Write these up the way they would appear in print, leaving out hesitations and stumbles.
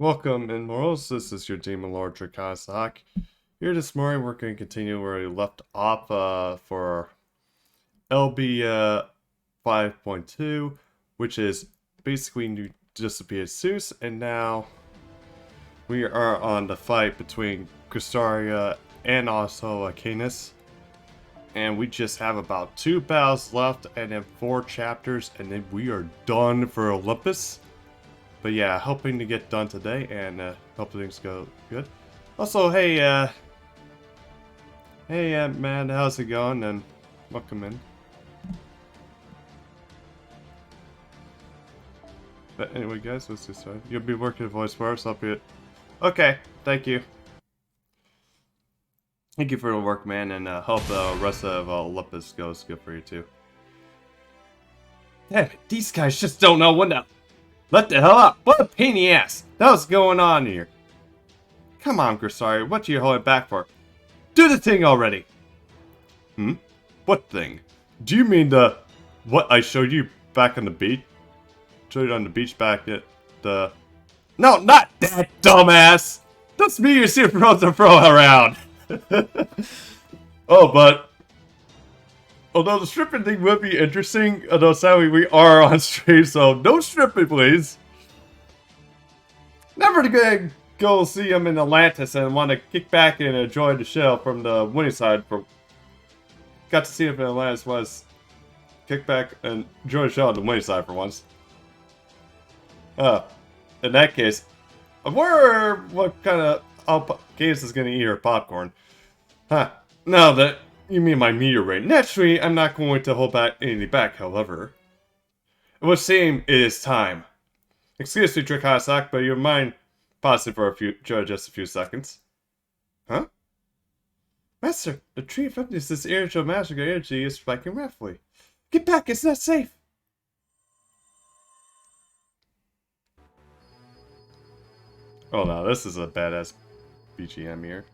Welcome in Morals. This is your Demon Lord Drakasak. Here this morning we're going to continue where we left off for LB5.2, which is basically New Disappeared Zeus, and now we are on the fight between Cristaria and also Canis. And we just have about 2 battles left and then 4 chapters, and then we are done for Olympus. But yeah, hoping to get done today, and hope things go good. Also, hey, man, how's it going? And welcome in. But anyway, guys, let's get started. You'll be working voice first. I'll be it. Okay, thank you. Thank you for the work, man, and hope the rest of Olympus goes good for you too. Damn it, these guys just don't know when to let the hell up. What a pain in the ass. What's going on here? Come on, Cristaria, what you holding back for? Do the thing already. What thing? Do you mean the what I showed you back on the beach? Showed you on the beach back at the... No, not that, dumbass! That's me you're supposed to throw around. Oh, but although the stripping thing would be interesting, although sadly we are on stream, so no stripping, please. Never to go see him in Atlantis and want to kick back and enjoy the show from the winning side. Got to see him in Atlantis was kick back and enjoy the show on the winning side for once. In that case, I wonder what kind of Games is going to eat her popcorn. Huh. Now that you mean my meteorite. Naturally, I'm not going to hold back anything back, however. It would seem it is time. Excuse me, Drakasak, but your mind pausing for just a few seconds. Huh? Master, the tree of Olympus' spiritual magical energy is spiking rapidly. Get back, it's not safe! Oh no, this is a badass BGM here.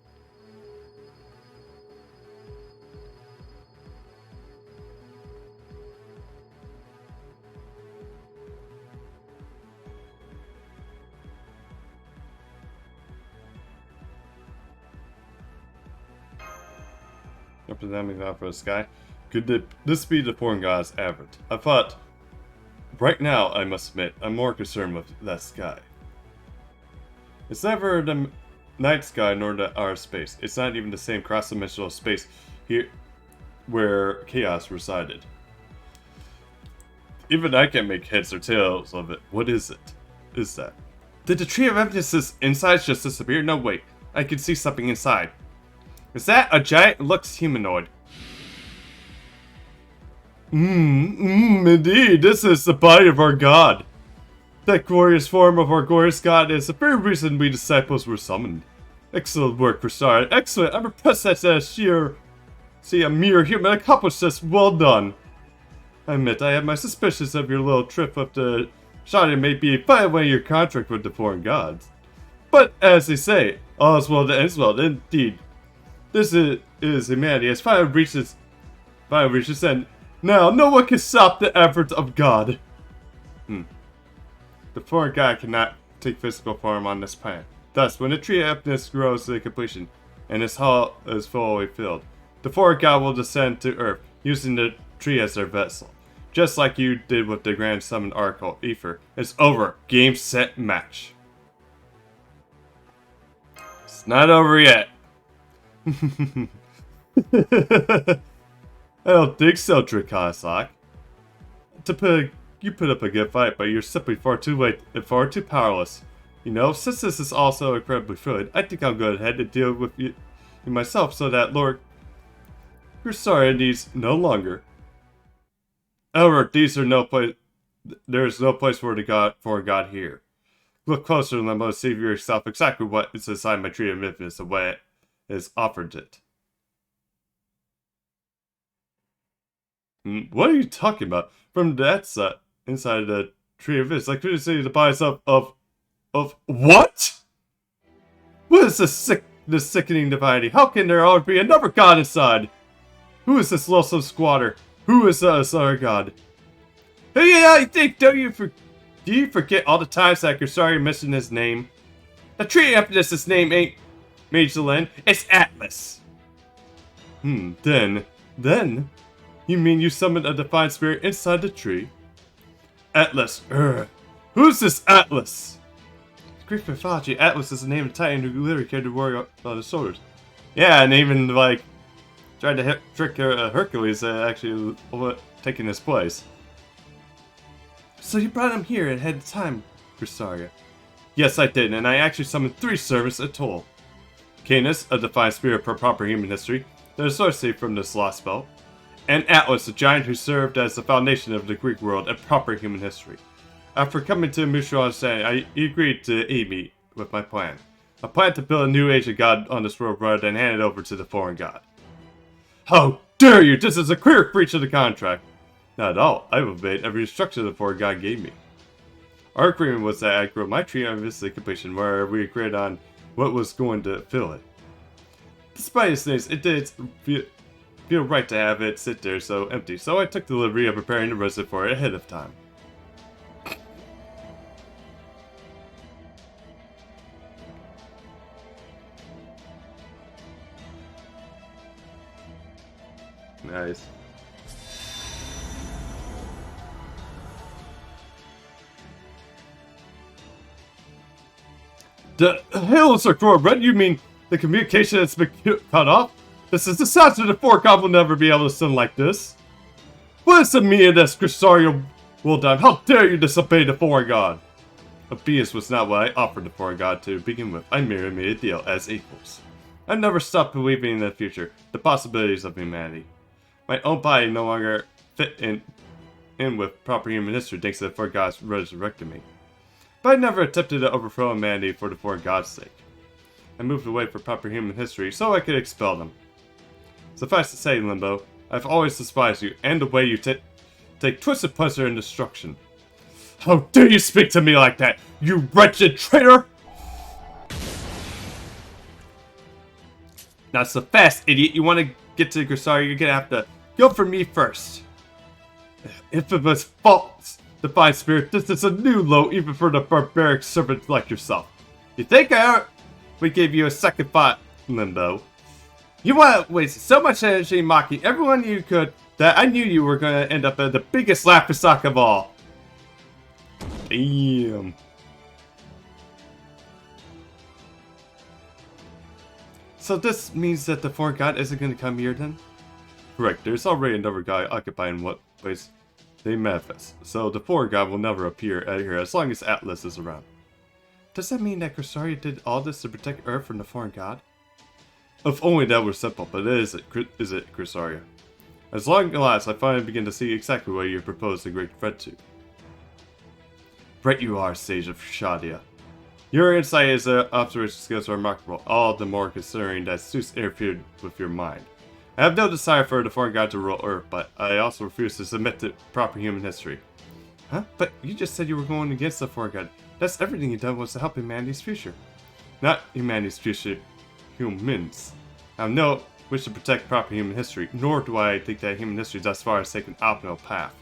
Representing out for the sky. Could this be the foreign god's average? I thought. Right now, I must admit, I'm more concerned with that sky. It's never the night sky nor our space. It's not even the same cross-dimensional space here where chaos resided. Even I can't make heads or tails of it. What is it? Is that? Did the tree of emphasis inside just disappear? No, wait. I can see something inside. Is that a giant? It looks humanoid. Indeed, this is the body of our god. That glorious form of our glorious god is the very reason we disciples were summoned. Excellent work, Cristaria. Excellent. I'm impressed that a mere human accomplished this. Well done. I admit I have my suspicions of your little trip up to Shadia may be violating your contract with the foreign gods. But as they say, all is well that ends well. Indeed. This is humanity has finally reached its end. Now, no one can stop the efforts of God. The foreign god cannot take physical form on this planet. Thus, when the tree of happiness grows to completion, and its hull is fully filled, the foreign god will descend to Earth, using the tree as their vessel. Just like you did with the Grand Summoned Oracle, Ether. It's over. Game, set, match. It's not over yet. I don't think so, Drakasak. You put up a good fight, but you're simply far too late and far too powerless. You know, since this is also incredibly fluid, I think I'll go ahead and deal with you myself so that Lord Cristaria needs no longer. However, there is no place for a god here. Look closer and let me see for yourself exactly what is inside my tree of Olympus and what is offered it. What are you talking about? From that side, inside the tree of Olympus, like could see the bodies of what? What is this sickening divinity? How can there always be another god inside? Who is this loathsome squatter? Who is this other god? Hey, yeah, I think do you forget all the times that you're sorry missing his name? The tree after this name ain't Magdalene, it's Atlas. Then, you mean you summoned a divine spirit inside the tree? Atlas, who's this Atlas? In Greek mythology, Atlas is the name of Titan who literally carried the warrior on his shoulders. Yeah, and even, like, tried to trick Hercules actually taking his place. So you brought him here ahead of time, Chrysaria. Yes, I did, and I actually summoned 3 servants in total. Canis, a divine spirit per proper human history, that is sorcery from this lost spell. And Atlas, a giant who served as the foundation of the Greek world and proper human history. After coming to a mutual understanding, he agreed to aid me with my plan. I plan to build a new age of God on this world rather than hand it over to the foreign god. How dare you! This is a clear breach of the contract! Not at all. I've obeyed every instruction the foreign god gave me. Our agreement was that I'd grow my tree on this completion where we agreed on what was going to fill it. Despite its names, it did feel right to have it sit there so empty, so I took the liberty of preparing the resin for it ahead of time. Nice. The hills are growing red? You mean the communication has been cut off? This is disaster. The foreign god will never be able to send like this. What is the meaning of this, Chrysaria Wildan? How dare you disobey the foreign god? Obedience was not what I offered the foreign god to begin with. I merely made a deal as equals. I never stopped believing in the future, the possibilities of humanity. My own body no longer fit in with proper human history thanks to the foreign gods resurrecting me. But I never attempted to overthrow humanity for the foreign god's sake. I moved away from proper human history so I could expel them. Suffice to say, Limbo, I've always despised you and the way you take twisted pleasure in destruction. How dare you speak to me like that, you wretched traitor! Not so fast, idiot. You want to get to Chrysaria, you're gonna have to go for me first. Infamous false divine spirit, this is a new low even for the barbaric servants like yourself. You think we gave you a second thought, Limbo? You want to waste so much energy mocking everyone you could that I knew you were going to end up at the biggest laughingstock of all. Damn. So this means that the foreign god isn't going to come here then? Correct, there's already another guy occupying what place they manifest, so the foreign god will never appear out here as long as Atlas is around. Does that mean that Chrysaria did all this to protect Earth from the foreign god? If only that were simple, but is it, Chrysaria? As long as I finally begin to see exactly what you propose the great threat to. Right you are, Sage of Shadia. Your insight and observation skills are remarkable, all the more considering that Zeus interfered with your mind. I have no desire for the foreign god to rule Earth, but I also refuse to submit to proper human history. Huh? But you just said you were going against the foreign god. That's everything you done was to help humanity's future. Not humanity's future, humans. I have no wish to protect proper human history, nor do I think that human history thus far has taken an optimal path.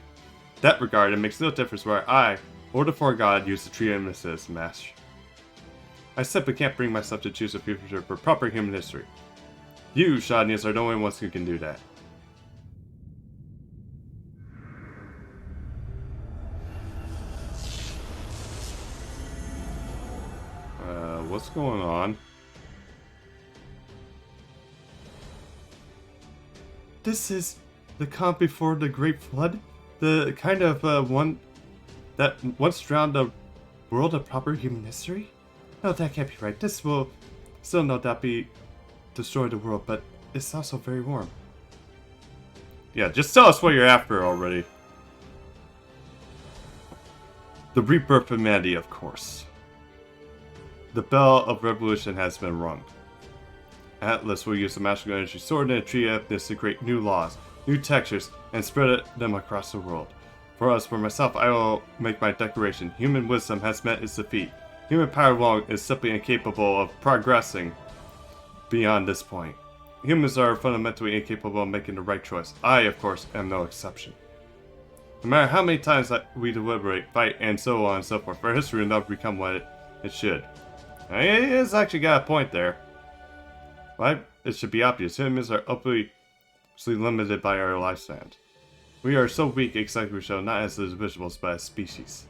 In that regard, it makes no difference where I, or the foreign god, use the tree as mash. I simply can't bring myself to choose a future for proper human history. You, Shadnias, are the only ones who can do that. What's going on? This is the calm before the Great Flood? The kind of one that once drowned the world of proper human history? No, that can't be right. This will still no doubt destroy the world, but it's also very warm. Yeah, just tell us what you're after already. The rebirth of humanity, of course. The bell of revolution has been rung. Atlas will use the magical energy stored in a tree of this to create new laws, new textures, and spread them across the world. For myself, I will make my declaration. Human wisdom has met its defeat. Human power alone is simply incapable of progressing beyond this point. Humans are fundamentally incapable of making the right choice. I, of course, am no exception. No matter how many times we deliberate, fight, and so on and so forth, our history will never become what it should. He has actually got a point there. Right? It should be obvious. Humans are obviously limited by our lifespan. We are so weak, exactly we show, not as individuals, but as species.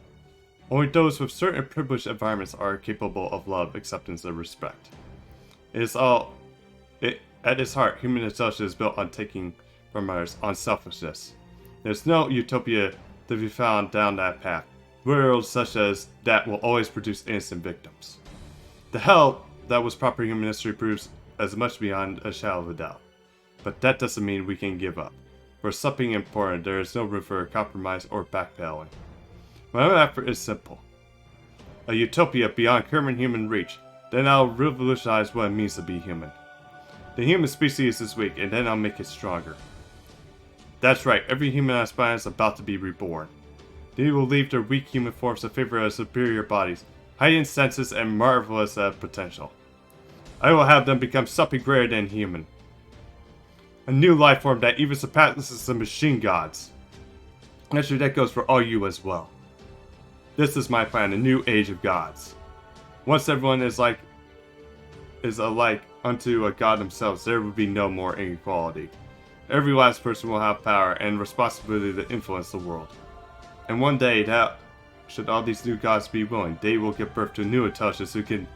Only those with certain privileged environments are capable of love, acceptance, and respect. At its heart, human intelligence is built on taking from others, on selfishness. There's no utopia to be found down that path. Worlds such as that will always produce innocent victims. The hell that was proper human history proves as much beyond a shadow of a doubt. But that doesn't mean we can give up. For something important, there is no room for compromise or backpedaling. My effort is simple. A utopia beyond current human reach, then I'll revolutionize what it means to be human. The human species is weak, and then I'll make it stronger. That's right, every human aspirant is about to be reborn. They will leave their weak human forms in favor of superior bodies, heightened senses, and marvelous potential. I will have them become something greater than human. A new life form that even surpasses the machine gods. Actually, that goes for all you as well. This is my plan, a new age of gods. Once everyone is alike unto a god themselves, there will be no more inequality. Every last person will have power and responsibility to influence the world. And one day, should all these new gods be willing, they will give birth to new intelligence who can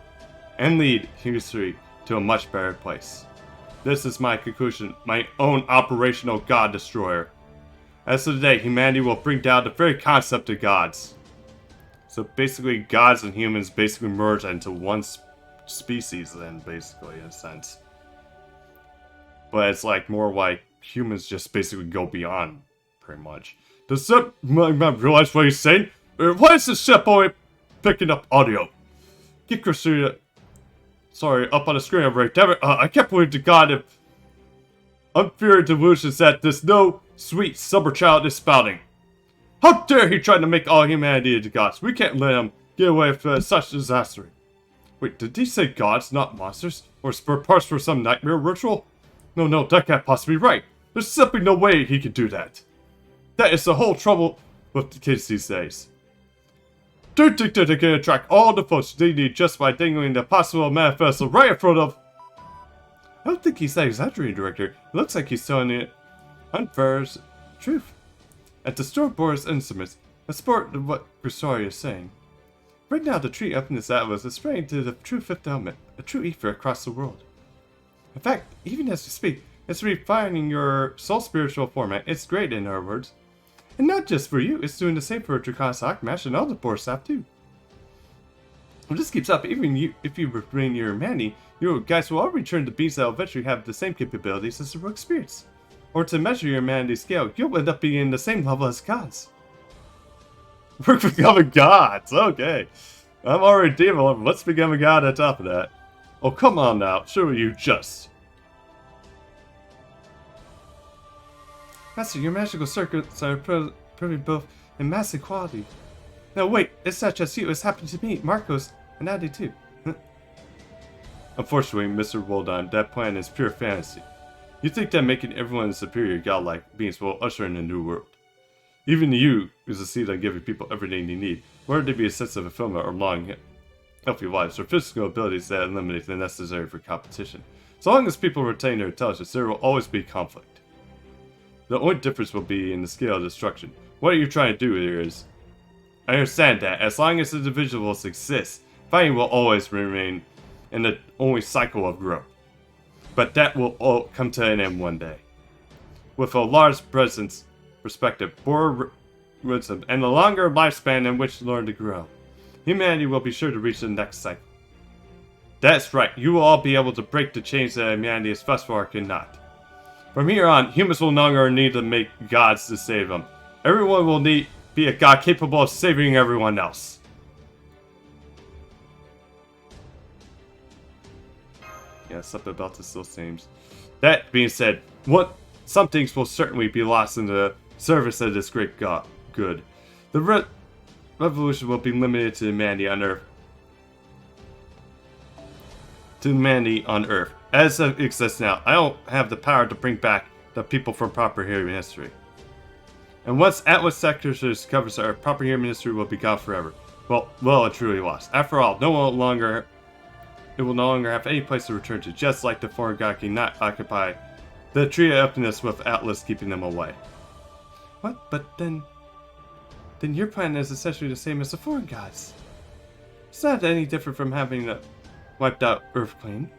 lead history to a much better place. This is my conclusion, my own operational god destroyer. As of today, humanity will bring down the very concept of gods. So basically, gods and humans basically merge into one species then, basically, in a sense. But it's like more like humans just basically go beyond, pretty much. Does that realize what he's saying? Why is this ship only picking up audio? Get Christina. Sorry, up on the screen right there. I can't believe to God if unfair delusions that there's no sweet summer child is spouting. How dare he try to make all humanity into gods? We can't let him get away with such disaster. Wait, did he say gods, not monsters? Or spare parts for some nightmare ritual? No, that can't possibly be right. There's simply no way he could do that. That is the whole trouble with the kids these days. They think that they can attract all the folks they need just by dangling the possible manifesto right in front of... I don't think he's that exaggerating, Director. It looks like he's telling the unfair truth. At the store Boris instruments, a sport of what Grisari is saying. Right now, the tree up in this atlas is spreading to the true fifth element, a true ether across the world. In fact, even as we speak, it's refining your soul spiritual format. It's great, in other words. And not just for you, it's doing the same for Draconis Akmash and all the Boar staff too. If this keeps up, even if you remain your humanity, you guys will all return to beings that will eventually have the same capabilities as the rogue spirits. Or to measure your humanity scale, you'll end up being in the same level as gods. We're becoming gods, okay. I'm already demon level, let's become a god on top of that. Oh, come on now, surely you just... Master, your magical circuits are proving both in mass and quality. No, wait, it's not just you, it's happened to me, Marcos, and Andy too. Unfortunately, Mr. Woldheim, that plan is pure fantasy. You think that making everyone superior godlike beings will usher in a new world. Even you is a seed on giving people everything they need, whether they be a sense of fulfillment or long, healthy lives, or physical abilities that eliminate the necessary for competition. So long as people retain their intelligence, there will always be conflict. The only difference will be in the scale of destruction. What you're trying to do here is... I understand that, as long as individuals exist, fighting will always remain in the only cycle of growth. But that will all come to an end one day. With a large presence, perspective, more wisdom, and a longer lifespan in which to learn to grow, humanity will be sure to reach the next cycle. That's right, you will all be able to break the chains that humanity is thus far cannot. From here on, humans will no longer need to make gods to save them. Everyone will be a god capable of saving everyone else. Yeah, something about this still seems. That being said, some things will certainly be lost in the service of this great good. The revolution will be limited to humanity on Earth. As it exists now, I don't have the power to bring back the people from proper human history. And once Atlas Sectors covers our proper human history will be gone forever. Well and truly lost. After all, no longer it will no longer have any place to return to, just like the foreign god cannot occupy the Tree of Happiness with Atlas keeping them away. What? But then your plan is essentially the same as the foreign gods. It's not any different from having wiped out Earth clean.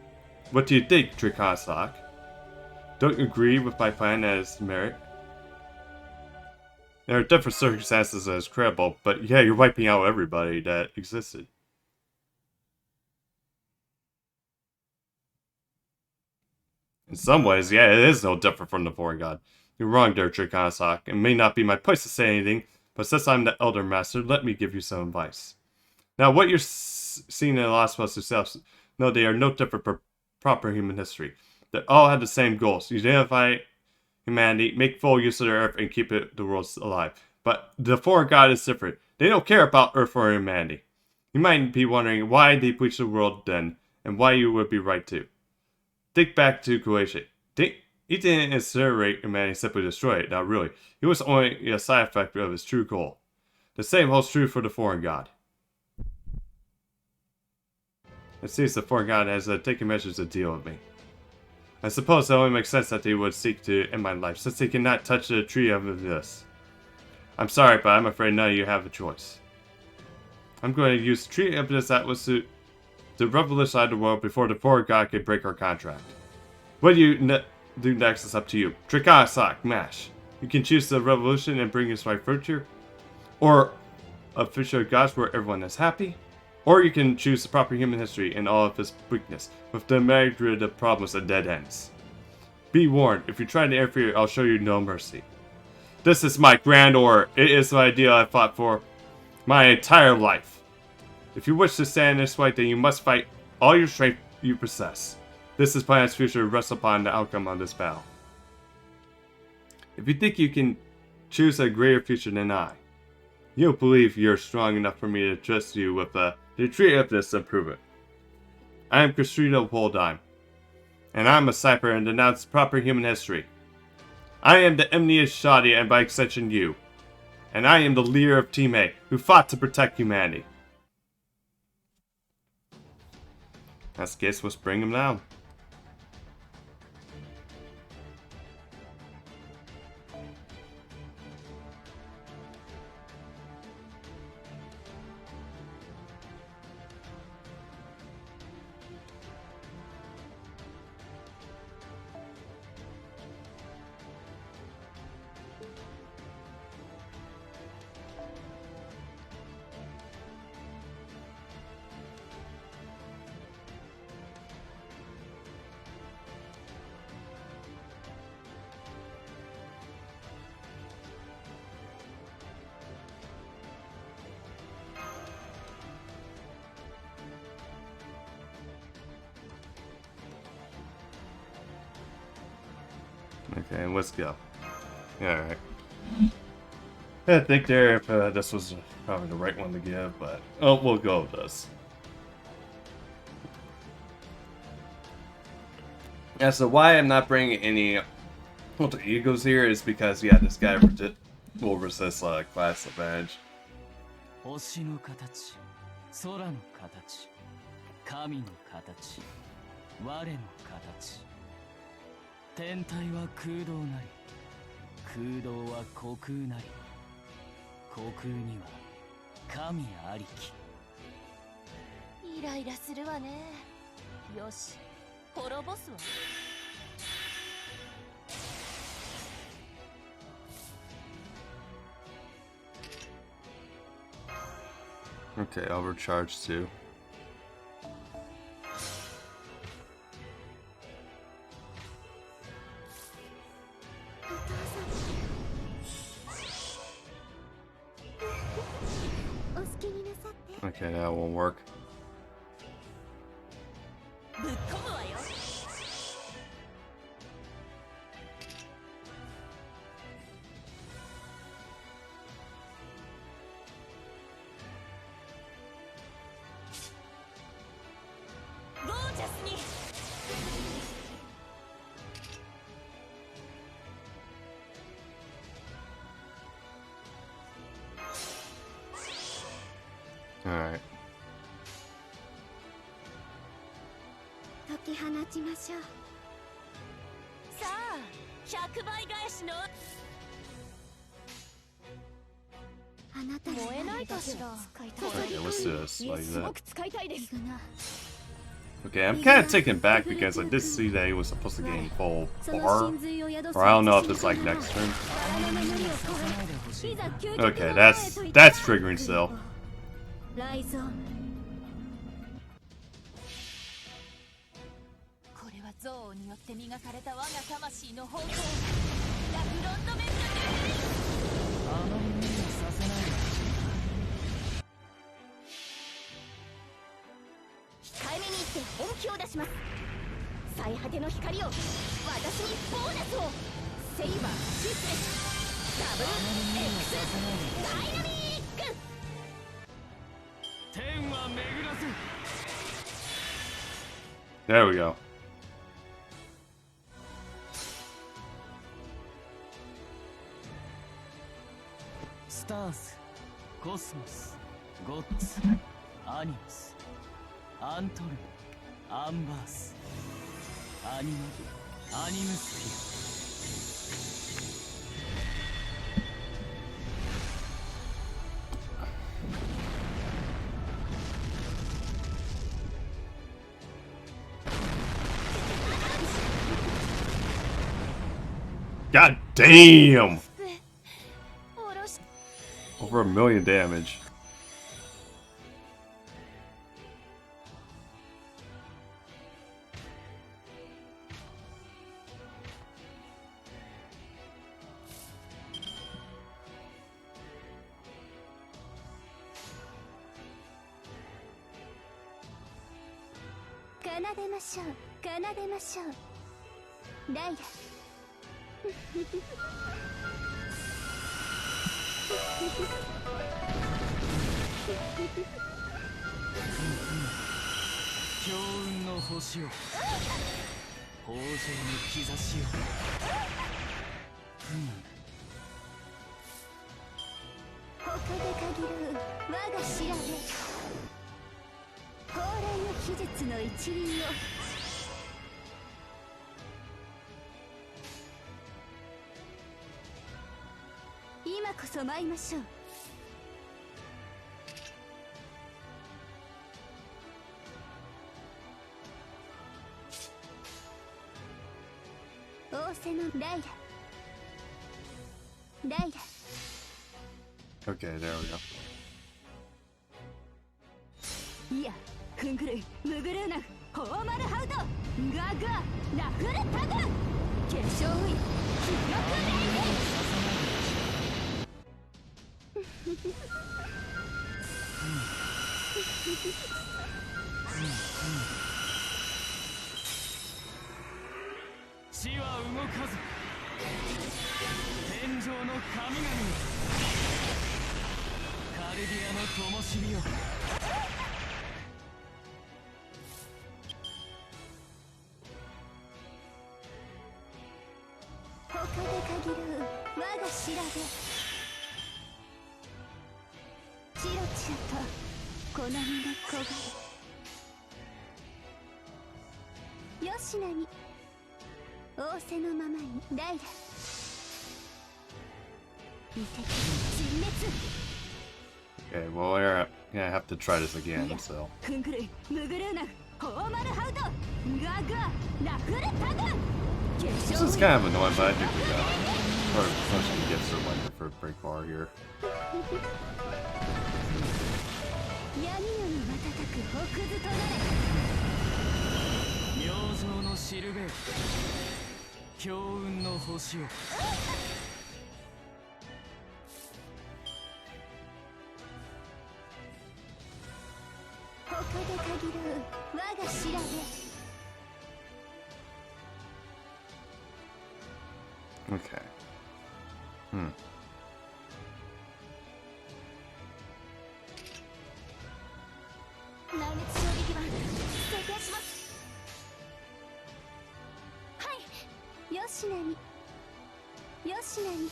What do you think, Trikasak? Don't you agree with my plan as merit? There are different circumstances as credible, but yeah, you're wiping out everybody that existed. In some ways, yeah, it is no different from the foreign god. You're wrong there, Trikasak. It may not be my place to say anything, but since I'm the Elder Master, let me give you some advice. Now, what you're seeing in the Last of Us yourselves, no, they are no different from proper human history. They all have the same goals: unify humanity, make full use of the Earth, and keep the world alive. But the foreign god is different. They don't care about Earth or humanity. You might be wondering why they bleached the world then, and why you would be right too. Think back to Croatia. He didn't incinerate humanity, simply destroy it. Not really. It was only a side effect of his true goal. The same holds true for the foreign god. It seems the foreign god has taken measures to deal with me. I suppose it only makes sense that they would seek to end my life, since they cannot touch the tree of this. I'm sorry, but I'm afraid none of you have a choice. I'm going to use the tree of this Atlas to revolutionize the world before the foreign god can break our contract. What do you do next is up to you. Trikasak, Mash. You can choose the revolution and bring us my future, or a future of gods where everyone is happy, or you can choose the proper human history in all of its weakness, with the myriad of problems and dead ends. Be warned, if you try to interfere, I'll show you no mercy. This is my grand order. It is the ideal I fought for my entire life. If you wish to stand in this fight, then you must fight all your strength you possess. This is Planet's future rests upon the outcome of this battle. If you think you can choose a greater future than I, you don't believe you're strong enough for me to trust you with the tree of this and prove it. I am Castrino Poldime, and I'm a cipher and denounce proper human history. I am the Emnius Shadi and by extension you. And I am the leader of Team A, who fought to protect humanity. That's the case, let's bring him down. Okay, let's go. Alright. I think there if this was probably the right one to give, but we'll go with this. Yeah, so why I'm not bringing any alter egos here is because, yeah, this guy will resist class advantage. 星の形、空の形、神の形、我の形。天体は空洞なり、空洞は虚空なり、虚空には神ありき。イライラするわね。よし、滅ぼすわ。Okay, overcharge too. Okay, that won't work. Alright. き放ちましょう。さあ100倍返しのあなた燃えないかしら。 Okay, what's this? Like すご that. く使いたいです。 Okay, I'm kind of taken back because I did see that he was supposed to gain full bar. Or I don't know if it's like next turn. Okay, that's triggering still. ライゾン、これは憎悪によって磨かれた我が魂の方向。ラフロンドメントあまり無理させないでほしい。控えめに言って本気を出します。最果ての光を、私にボーナスを。セイバーシスレスダブル X ダイナミック。天は巡らせ。 There we go. スタース、コスモス、ゴッツ、アニムス、アントルム、アンバース、アニムスフィア。 God damn! おろし Over 1 million damage. 奏でましょう、奏でましょう。ライラ強運の星を、豊穣の兆しを。他で限る我が調べ、高麗の秘術の一輪を。今こそ参りましょう。仰せのライラ、ライラ。 Okay, there we go. いや、フングルイ、ムグルーナフ、ホーマルハウト、ガガ、ラフルタグ、化粧ウイ、記録レイ死は動かず、天上の神々よ、カルディアの灯火よ。他で限る我が調べ、チロチロと好みの焦がれ、よしなに仰せのままにライラ、遺跡沈滅。 Okay, well, we're gonna have to try this again, so. フングルイ、ムグルーナフ、ホーマルハウト、ガガ、ラフルタグ。 This is kind of annoying, but I think we got it. Or pushing gets her like the first break bar here. 闇夜に瞬く北図となれ。明星のシルベール、強運の星を。他で限る我が調べ。 Okay. Hmm. 内熱衝撃板設定します。はい、よしなに、よしなに。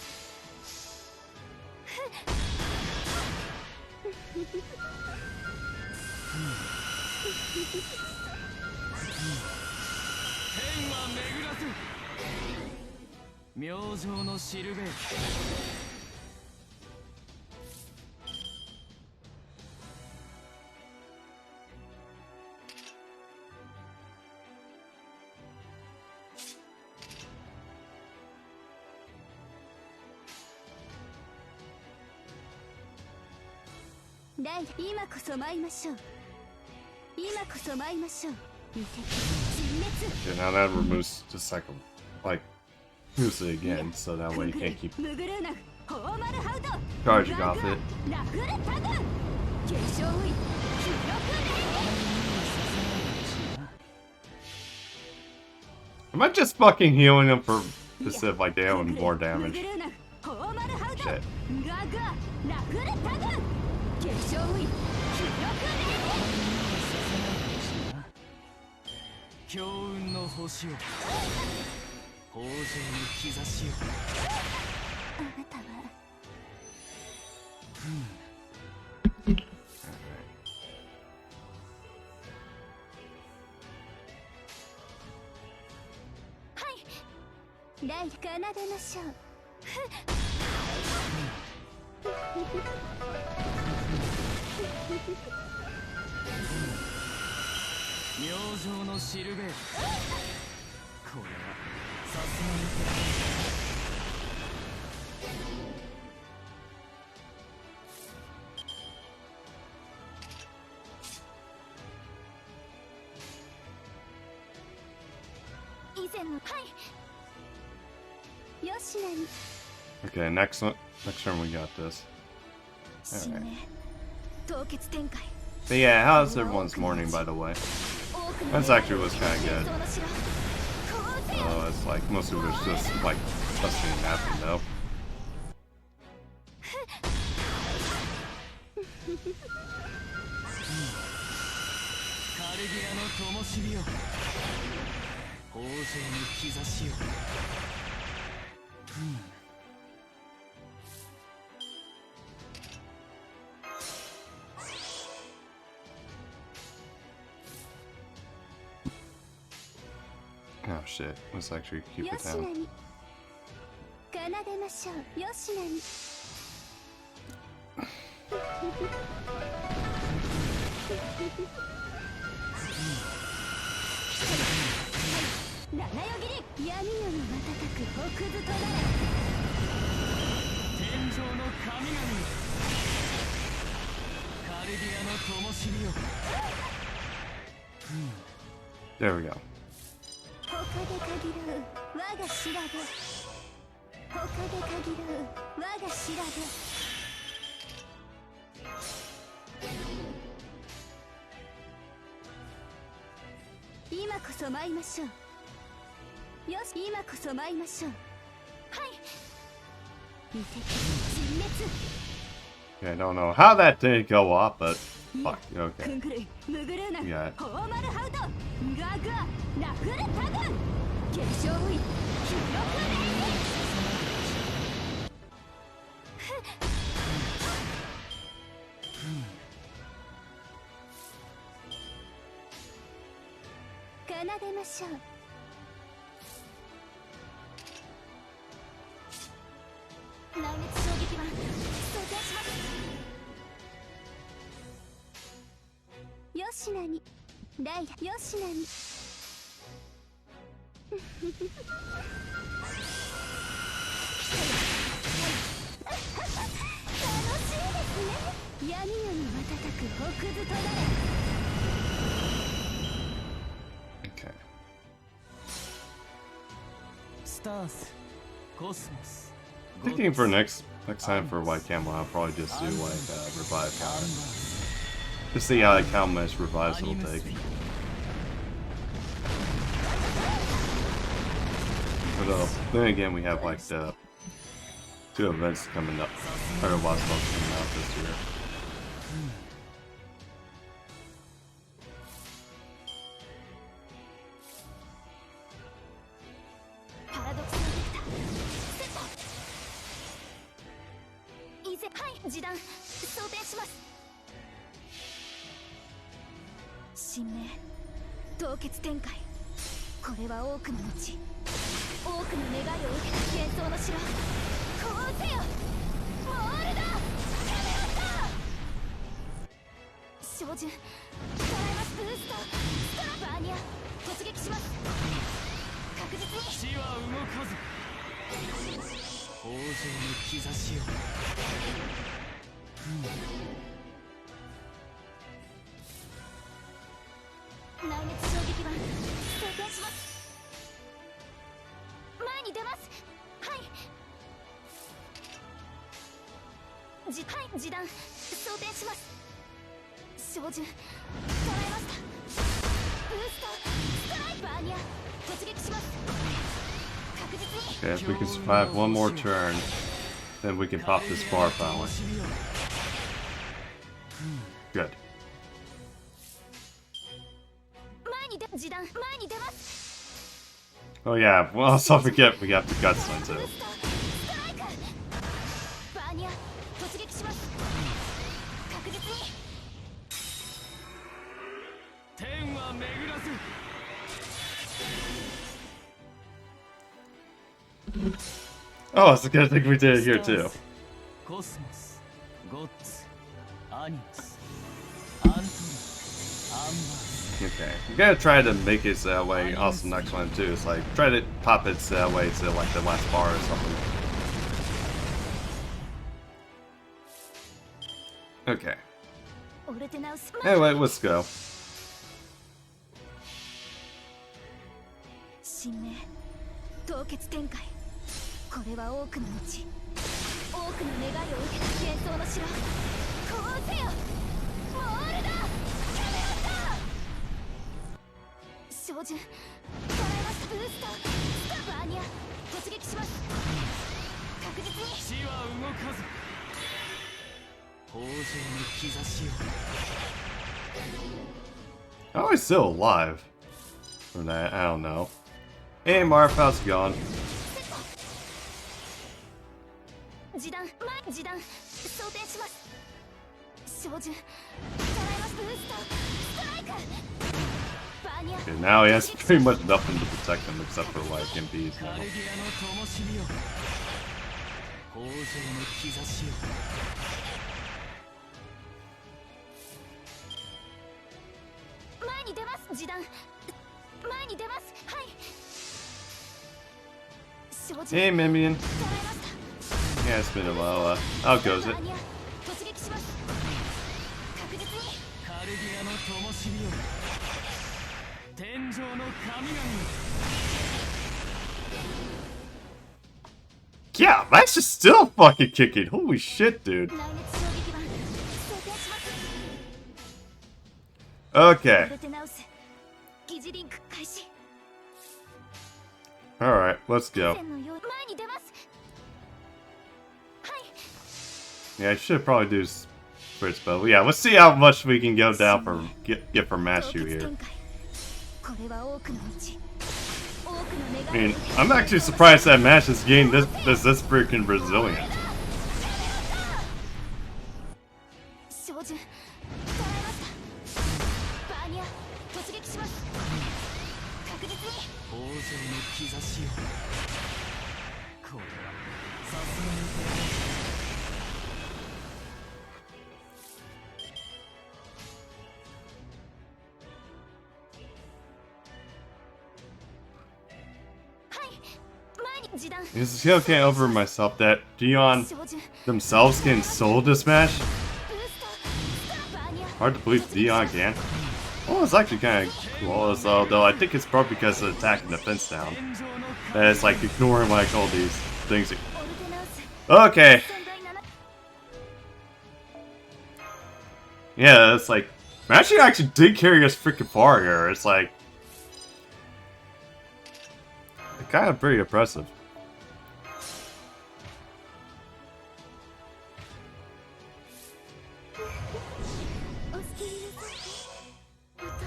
は巡らず明星のシルベート。今こそ参りましょう。今こそ参りましょう。見て陣 Okay, now that removes the second, like, use it again, so that way you can't keep 滅ムグルーナフホーマルハウド charging off it. ラフルタグ化粧ウイ記録レ Am I just fucking healing him for just if like doing more damage? ムグルーナフホーマルハウド Shit. ガガラフルタグ化粧ウイ記録レ強運の星を豊穣に兆しを。あなたははいライ奏でましょう。明星のシルベート。これはさすがに以前のはいよしなに Okay, next turn we got this. 新名凍結展開 But yeah, how's everyone's morning, by the way? That's actually was kind of good. It's like most of it was just like busting and napping though. カルディアの灯火よ豊穣に兆しを。Oh shit, let's actually keep よ it しな down. に奏でましょう。よしなに七よぎり闇夜に瞬く北図となれ天上の神々よカルディアの灯火よ。There we go. 他で限る我が調べ他で限る我が調べ今こそ参りましょう。よし今こそ参りましょう。はい見て陣滅 Yeah, I don't know how that didn't go up, but fuck, ク okay. ンクルイムグルーナ Yeah. ホーマルハウドガガラフルタグ化粧ウイ記録レ奏でましょう。内熱衝撃板装填します。よしなにライラよしなに楽しいですね。闇夜に瞬く北図となれ Okay. スタースコスモス Thinking for next time for White Camel, I'll probably just do like revive count. To see how much revives it'll take. But then again, we have like the 2 events coming up, or the last month coming out this year. パラドクサルベクターセット以前はい示弾装填します。新名凍結展開これは多くの道、多くの願いを受けた幻想の城。こうせよモールドカメラスター。照準捉えます。ブーストストラバーニャ突撃します。確実に死は動かず豊穣の兆しを。内熱衝撃板装填します。前に出ます。はい、示弾装填します。照準捉えました。ブーストストライバーニャ突撃します。確実に Okay, if we can survive one more turn, then we can pop this bar finally. Good. 前に示弾前に出ます。 Oh yeah, well, let's not forget we got the gutsling ブ too. ーストストライクバーニャ突撃します。確実に天は巡らず。 Oh, it's a good thing we did it here too. コスモス、ゴッツ、アニマス、アントリー、アンバース。 Okay, we gotta try to make its way also next one too. It's like try to pop its way to like the last bar or something. Okay. オルテナウス Anyway, let's go. 神明凍結展開。これは多くの道、多くの願いを受けた幻想の城。こうせよモールドカメラスター。照準捉えます。ブーストスタバーニャ突撃します。確実に死は動かず豊穣の兆しを。 How is he still alive? Or that, I don't know. Hey Marv, how's it going? 示弾装填します。照準捉えます。ブーストストライクバーニャ Okay, now he has pretty much nothing to protect him except for like MPs カ now. ルディアの灯火よ。豊穣の兆しを。 前に出ます。示弾前に出ます。はい照準 Hey Mimian. 捉えました。 Yeah, it's been a while. How goes it? バーニャ突撃します。確実にカルディアの灯火よ。天上の神々。 Yeah, Max is still fucking kicking. Holy shit, dude. 内熱衝撃板装填します。 Okay. オルテナウス疑似リンク開始。 Alright, let's go. 前のよう前に出ます。はい Yeah, I should probably do Fritz, but yeah, let's see how much we can go down for get for Mashu here. これは多くの道、多くの I 願い mean, I'm actually surprised that Mash is getting this freaking resilient. 照準捉えました。バーニャ突撃します。確実に豊穣の兆しを。これはさすがに。 前に示弾 I still can't over myself that Dion 照準 themselves can soul this match. ブーストスタバーニャ Hard to believe Dion can. Well, it's actually kind of cool, though I think it's probably because of attack and defense down. 天上の That it's like ignoring like all these things. オルテナウス Okay, 仙台7 yeah, it's like Mash actually did carry us freaking far here. It's like kind of pretty impressive. お好きになさいお父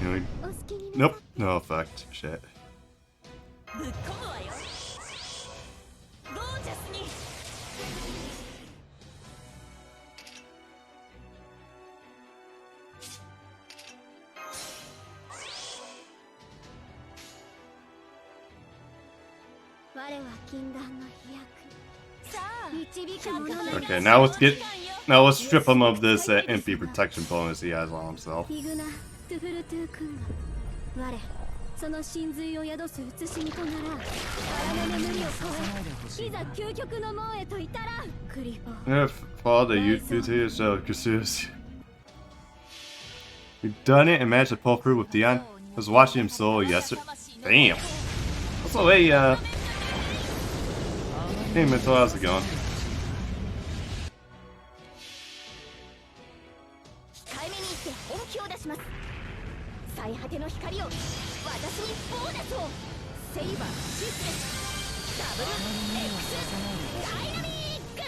Can we? 様お好きにな Nope, no effect. Shit. ぶっ込むわよゴージャスに Okay, Okay, now let's strip him of this MP protection bonus he has on himself. その真髄を宿す写しみとなら荒の眠りを越えいざ究極の門へと至らんクリフォー If father you so Cassius. You've done it and managed to pull through with Dion. I was watching him solo yesterday. Damn. Also, hey Mental, how's it going? 控えめに言って本気を出します最果ての光を私にボーナスをセイバーシステムダブル X ダイナミック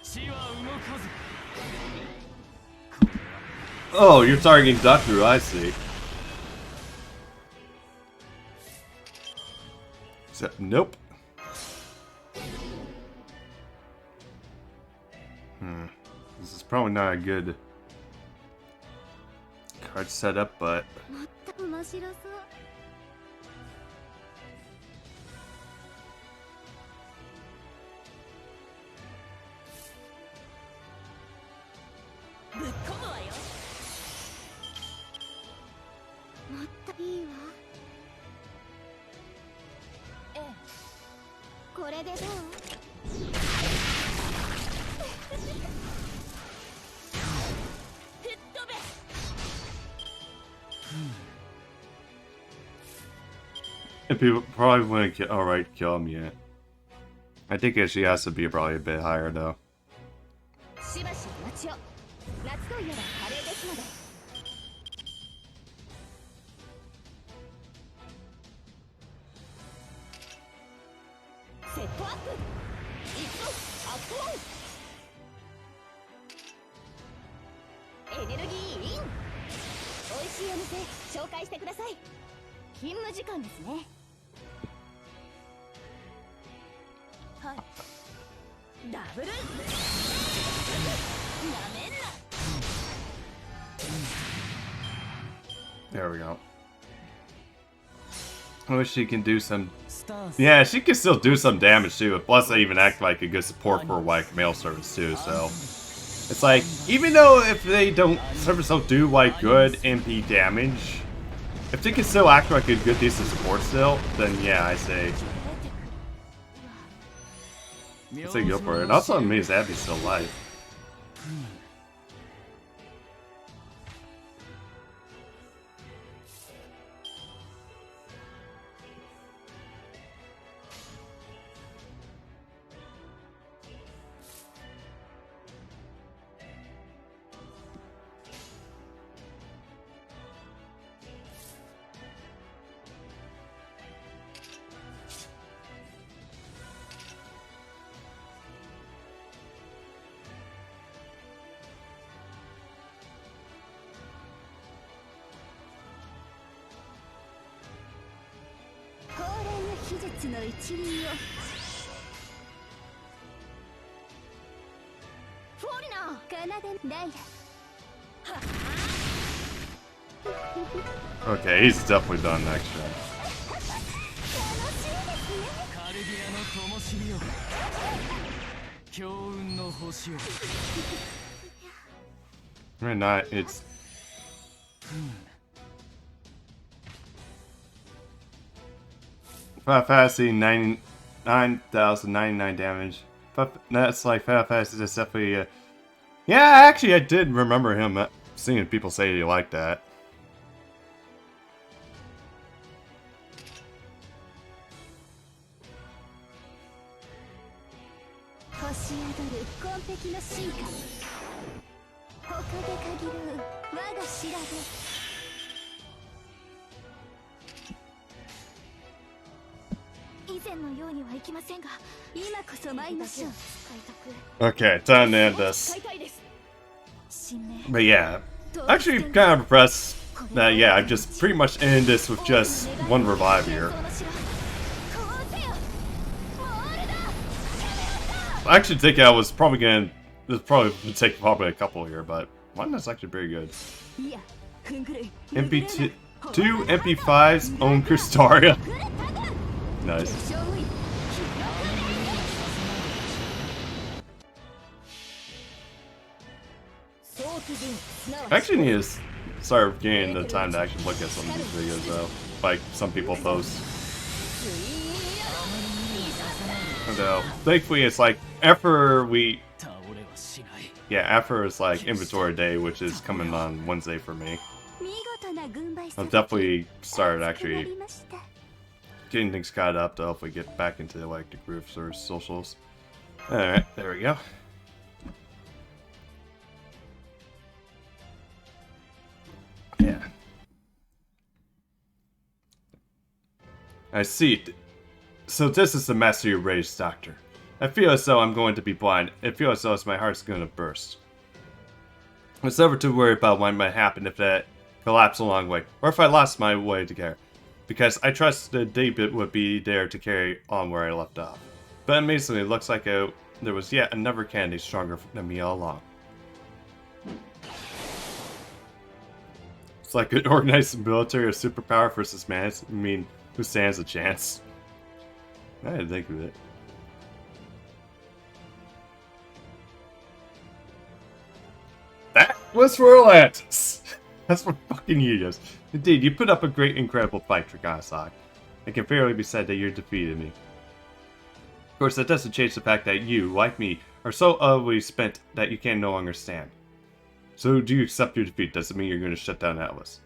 死は動かず Oh, you're targeting Doctor, I see. Nope. This is probably not a good card setup, but 面白そうぶっ込むわよもっといいわええこれでどう吹っ飛べ and people probably wouldn't kill him yet. I think she has to be probably a bit higher though. しばしお待ちを夏といえばカレーですのでセットアップ一度アクオンエネルギーイン美味しいお店紹介してください勤務時間ですねはいダブルなめんな There we go. I wish she can do some. Yeah, she can still do some damage too. Plus, they even act like a good support for like mail service too. So it's like even though if they don't service don't do like good MP damage, if they can still act like a good decent support still, then yeah, I say go for it. And also, amazed Abby's still alive. Okay, he's definitely done next gen. Right, not it's. Fantasy 99,099 damage. That's like Fantasy is definitely. Yeah, actually, I did remember him seeing people say he liked that. Okay, time to end this. But yeah, actually kind of impressed that yeah, I just pretty much ended this with just one revive here. I actually think I was probably gonna take probably a couple here, but one is actually pretty good. MP2, MP5's own Cristaria. Nice. 決勝も記録早期陣すなわ I ち actually need to start getting the time to actually look at some of these videos though. Like some people post. Although, thankfully it's like after we 倒れはしない yeah, after it's like inventory day, which is coming on Wednesday for me. 見事な軍配 I'll definitely start actually getting things caught up to hopefully get back into like the groups or socials. Alright, there we go. Yeah. I see. So this is the Master You Raised Doctor. I feel as though I'm going to be blind. I feel as though my heart's going to burst. I was never too worried about what might happen if that collapsed along the way, or if I lost my way to care, because I trusted David would be there to carry on where I left off. But amazingly, it looks like there was yet another candidate stronger than me all along. It's like an organized military or superpower versus man. I mean, who stands a chance? I didn't think of it. That was for Atlantis. That's for fucking years. Indeed, you put up a great, incredible fight, Trigonosaur. It can fairly be said that you defeated me. Of course, that doesn't change the fact that you, like me, are so utterly spent that you can no longer stand. So, do you accept your defeat? Does it mean you're going to shut down Atlas?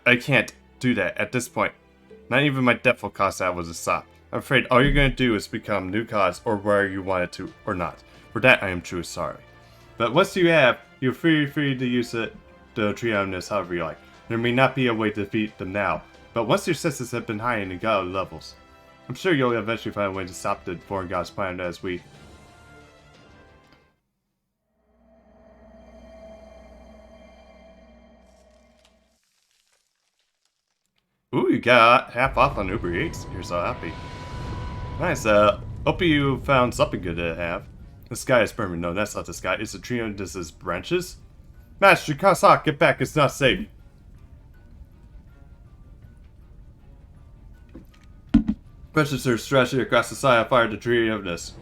I can't do that at this point. Not even my death will cause Atlas to stop. I'm afraid all you're going to do is become new gods, or where you want it to, or not. For that, I am truly sorry. But once you have, you're free to use the Triomnus however you like. There may not be a way to defeat them now, but once your senses have been heightened in godly levels, I'm sure you'll eventually find a way to stop the foreign gods' plan as we... Ooh, you got half off on Uber Eats. You're so happy. Nice, hope you found something good to have. The sky is burning. No, that's not the sky. It's the Triomnus's branches. Master Kazak, get back. It's not safe. Precious are stretching across the side of fire to Triomnus.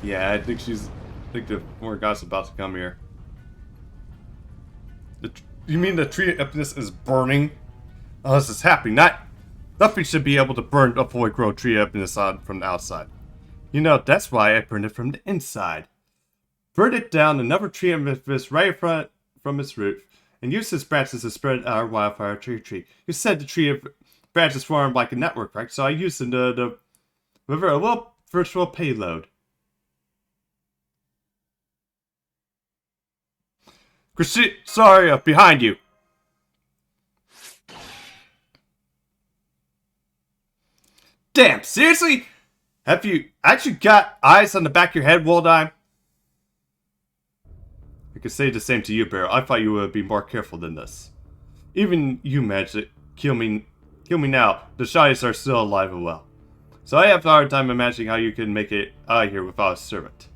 Yeah, I think the more gods about to come here. You mean the Triomnus is burning? Oh, this is happening. Nothing should be able to burn a fully grown Triomnus on from the outside. You know, that's why I burned it from the inside. Burn it down another Triomnus right in front from its root, and use its branches to spread our wildfire tree. You said the tree of branches formed like a network, right? So I used them to deliver a little virtual payload. Christy, sorry, behind you. Damn, seriously? Have you actually got eyes on the back of your head, Woldheim? I could say the same to you, Beryl. I thought you would be more careful than this. Even you managed to kill me now. The Shinies are still alive and well. So I have a hard time imagining how you can make it out of here without a servant.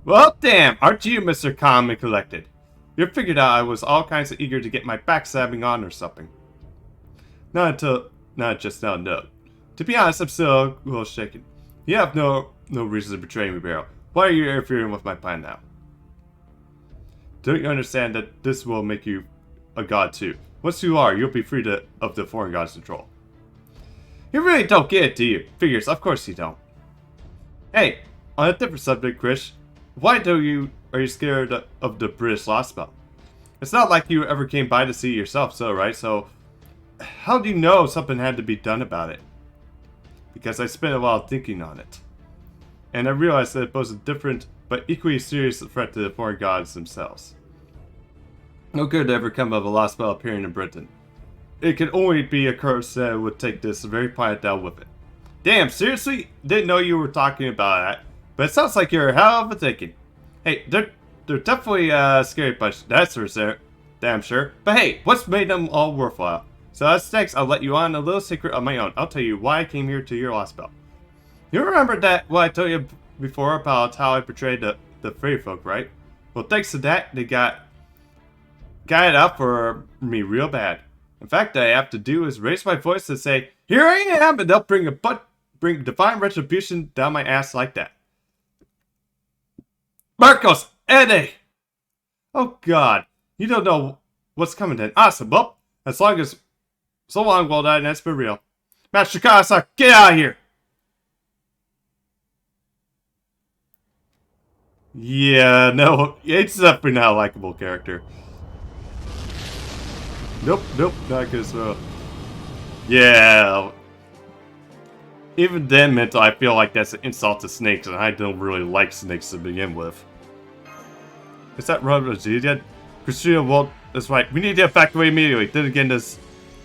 Well, damn, aren't you Mr. Calm and Collected? You figured out I was all kinds of eager to get my backstabbing on or something. Not just now, no. To be honest, I'm still a little shaken. You have no reason to betray me, Beryl. Why are you interfering with my plan now? Don't you understand that this will make you a god too? Once you are, you'll be free of the foreign god's control. You really don't get it, do you? Figures, of course you don't. Hey, on a different subject, Krish. Why are you scared of the British law spell? It's not like you ever came by to see it yourself, right? So, how do you know something had to be done about it? Because I spent a while thinking on it. And I realized that it poses a different, but equally serious threat to the foreign gods themselves. No good to ever come of a law spell appearing in Britain. It could only be a curse that would take this very planet down with it. Damn, seriously? Didn't know you were talking about that. But it sounds like you're a hell of a thinking. Hey, they're definitely a scary bunch, that's for sure. Damn sure. But hey, what's made them all worthwhile? So as thanks, I'll let you on a little secret of my own. I'll tell you why I came here to your last spell. You remember that what I told you before about how I betrayed the Fairy folk, right? Well, thanks to that, they got got it out for me real bad. In fact, all I have to do is raise my voice and say, "Here I am," and they'll bring divine retribution down my ass like that. Marcos, Eddie! Oh God, you don't know what's coming then. Awesome, well, so long, well done, that's been real. Master Kasa, get out of here! Yeah, no, it's definitely not a likable character. Nope, not good as well. Yeah. Even then, Mental, I feel like that's an insult to snakes, and I don't really like snakes to begin with. Is that Rodriguez? Christina, well, that's right. We need to evacuate immediately. Then again, this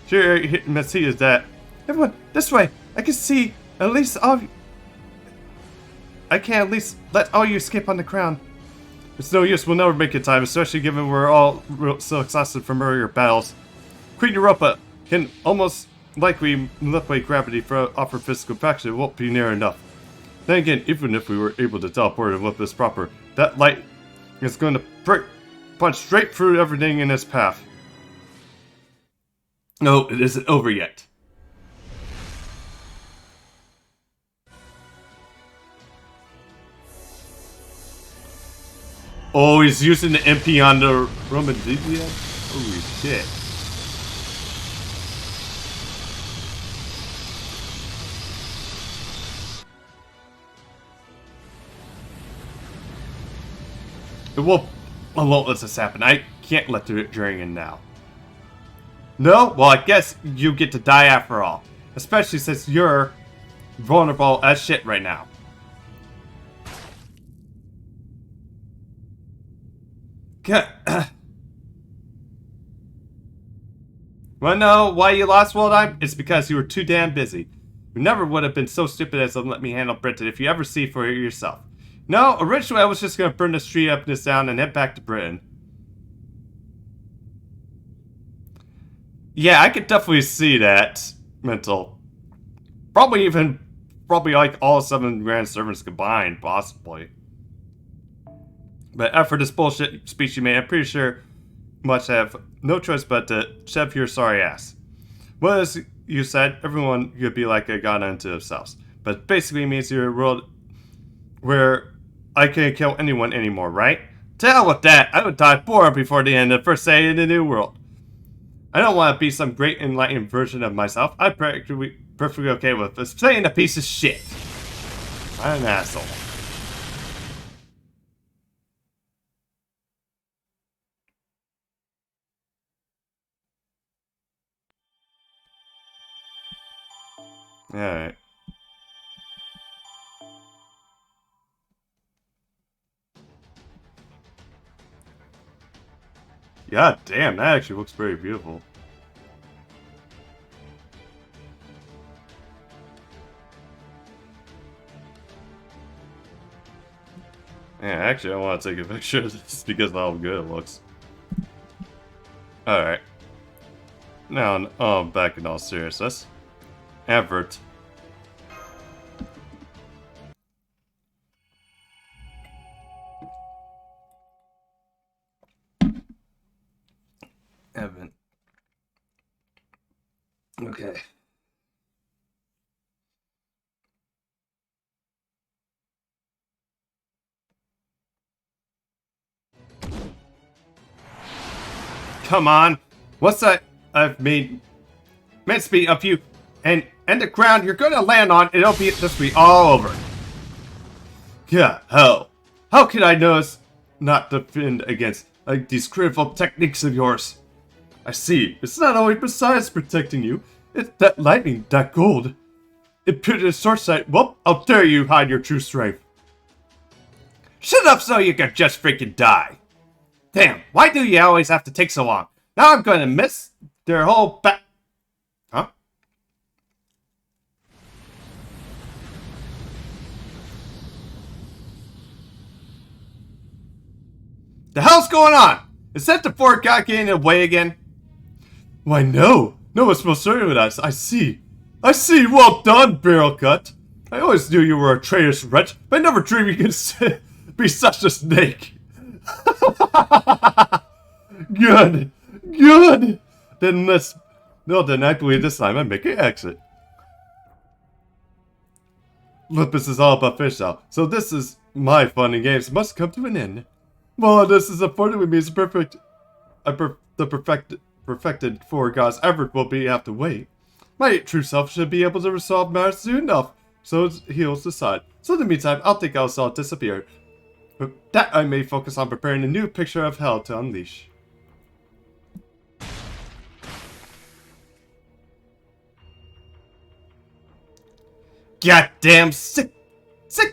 sure messy is that. Everyone, this way! I can see at least all. I can at least let all you escape on the ground. It's no use, we'll never make it time, especially given we're all so exhausted from earlier battles. Queen Europa can almost likely manipulate gravity for offer physical fraction. It won't be near enough. Then again, even if we were able to teleport Olympus proper, that light is going to punch straight through everything in its path. No, it isn't over yet. Oh, he's using the MP on the Roman Didia? Holy shit. I won't let this happen. I can't let the dragon now. No? Well, I guess you get to die after all. Especially since you're vulnerable as shit right now. Wanna know why you lost Waldheim? It's because you were too damn busy. You never would have been so stupid as to let me handle Britain if you ever see for yourself. No, originally I was just gonna burn the street up this down and head back to Britain. Yeah, I could definitely see that, Mental. Probably like all 7 Grand Servants combined, possibly. But after this bullshit speech you made, I'm pretty sure you must have no choice but to shove your sorry ass. Well, as you said, everyone could be like a god unto themselves. But basically means you're a world where I can't kill anyone anymore, right? To hell with that, I would die bored before the end of the first day in the new world. I don't want to be some great enlightened version of myself. I'm perfectly okay with this saying a piece of shit. I'm an asshole. Alright. God damn, that actually looks very beautiful. Yeah, actually I want to take a picture of this because of how good it looks. Alright. Now, back in all seriousness. Advert. Evan. Okay. Come on. What's that I've made mincemeat of you and the ground you're gonna land on, it'll be just be all over. Yeah, hell. How can I notice not defend against these critical techniques of yours? I see. It's not only besides protecting you, it's that lightning, that gold. It put a sword sight. Well, how dare you hide your true strength? Shut up so you can just freaking die. Damn, why do you always have to take so long? Now I'm gonna miss their whole Huh? The hell's going on? Is that the Ford guy getting in the way again? Why, no. No, it's most certainly us. I see. Well done, Barrel Cut. I always knew you were a traitorous wretch, but I never dreamed you could be such a snake. Good! Good! Then let's... No, then I believe this time I make an exit. Olympus is all but finished now, so this is my fun and games must come to an end. Well, this is unfortunately means perfect... the perfected for God's effort will be have to wait. My true self should be able to resolve matters soon enough, so he'll decide. So in the meantime, I'll think I'll disappear. But that I may focus on preparing a new picture of hell to unleash. Goddamn sick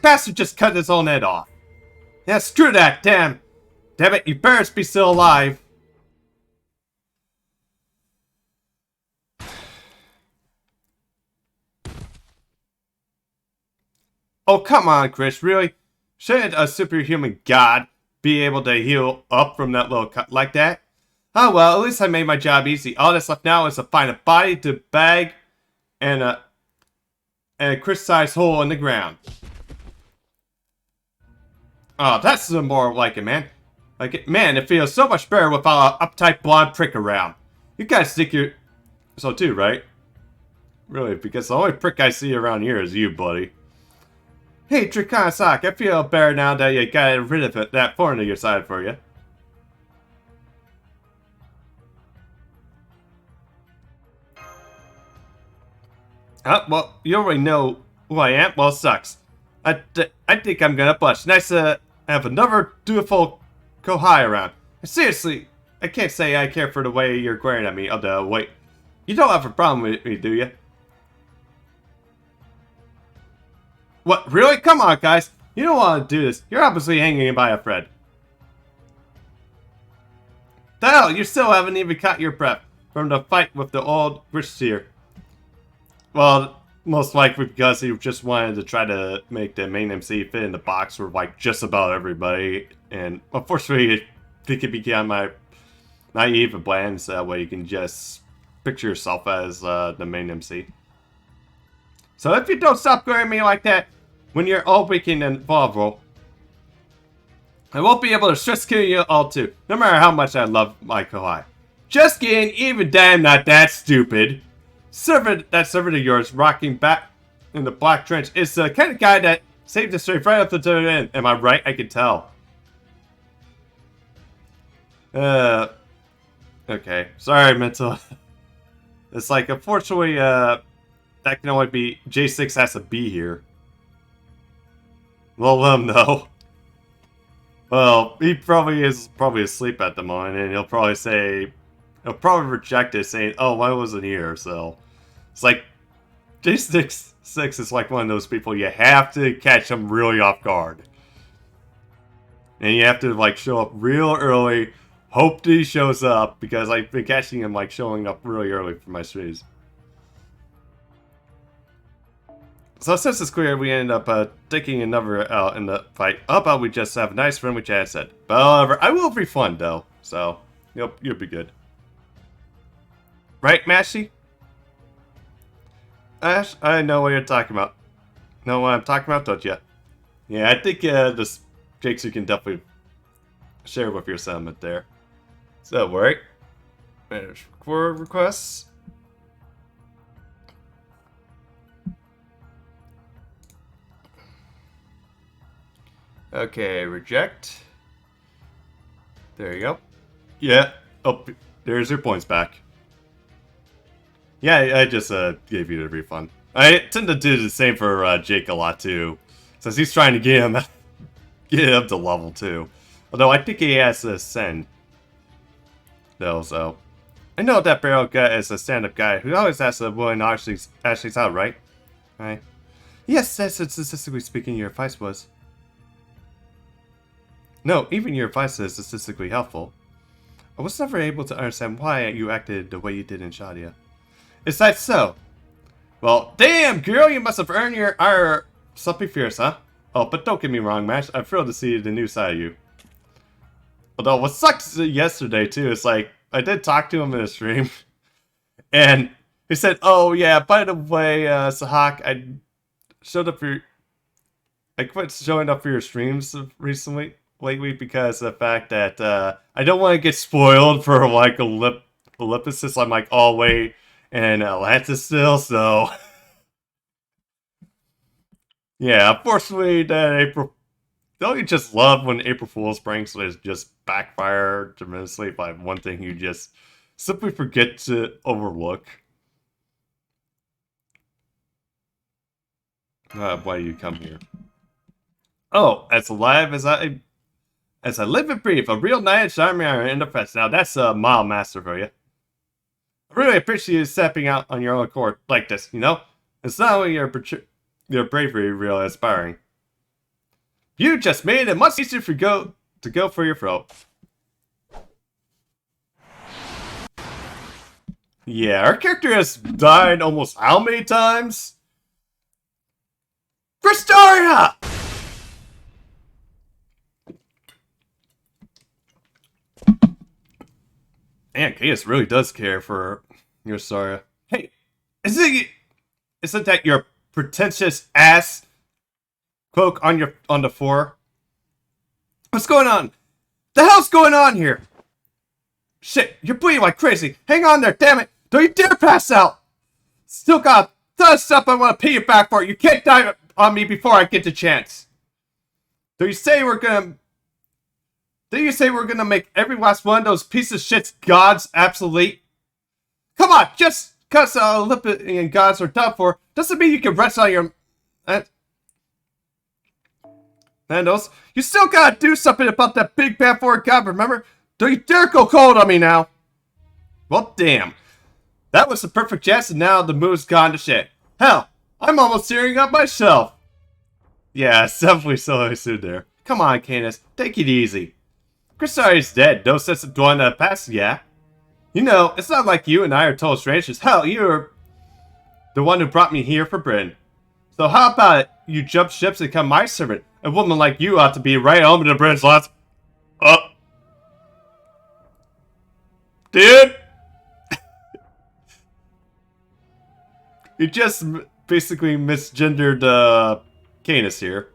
bastard just cut his own head off. Yeah, screw that, damn it, you better be still alive. Oh, come on, Chris, really? Shouldn't a superhuman god be able to heal up from that little cut like that? Oh well, at least I made my job easy. All that's left now is to find a body to bag and a Chris-sized hole in the ground. Oh, that's more like it, man. Like it, man, it feels so much better without an uptight blonde prick around. You guys think you're so too, right? Really, because the only prick I see around here is you, buddy. Hey, Trikana-sak, I feel better now that you got rid of it, that thorn on your side for you. Well, you already know who I am. Well, sucks. I think I'm gonna blush. Nice to have another dutiful Kohai around. Seriously, I can't say I care for the way you're glaring at me. Although, wait, you don't have a problem with me, do you? What, really? Come on, guys. You don't want to do this. You're obviously hanging by a thread. The hell, you still haven't even caught your breath from the fight with the old Grishir. Well, most likely because he just wanted to try to make the main MC fit in the box for like just about everybody. And unfortunately, it could be on my naive and bland, so that way you can just picture yourself as the main MC. So if you don't stop glaring at me like that, when you're all weekend and vulnerable, I won't be able to stress kill you all too, no matter how much I love my Kohai. Just kidding, even damn not that stupid. That servant of yours rocking back in the black trench is the kind of guy that saved the straight right up to the end. Am I right? I can tell. Okay. Sorry, mental. It's like, unfortunately, that can only be... J6 has to be here. Well, let him know. Well, he probably is asleep at the moment, and he'll probably reject it, saying, "Oh, I wasn't here." So it's like J6 is like one of those people you have to catch him really off guard, and you have to like show up real early. Hope that he shows up because I've been catching him like showing up really early for my streams. So since it's clear, we end up taking another out in the fight. How about we just have a nice friendly chat set? But however, I will refund though, so you'll be good. Right, Mashy? Ash, I know what you're talking about. Know what I'm talking about, don't you? Yeah, I think this Jakes you can definitely share with your sentiment there. So work. Manage record requests. Okay, reject. There you go. Yeah. Oh, there's your points back. Yeah, I just gave you the refund. I tend to do the same for Jake a lot too, since he's trying to get him up to level 2. Although I think he has to ascend. Though, so I know that Barrel guy is a stand-up guy who always has to willing Ashley's out, right? Right. Yes, that's what statistically speaking your advice was. No, even your advice is statistically helpful. I was never able to understand why you acted the way you did in Shadia. Is that so? Well, damn, girl, you must have earned your something fierce, huh? Oh, but don't get me wrong, Mash. I'm thrilled to see the new side of you. Although, what sucks yesterday, too, is like, I did talk to him in a stream, and he said, "Oh, yeah, by the way, Sahak, I quit showing up for your streams recently." lately because of the fact that I don't want to get spoiled for like Olympus since I'm like all the way in Atlantis still, so yeah, unfortunately that April don't you just love when April Fool's pranks just backfire tremendously by one thing you just simply forget to overlook? Why do you come here? Oh, as alive as I live and breathe, a real knight in shining armor in the flesh. Now that's a mild master for you. I really appreciate you stepping out on your own accord like this, you know? It's not only your bravery real inspiring. You just made it much easier to go for your throat. Yeah, our character has died almost how many times? Kristaria! Man, Cadus really does care for your Saria. Hey, isn't that your pretentious ass cloak on the floor? What's going on? The hell's going on here? Shit, you're bleeding like crazy. Hang on there, damn it! Don't you dare pass out! Still got the stuff I want to pay you back for. You can't die on me before I get the chance. Do you say we're gonna make every last one of those pieces of shit's gods obsolete? Come on, just because Olympian gods are done for doesn't mean you can rest on your Mandos. You still gotta do something about that big bad foreign god, remember? Don't you dare go cold on me now! Well, damn. That was the perfect chance, and now the mood's gone to shit. Hell, I'm almost tearing up myself. Yeah, it's definitely so soon there. Come on, Canis, take it easy. Kristaria's dead, no sense of dwelling on the past, yeah? You know, it's not like you and I are total strangers. Hell, you're the one who brought me here for Bryn. So how about it? You jump ships and become my servant? A woman like you ought to be right home to Bryn's lots. Dude! You just basically misgendered, Canis here.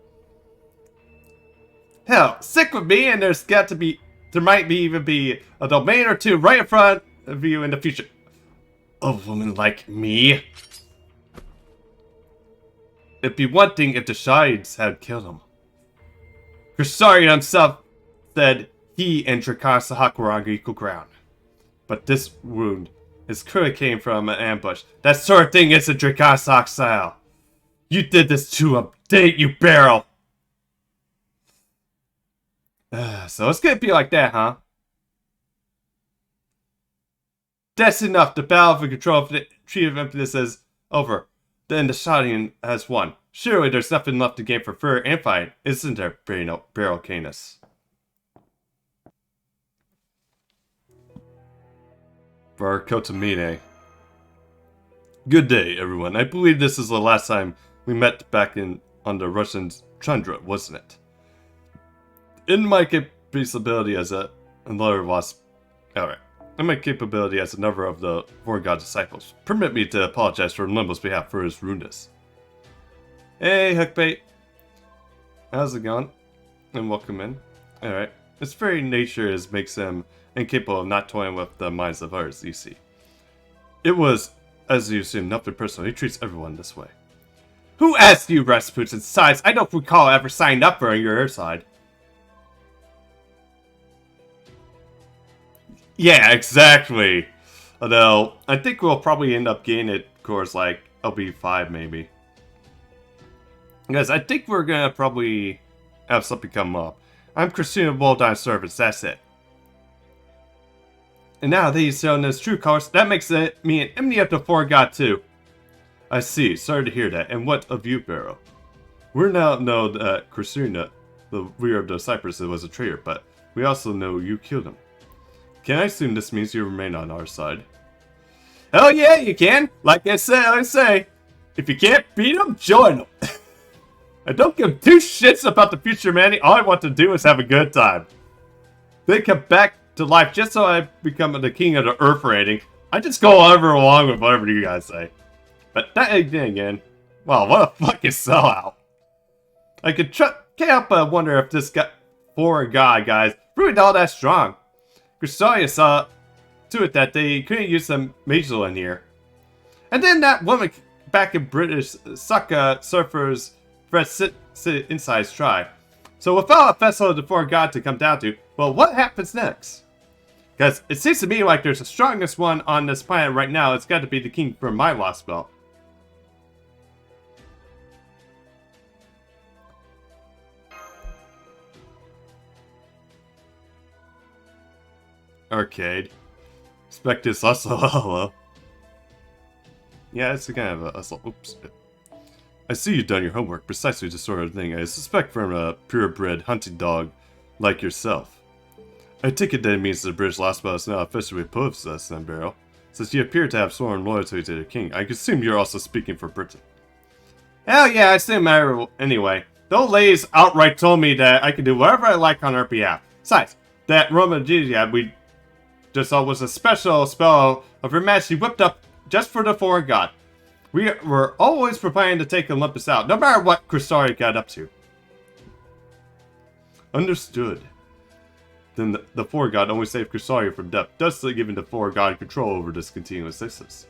Hell, stick with me and there might even be a domain or two right in front of you in the future. A woman like me? It'd be one thing if the Shides had killed him. Kristaria himself said he and Drakkar Sahak were on equal ground. But this wound clearly came from an ambush. That sort of thing isn't Drakkar Sahak style. You did this to him, didn't you, Barrel? So it's gonna be like that, huh? That's enough. The battle for control of the Tree of Impetus is over. Then the Shadian has won. Surely there's nothing left to gain for fur and fight, isn't there, Barrel Canis? For Kotamine. Good day, everyone. I believe this is the last time we met back on the Russian tundra, wasn't it? In my capability as another of the Foreign God disciples, permit me to apologize for Limbo's behalf for his rudeness. Hey, Hookbait. How's it going? And welcome in. Alright. Its very nature makes him incapable of not toying with the minds of others, you see. It was, as you assume, nothing personal. He treats everyone this way. Who asked you, Rasputin? Besides, I don't recall ever signing up for your side. Yeah, exactly. Although, I think we'll probably end up getting it, of course, like LB5 maybe. Guys, I think we're gonna probably have something come up. I'm Christina Woldine Service, that's it. And now that he's shown his true colors, that makes me an enemy of the Foreign God too. I see, sorry to hear that. And what of you, Barrow? We now know that Christina, the leader of the Cypress, was a traitor, but we also know you killed him. Can I assume this means you remain on our side? Hell yeah, you can! Like I say, if you can't beat them, join them! I don't give two shits about the future of humanity, all I want to do is have a good time. They come back to life just so I become the king of the earth rating. I just go over along with whatever you guys say. But that again, wow, what a fucking sellout. I can't help but wonder if this guy foreign god, guys. Really all that strong. Grisalia saw to it that they couldn't use some Majel in here. And then that woman back in British Sucka surfers for sit inside try. So without a vessel of the foreign god to come down to, well, what happens next? Because it seems to me like there's the strongest one on this planet right now. It's got to be the king from my lost belt. Arcade. Expect this hustle. Hello. Yeah, it's kind of a hustle. Oops. I see you've done your homework. Precisely the sort of thing I suspect from a purebred hunting dog like yourself. I take it that it means the British lost belt is now officially possessed, then, Barrow. Since you appear to have sworn loyalty to the king, I assume you're also speaking for Britain. Hell yeah, I assume anyway. The old ladies outright told me that I could do whatever I like on her behalf. Besides, that Roman Gilead we just saw was a special spell of Her Majesty whipped up just for the foreign god. We were always preparing to take Olympus out, no matter what Cristari got up to. Understood. Then the foreign god only saved Cristari from death, thus giving the foreign god control over this continuous existence.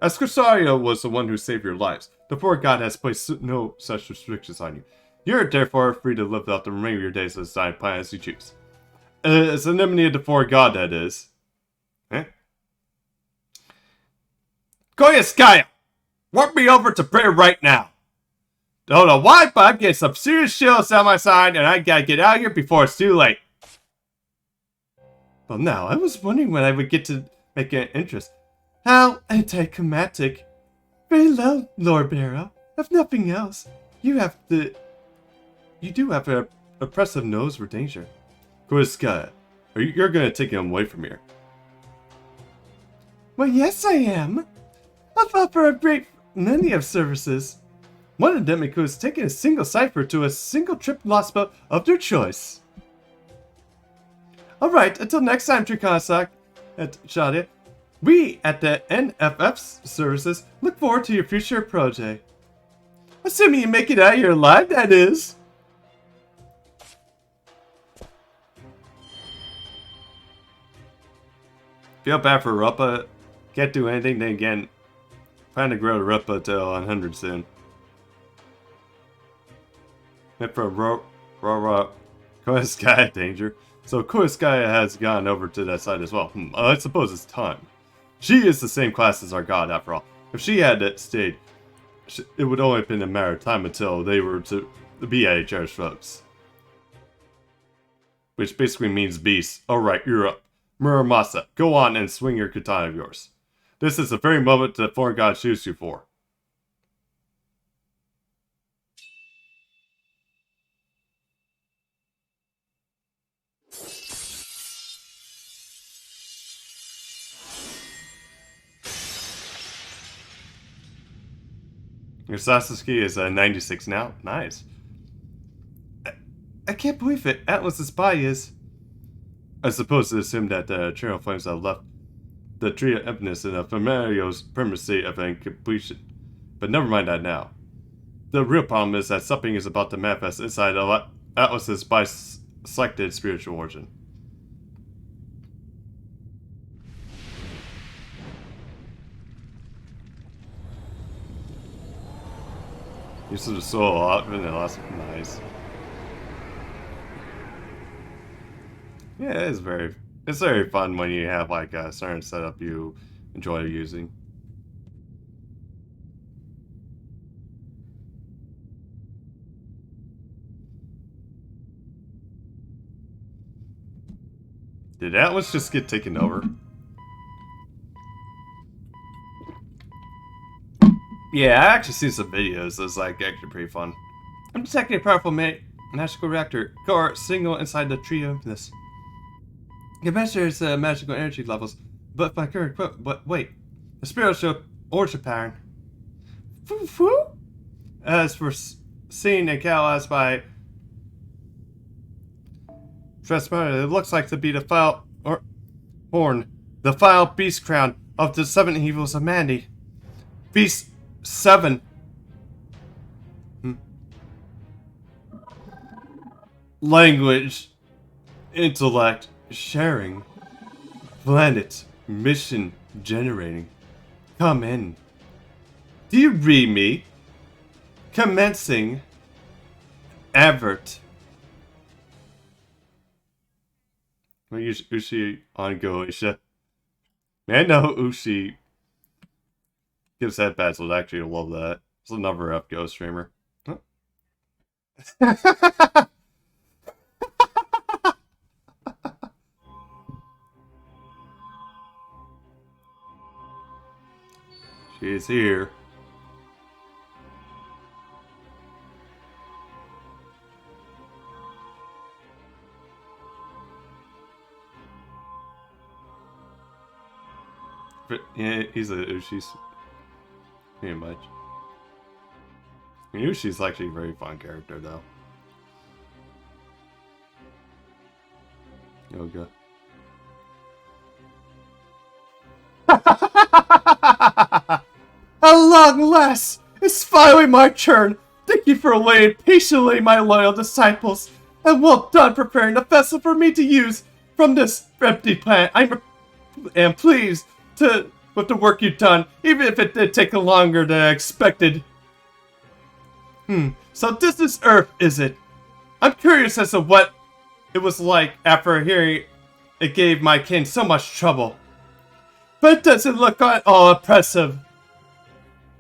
As Cristari was the one who saved your lives, the foreign god has placed no such restrictions on you. You're therefore free to live out the remainder of your days as designed plan as you choose. It's an enemy of the foreign god, that is. Eh? Koyaskaya! Warp me over to prayer right now. Don't know why, but I'm getting some serious chills down my side, and I gotta get out of here before it's too late. Well, now, I was wondering when I would get to make an interest. How anticlimactic. Very low, Lord Barrow. If nothing else, you do have an oppressive nose for danger. Koyaskaya, you're gonna take him away from here. Well, yes, I am. I've offered a great many of services. One of them includes taking a single cipher to a single trip lost belt of their choice. Alright, until next time, Trikasak and Shadia, we at the NFF services look forward to your future project. Assuming you make it out of here alive, that is. Feel bad for Rupa. Can't do anything, then again, plan to grow Rupa to 100 soon. And for Rora Koyaskaya danger. So Koyaskaya has gone over to that side as well. I suppose it's time. She is the same class as our god, after all. If she had stayed, it would only have been a matter of time until they were to be at each other's throats. Which basically means beast. Alright, you're up. Muramasa, go on and swing your katana of yours. This is the very moment the foreign god shoots you for. Your Sasuke is 96 now. Nice. I can't believe it. Atlas's body is... I suppose to assume that the Eternal Flames have left the Tree of Emptiness in a Familiar's permanent state of incompletion. But never mind that now. The real problem is that something is about to manifest inside Atlas's bisected spiritual origin. Use of the soul a lot, and last nice. Yeah, it's very fun when you have like a certain setup you enjoy using. Did Atlas just get taken over? Yeah, I actually seen some videos. It's like actually pretty fun. I'm detecting a powerful magical reactor core signal inside the Tree of Emptiness. It measures magical energy levels, but my current quote. But wait, the spiritual origin pattern. Foo-foo? As for seen and catalyzed by Transparent, it looks like to be the foul horn, the foul beast crown of the 7 evils of Mandy. Beast 7. language, intellect, sharing, planet, mission, generating. Come in. Do you read me? Commencing. Avert. I'm gonna use Ushi on Goisha. Man, I know Ushi gives headpads, so I'd actually love that. It's another FGO streamer. Huh? She is here. But, yeah, he's a Ushi's. Pretty much. I mean, Ushi's actually a very fun character, though. Yoga. At long last, it's finally my turn. Thank you for waiting patiently, my loyal disciples. And well done preparing a vessel for me to use from this empty planet. I am pleased with the work you've done, even if it did take longer than I expected. So this is Earth, is it? I'm curious as to what it was like after hearing it gave my kin so much trouble. But it doesn't look at all impressive.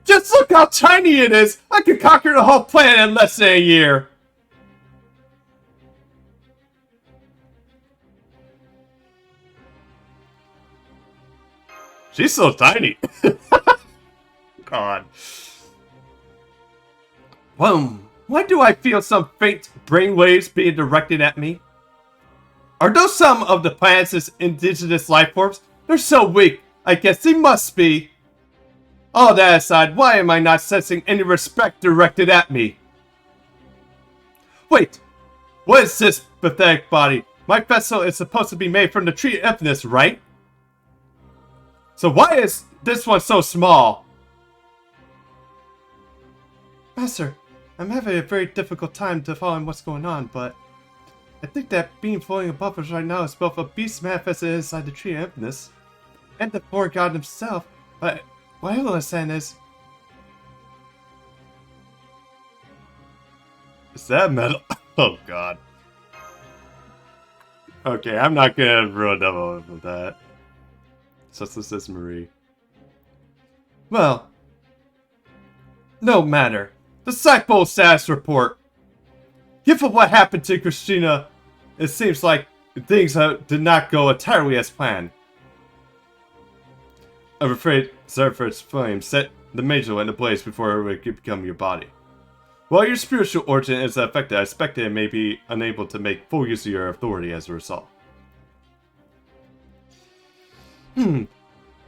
Just look how tiny it is! I could conquer the whole planet in less than a year! She's so tiny. God. Why do I feel some faint brainwaves being directed at me? Are those some of the planet's indigenous life forms? They're so weak. I guess they must be. All that aside, why am I not sensing any respect directed at me? Wait. What is this pathetic body? My vessel is supposed to be made from the tree of infinite, right? So why is this one so small? Master, I'm having a very difficult time defining what's going on, but I think that being floating above us right now is both a beast manifested inside the tree of infinite and the foreign god himself. But what I don't understand is that metal? Oh god. Okay, I'm not gonna ruin the moment with that. So this is Marie. Well, no matter. Disciple status report. Given what happened to Christina, it seems like things did not go entirely as planned. I'm afraid Zephyrd's flame set the major into place before it could become your body. While your spiritual origin is affected, I expect it may be unable to make full use of your authority as a result.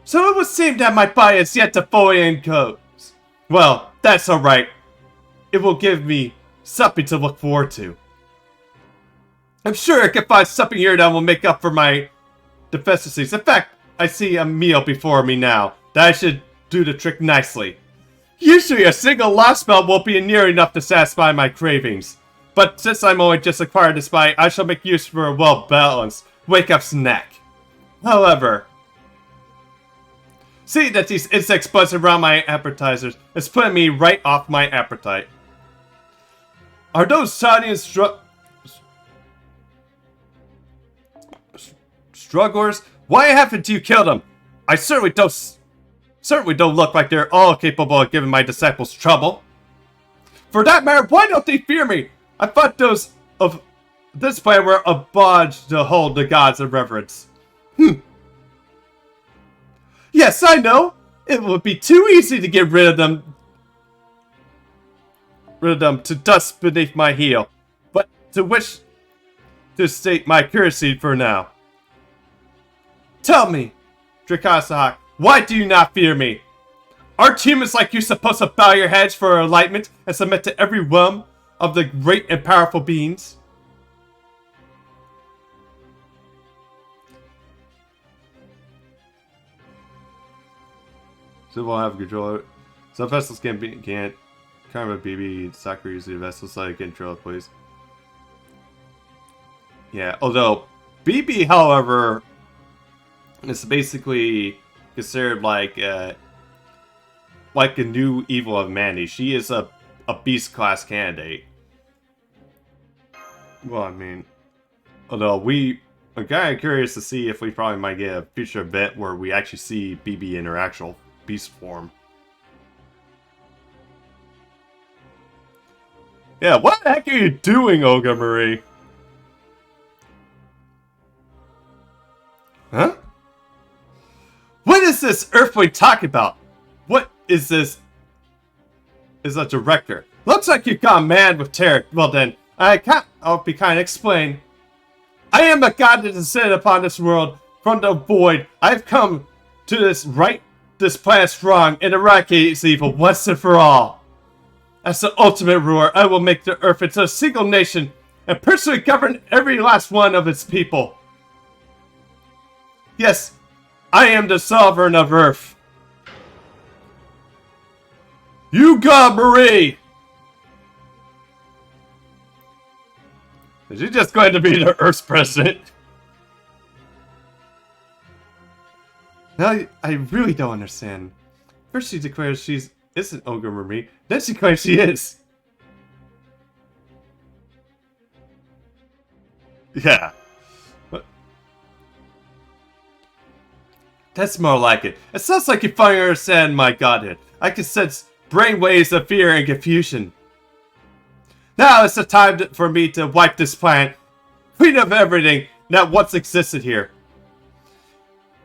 So it would seem that my body is yet to fully encode. Well, that's alright. It will give me something to look forward to. I'm sure I can find something here that will make up for my deficiencies. In fact, I see a meal before me now that I should do the trick nicely. Usually a single lost spell won't be near enough to satisfy my cravings. But since I'm only just acquired this body, I shall make use for a well-balanced wake-up snack. However, seeing that these insects buzz around my appetizers is putting me right off my appetite. Are those Sadian strugglers? Why haven't you killed them? I certainly don't look like they're all capable of giving my disciples trouble. For that matter, why don't they fear me? I thought those of this planet were obliged to hold the gods in reverence. Yes, I know. It would be too easy to get rid of them to dust beneath my heel. But to wish to state my curiosity for now. Tell me, Drakasahak, why do you not fear me? Aren't humans like you supposed to bow your heads for enlightenment and submit to every whim of the great and powerful beings? So we'll have control. Some vessels can't Karma BB Sakura use the vessels so I can control it, please. Yeah, although BB, however, is basically considered like a new evil of Mandy. She is a beast class candidate. Well, I mean, although I'm kind of curious to see if we probably might get a future event where we actually see BB in her actual beast form. Yeah, what the heck are you doing, Olga Marie? Huh? What is this earthling talking about? What is this? Is a director? Looks like you've gone mad with terror. Well then, I'll be kind of explain. I am a god that descended upon this world from the void. I've come to right this planet strong and eradicate its evil once and for all. As the ultimate ruler, I will make the earth into a single nation and personally govern every last one of its people. Yes, I am the sovereign of Earth. You got Marie! Is she just going to be the Earth's president? Now, I really don't understand. First she declares she isn't Olga Marie, then she claims she is. Yeah. That's more like it. It sounds like you finally understand my godhead. I can sense brainwaves of fear and confusion. Now it's the time for me to wipe this planet clean of everything that once existed here.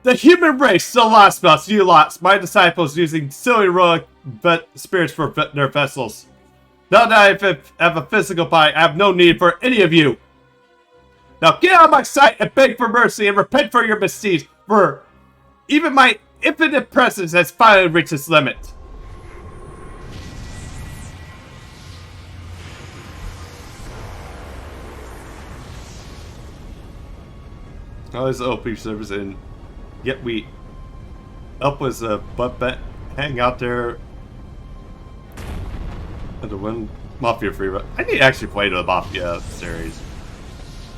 The human race, the lost mouse, you lost, my disciples using silly heroic spirits for their vessels. Now that I have a physical body, I have no need for any of you. Now get out of my sight and beg for mercy and repent for your misdeeds, for even my infinite presence has finally reached its limit. Oh, this OP service, and yet we up was a butt bet hang out there at the one Mafia free. I need to actually play the Mafia series.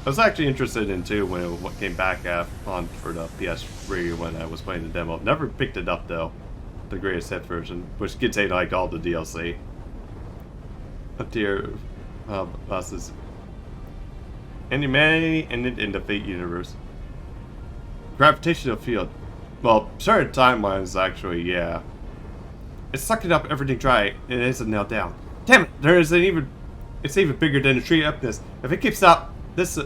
I was actually interested in too when it came back on for the PS3 when I was playing the demo. Never picked it up though, the greatest hit version, which contained like all the DLC. Up tier bosses. And humanity ended in the Fate universe. Gravitational field. Well, certain timelines actually, yeah. It's sucking up everything dry and it isn't nailed down. Damn it! It's even bigger than the tree up this. If it keeps up this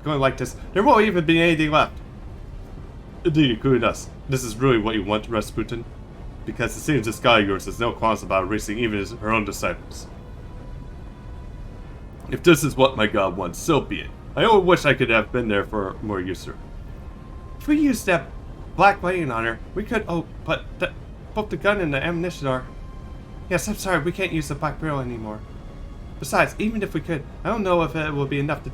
going like this, there won't even be anything left. Indeed, including us. This is really what you want, Rasputin? Because it seems this god of yours has no qualms about erasing even her own disciples. If this is what my god wants, so be it. I only wish I could have been there for more use her. If we used that black lighting on her, we could. Oh, but both the gun and the ammunition are. Yes, I'm sorry, we can't use the black barrel anymore. Besides, even if we could, I don't know if it will be enough to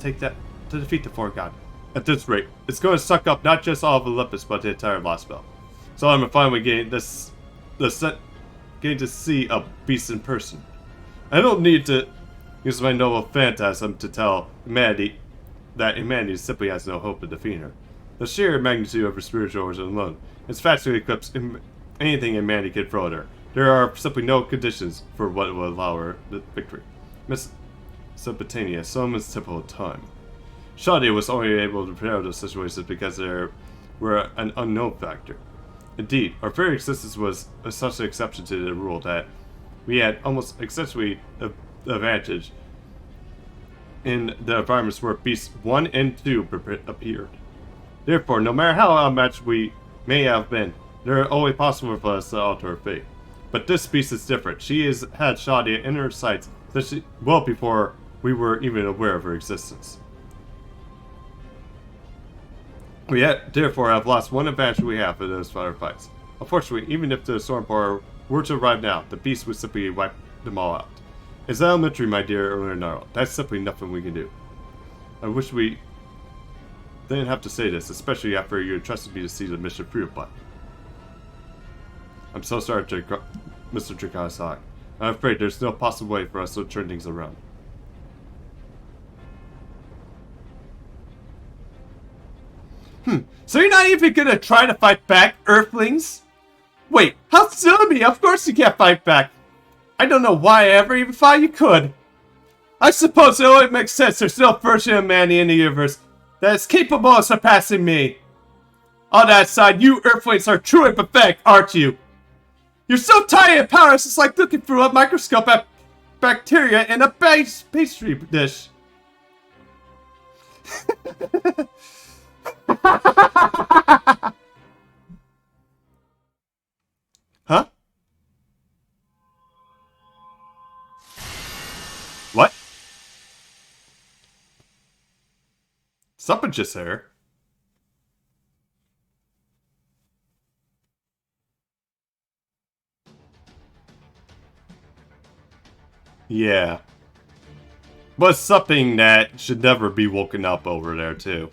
defeat the Four God. At this rate, it's going to suck up not just all of Olympus, but the entire Lost Spell. So I'm finally getting to see a beast in person. I don't need to use my noble phantasm to tell humanity that humanity simply has no hope of defeating her. The sheer magnitude of her spiritual origin alone is vastly eclipsed anything humanity can throw at her. There are simply no conditions for what will allow her the victory. Miss Mesopotamia, Solomon's Temple of Time. Shadia was only able to prepare those situations because there were an unknown factor. Indeed, our very existence was such an exception to the rule that we had almost essentially an advantage in the environments where beasts 1 and 2 appeared. Therefore, no matter how outmatched we may have been, there are only possible for us to alter her fate. But this beast is different. She has had Shadia in her sights well before we were even aware of her existence. We therefore have lost one advantage we have in those firefights. Unfortunately, even if the Stormpower were to arrive now, the beast would simply wipe them all out. It's elementary, my dear Leonardo. That's simply nothing we can do. I wish we didn't have to say this, especially after you entrusted me to see the mission through, but I'm so sorry, Mr. Dracossack. I'm afraid there's no possible way for us to turn things around. So you're not even gonna try to fight back, Earthlings? Wait, how silly of me! Of course you can't fight back! I don't know why I ever even thought you could! I suppose it only makes sense there's no version of Manny in the universe that is capable of surpassing me! On that side, you Earthlings are truly pathetic, aren't you? You're so tiny and powerless, it's like looking through a microscope at bacteria in a pastry dish. Huh? What? Something just there. Yeah. But something that should never be woken up over there, too.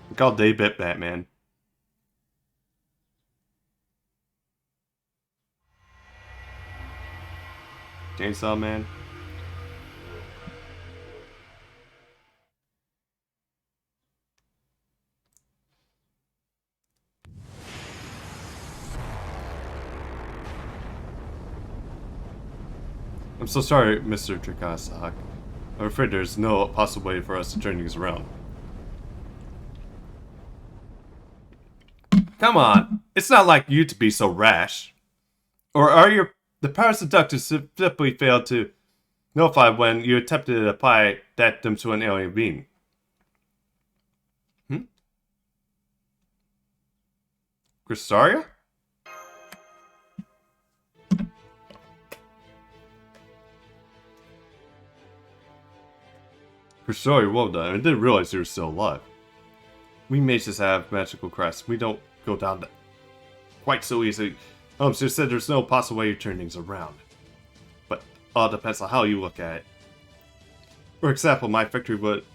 Look how they bit Batman. Chainsaw Man. I'm so sorry, Mr. Trikasak. I'm afraid there's no possible way for us to turn things around. Come on, it's not like you to be so rash. Or are the powers deductors simply failed to notify when you attempted to apply that them to an alien being? Grisaria? Grisaria, well done. I didn't realize you were still alive. We mages have magical crests. We don't go down that quite so easily. So you said there's no possible way to turn things around. But all depends on how you look at it. For example, my victory would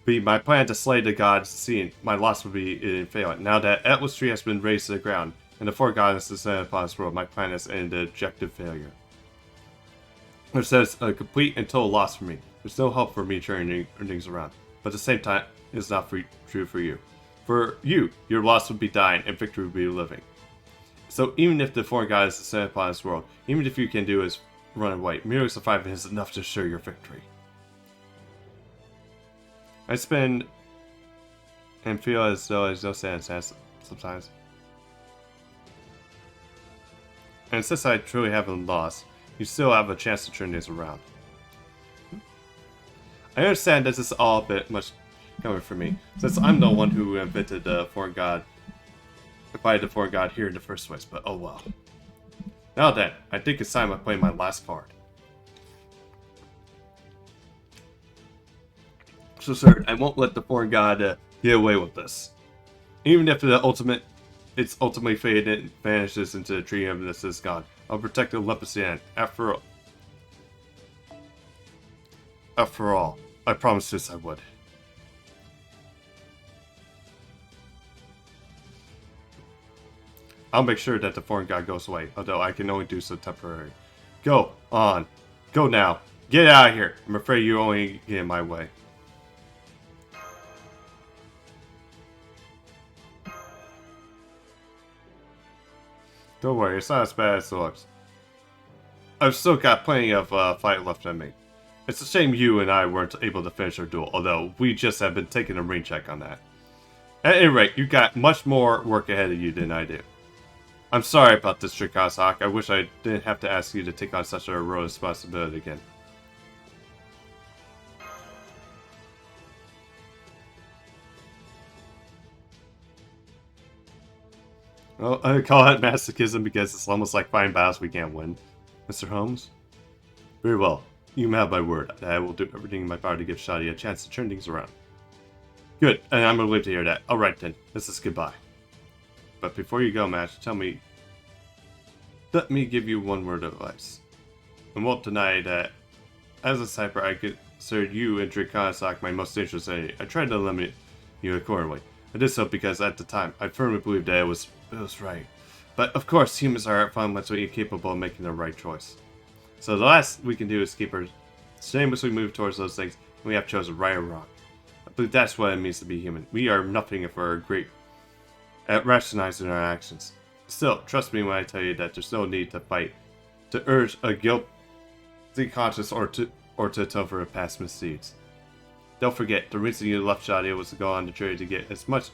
be my plan to slay the gods, seeing my loss would be in failing. Now that Atlas Tree has been raised to the ground, and the four gods descended upon this world, my plan has ended objective failure. It says a complete and total loss for me. There's no hope for me turning things around. But at the same time, it's not true for you. For you, your loss would be dying and victory would be living. So even if the four gods descend upon this world, even if you can do is run away, merely surviving is enough to assure your victory. I spend and feel as though there's no sense sometimes. And since I truly haven't lost, you still have a chance to turn this around. I understand this is all a bit much coming for me, since I'm the one who invented the foreign god, invited the foreign god here in the first place, but oh well. Now then, I think it's time I play my last card. So sir, I won't let the foreign god get away with this. Even if it's ultimately faded and vanishes into the tree of this is gone, I'll protect the Olympus end. After all, I promised this I would. I'll make sure that the foreign god goes away, although I can only do so temporarily. Go on. Go now. Get out of here. I'm afraid you only get in my way. Don't worry, it's not as bad as it looks. I've still got plenty of fight left in me. It's a shame you and I weren't able to finish our duel, although we just have been taking a ring check on that. At any rate, you got much more work ahead of you than I do. I'm sorry about this, Trikasak. I wish I didn't have to ask you to take on such a heroic responsibility again. Well, I call that masochism because it's almost like fighting battles we can't win. Mr. Holmes? Very well. You have my word that I will do everything in my power to give Shadi a chance to turn things around. Good, and I'm relieved to hear that. Alright then, this is goodbye. But before you go, Match, let me give you one word of advice. I won't deny that, as a sniper, I considered you and Trikasak my most dangerous enemy. I tried to eliminate you accordingly. I did so because at the time, I firmly believed that it was right. But of course, humans are fundamentally incapable of making the right choice. So the last we can do is keep her shamelessly move towards those things We have chosen right or wrong. I believe that's what it means to be human. We are nothing if we're great at rationalizing our actions. Still, trust me when I tell you that there's no need to fight, to urge a guilty conscience or to atone for past misdeeds. Don't forget, the reason you left Shadia was to go on the journey to get as much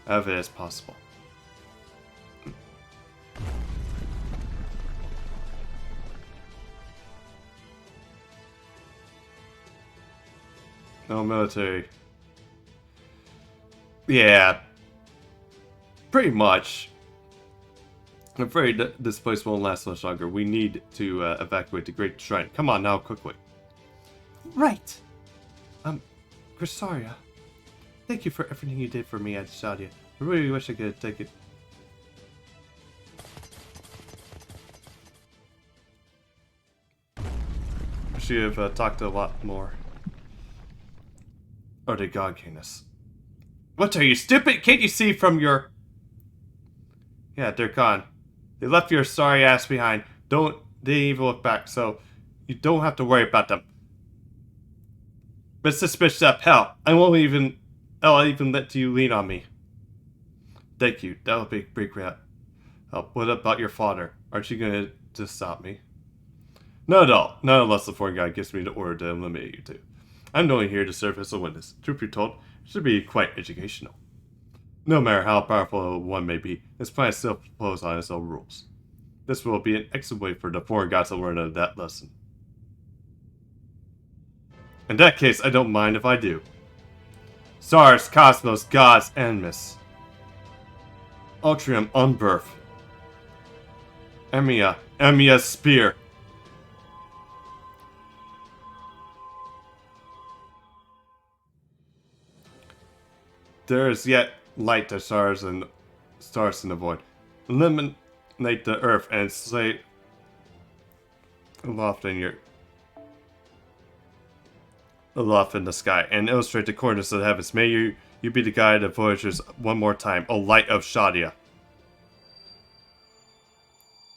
out of it as possible. No military. Yeah. Pretty much. I'm afraid that this place won't last much longer. We need to evacuate the Great Shrine. Come on now, quickly. Right. Grisaria, thank you for everything you did for me at Shadia. I really wish I could take it. I should have talked a lot more. Or did God king us? What are you, stupid? Can't you see from your... Yeah, they're gone. They left your sorry ass behind. They didn't even look back, so you don't have to worry about them. But this bitch up, hell, I'll even let you lean on me. Thank you, that'll be great help. What about your father? Aren't you gonna just stop me? Not at all, not unless the foreign guy gives me the order to eliminate you two. I'm only here to serve as a witness. Truth be told, it should be quite educational. No matter how powerful one may be, this planet still flows on its own rules. This will be an excellent way for the foreign gods to learn of that lesson. In that case, I don't mind if I do. Stars, cosmos, gods, animus. Ultrium, unbirth. Emia's spear. There is yet light to stars in the void. Eliminate the earth and slay aloft in the sky and illustrate the corners of the heavens. May you be the guide of voyagers one more time, O light of Shadia.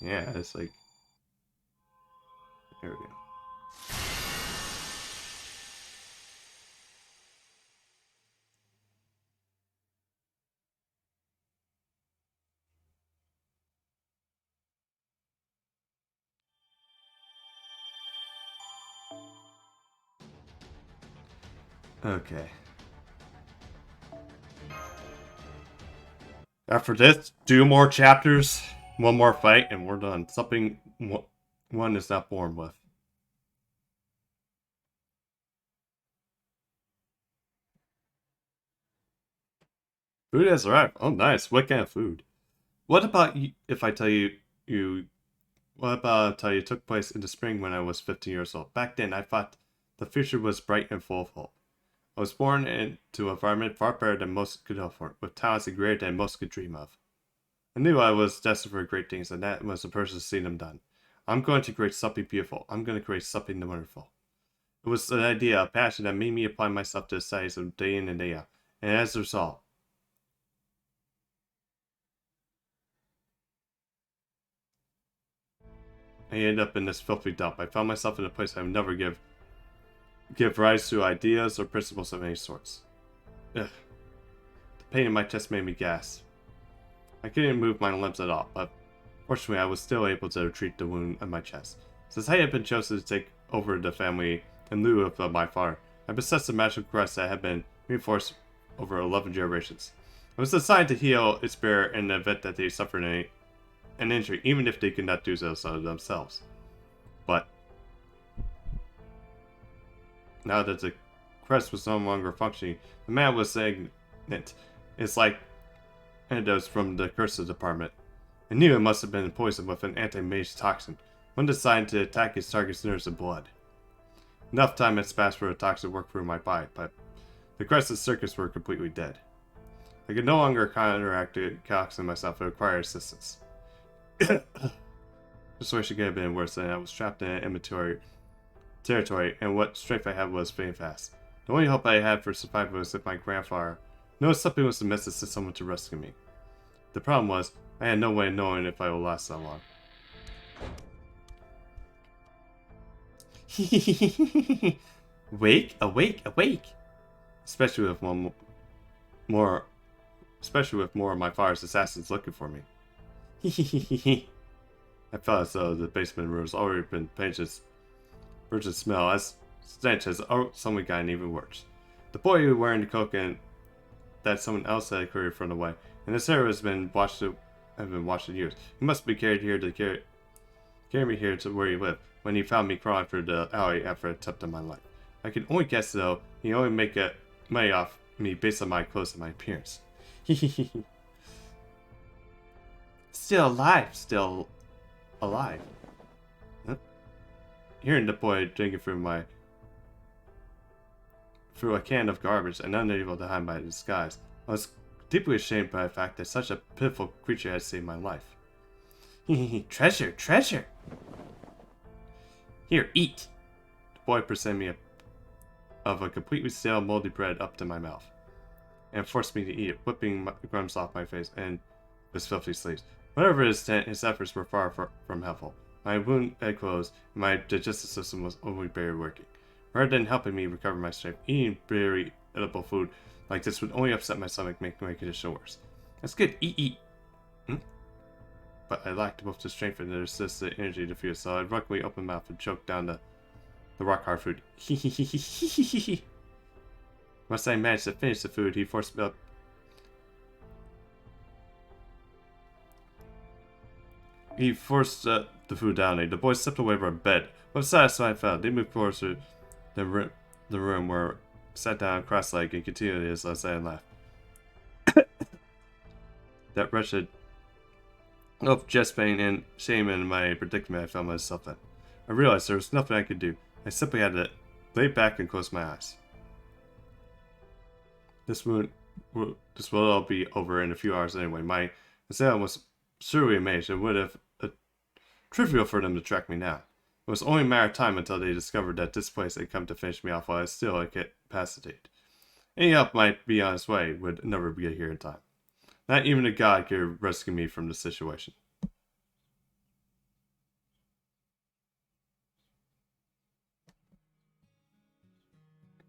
Yeah, it's like... There we go. Okay. After this, 2 more chapters, 1 more fight, and we're done. Something one is not born with. Food has arrived. Oh, nice. What kind of food? What about if I tell you what about I tell you it took place in the spring when I was 15 years old? Back then, I thought the future was bright and full of hope. I was born into an environment far better than most could hope for, with talents greater than most could dream of. I knew I was destined for great things, and that was the person seeing them done. I'm going to create something beautiful. I'm going to create something wonderful. It was an idea, a passion that made me apply myself to the studies of day in and day out. And as a result, I ended up in this filthy dump. I found myself in a place I would never give rise to ideas or principles of any sorts. Ugh. The pain in my chest made me gasp. I couldn't move my limbs at all, but fortunately I was still able to treat the wound in my chest. Since I had been chosen to take over the family in lieu of my father, I possessed a magical crest that had been reinforced over 11 generations. I was assigned to heal its bearer in the event that they suffered an injury, even if they could not do so themselves. But now that the crest was no longer functioning, the man was saying it's like antidotes from the curses department. I knew it must have been poisoned with an anti-mage toxin, one designed to attack its target's nerves and blood. Enough time had passed for the toxin to work through my body, but the crest's circuits were completely dead. I could no longer counteract the toxin myself and required assistance. The situation could have been worse than I was trapped in an immature territory, and what strength I had was fading fast. The only hope I had for survival was if my grandfather noticed something was amiss and sent someone to rescue me. The problem was, I had no way of knowing if I would last that long. Awake, awake, awake! Especially with more of my father's assassins looking for me. I felt as though the basement room has already been painted. Virgin smell as stench has suddenly gotten even worse. The boy who wearing the coat and that someone else had carried from away, and his hair has been washed in years. He must be carried here to carry me here to where he lived when he found me crawling through the alley after an attempt on my life. I can only guess though he only make money off me based on my clothes and my appearance. Still alive, still alive. Huh? Hearing the boy drinking through a can of garbage and unable to hide my disguise, I was deeply ashamed by the fact that such a pitiful creature had saved my life. Treasure, treasure! Here, eat! The boy presented me of a completely stale, moldy bread up to my mouth, and forced me to eat it, whipping crumbs off my face and his filthy sleeves. Whatever his intent, his efforts were far from helpful. My wound had closed, and my digestive system was only barely working. Rather than helping me recover my strength, eating barely edible food like this would only upset my stomach, making my condition worse. That's good, eat. But I lacked both the strength and the energy to feel, so I reluctantly opened my mouth and choked down the rock-hard food. Once I managed to finish the food, he forced me up. He forced the food down me. The boys slipped away from bed. But satisfied and found, they moved closer to the room where I sat down cross-legged and continued his sad laugh. That wretched of chest pain and shame in my predicament I found myself in. I realized there was nothing I could do. I simply had to lay back and close my eyes. This will all be over in a few hours anyway. My assailant was surely amazed and would have trivial for them to track me now. It was only a matter of time until they discovered that this place had come to finish me off while I was still incapacitated. Any help might be on its way would never get here in time. Not even a god could rescue me from the situation.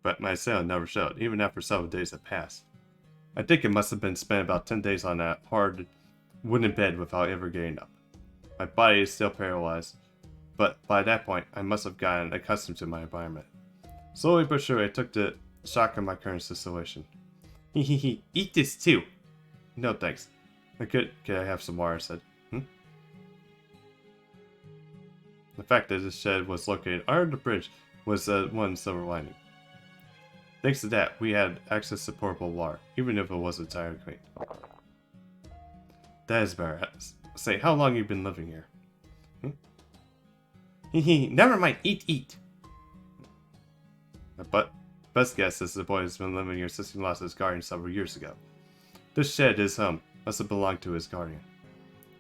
But my assailant never showed, even after several days had passed. I think it must have been spent about 10 days on that hard wooden bed without ever getting up. My body is still paralyzed, but by that point, I must have gotten accustomed to my environment. Slowly but surely, I took the shock of my current situation. Eat this too! No thanks. Could I have some water? I said. The fact that this shed was located under the bridge was one silver lining. Thanks to that, we had access to portable water, even if it wasn't entirely clean. That is better. Say, how long have you been living here? Never mind, eat. But best guess is the boy has been living here since he lost his guardian several years ago. This shed, his home, must have belonged to his guardian.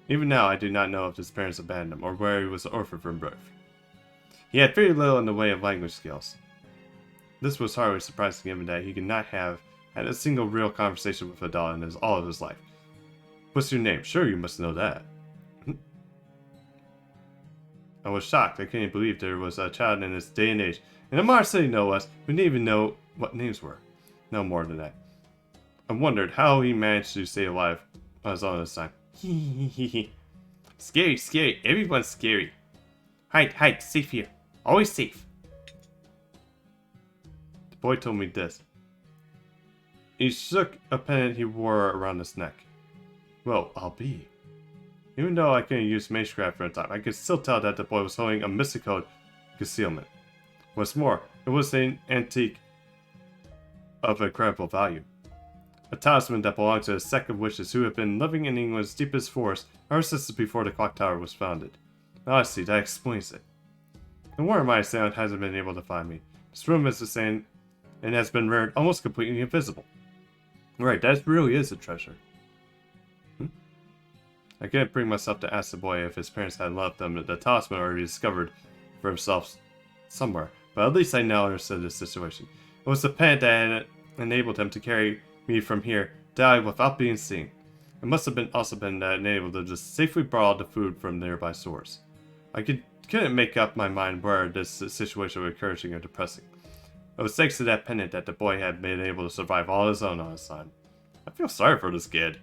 Even now, I do not know if his parents abandoned him or where he was orphaned from birth. He had very little in the way of language skills. This was hardly surprising given that he could not have had a single real conversation with a doll in all of his life. What's your name? Sure, you must know that. I was shocked. I couldn't believe there was a child in this day and age in a modern city, no less, who didn't even know what names were. No more than that. I wondered how he managed to stay alive on his own this time. Scary. Everyone's scary. Hide. Safe here. Always safe. The boy told me this. He shook a pendant he wore around his neck. Well, I'll be. Even though I couldn't use magecraft for a time, I could still tell that the boy was holding a mystical concealment. What's more, it was an antique of incredible value. A talisman that belonged to a sect of witches who had been living in England's deepest forest ever since before the clock tower was founded. Honestly, that explains it. No wonder my assailant hasn't been able to find me. This room is the same and has been rendered almost completely invisible. Right, that really is a treasure. I couldn't bring myself to ask the boy if his parents had left him the talisman already discovered for himself somewhere, but at least I now understood the situation. It was the pendant that enabled him to carry me from here to alley without being seen. It must have also been enabled to just safely borrow the food from nearby stores. I couldn't make up my mind where this situation was encouraging or depressing. It was thanks to that pendant that the boy had been able to survive all his own on his own. I feel sorry for this kid.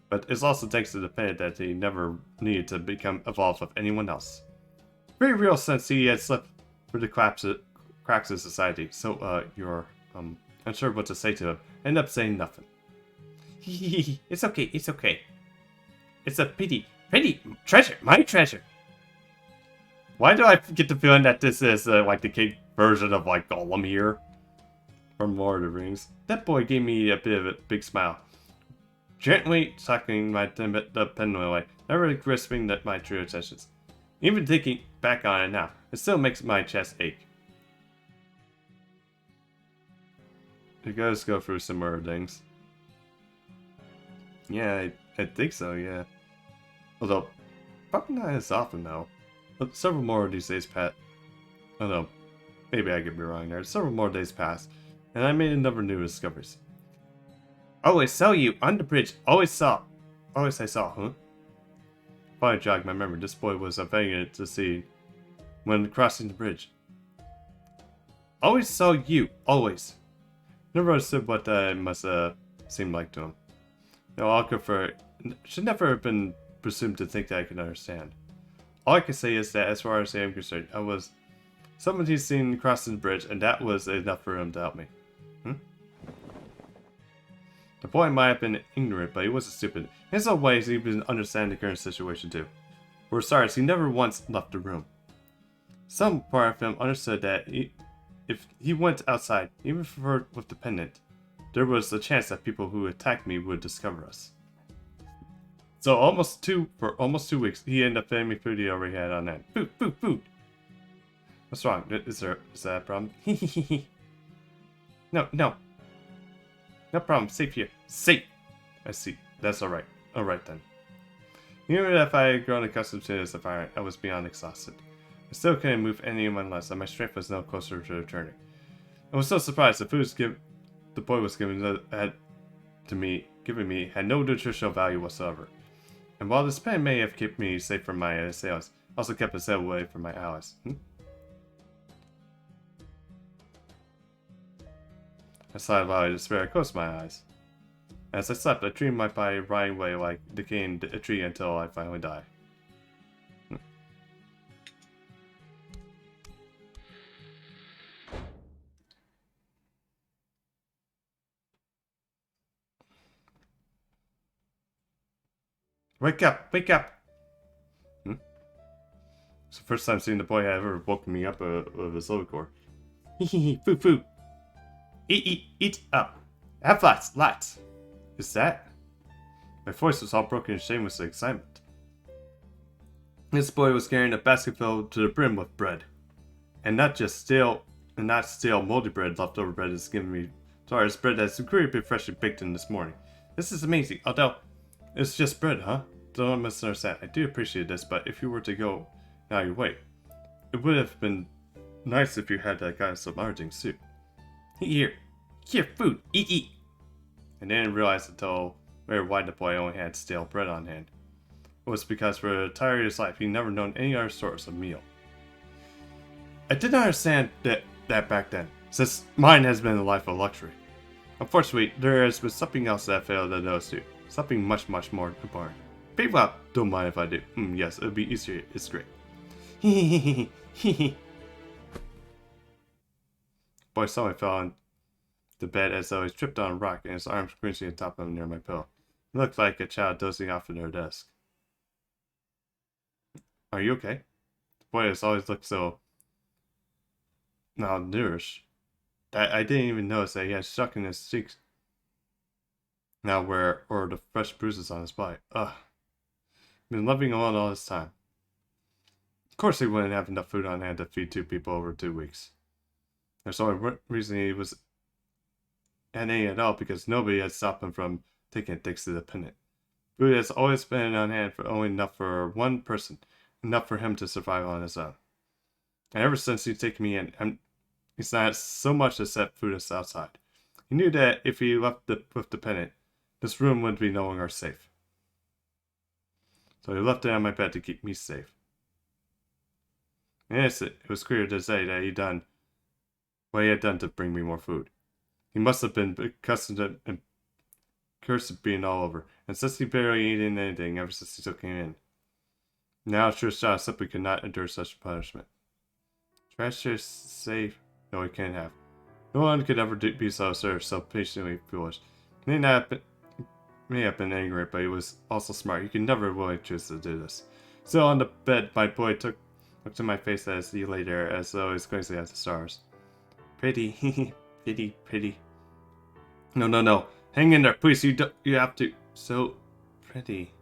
But it's also thanks to the pendant that he never needed to become evolved with anyone else. Very real since he had slipped through the cracks of society. So, you're, unsure what to say to him. End up saying nothing. It's okay, it's okay. It's a pity. Treasure, my treasure. Why do I get the feeling that this is, like, the kid version of, like, Gollum here? From Lord of the Rings. That boy gave me a bit of a big smile. Gently sucking the pen away, never grasping my true intentions. Even thinking back on it now, it still makes my chest ache. You guys go through some more things. Yeah, I think so, yeah. Although, probably not as often though. But several more of these days pass. Although, maybe I could be wrong there. Several more days passed, and I made a number of new discoveries. Always saw you on the bridge. Always I saw, huh? Finally jogged my memory. This boy was avenging it to see when crossing the bridge. Always saw you. Always. Never understood what that must seem like to him. No, I'll confer. Should never have been presumed to think that I could understand. All I can say is that, as far as I am concerned, I was someone he's seen crossing the bridge, and that was enough for him to help me. The boy might have been ignorant, but he wasn't stupid. In some ways, he didn't understand the current situation too. For starters, he never once left the room. Some part of him understood that if he went outside, even with the pendant, there was a chance that people who attacked me would discover us. So for almost 2 weeks, he ended up feeding me food he already had on hand. Food. What's wrong? Is that a problem? No. No problem. Safe here. Safe! I see. That's alright. Alright then. Even if I had grown accustomed to this environment, I was beyond exhausted. I still couldn't move any of my limbs, and my strength was no closer to returning. I was so surprised the food the boy was giving me had no nutritional value whatsoever. And while this pen may have kept me safe from my assailants, also kept us away from my allies. I sighed aloud in despair. I closed my eyes. As I slept, I dreamed my body rotting away like decaying a tree until I finally die. Wake up! Wake up! It's the first time seeing the boy had ever woken me up of his low core. Food! Eat up! Have lots! Is that? My voice was all broken and shameless with excitement. This boy was carrying a basket filled to the brim with bread. And not stale moldy bread, leftover bread is giving me. Sorry, it's bread that's been freshly baked in this morning. This is amazing, although it's just bread, huh? Don't misunderstand. I do appreciate this, but if you were to go now your way, it would have been nice if you had gotten some other things too. Here, food, eat. I didn't realize until later why the boy only had stale bread on hand. It was because for the entirety of his life, he'd never known any other source of meal. I did not understand that back then, since mine has been a life of luxury. Unfortunately, there has been something else that I failed to notice too. Something much more important. People don't mind if I do. Yes, it'll be easier. It's great. Boy suddenly fell on the bed as though he tripped on a rock and his arms cringing on top of him near my pillow. He looked like a child dozing off in their desk. Are you okay? The boy has always looked so malnourished that I didn't even notice that he had shock in his cheeks. Now or the fresh bruises on his body. Ugh. Been living alone all this time. Of course he wouldn't have enough food on hand to feed 2 people over 2 weeks. There's only reason he was at any at all because nobody had stopped him from taking it thanks to the pendant. Food has always been on hand for only enough for one person, enough for him to survive on his own. And ever since he's taken me in, he's not so much as set food us outside. He knew that if he left with the pendant, this room would be no longer safe. So he left it on my bed to keep me safe. And it was clear to say that he'd done what he had done to bring me more food. He must have been accustomed to and cursed of being all over, and since he barely eaten anything ever since he took him in. Now sure shot simply could not endure such punishment. Trash is safe. No, he can't have. No one could ever be so absurd, so patiently foolish. He may have been angry, but he was also smart. He could never really choose to do this. Still on the bed, my boy looked at my face as he lay there, as though he was gazing at the stars. Pretty, pretty. No. Hang in there, please. You have to. So pretty.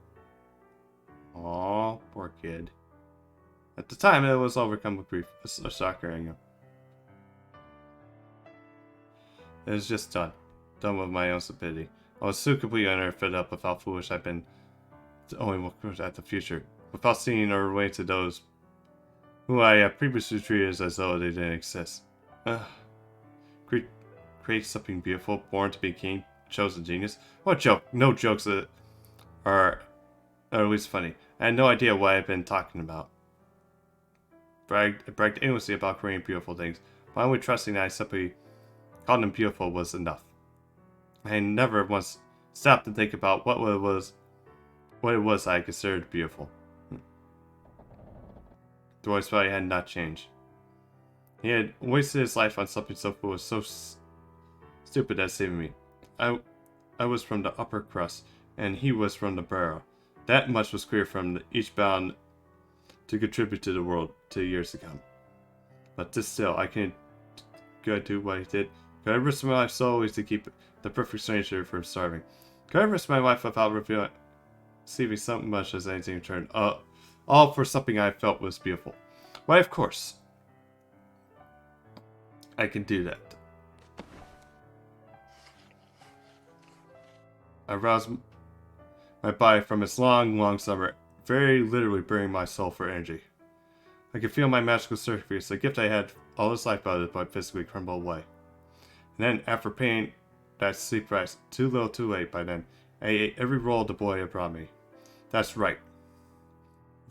Aw, poor kid. At the time, it was overcome with grief, a shocker anger. It was just done with my own stupidity. I was so completely fed up with how foolish I've been to only look at the future, without seeing or way to those who I had previously treated as though they didn't exist. Create something beautiful, born to be king, chosen genius. What joke? No jokes are at least funny. I had no idea what I'd been talking about. Bragged aimlessly about creating beautiful things. My only trusting that I simply called them beautiful was enough. I never once stopped to think about what it was I considered beautiful. The boy's value had not changed. He had wasted his life on something so foolish, so stupid as saving me. I was from the upper crust, and he was from the barrel. That much was clear from each bound to contribute to the world 2 years to come. But still, I can't do what he did. Could I risk my life solely to keep the perfect stranger from starving? Could I risk my life without receiving so much as anything in return? All for something I felt was beautiful. Why, of course. I can do that. I roused my body from its long summer, very literally burning my soul for energy. I could feel my magical sacrifice, the gift I had all this life out of it, physically crumble away. And then, after paying that steep price, too little too late by then, I ate every roll the boy had brought me. That's right.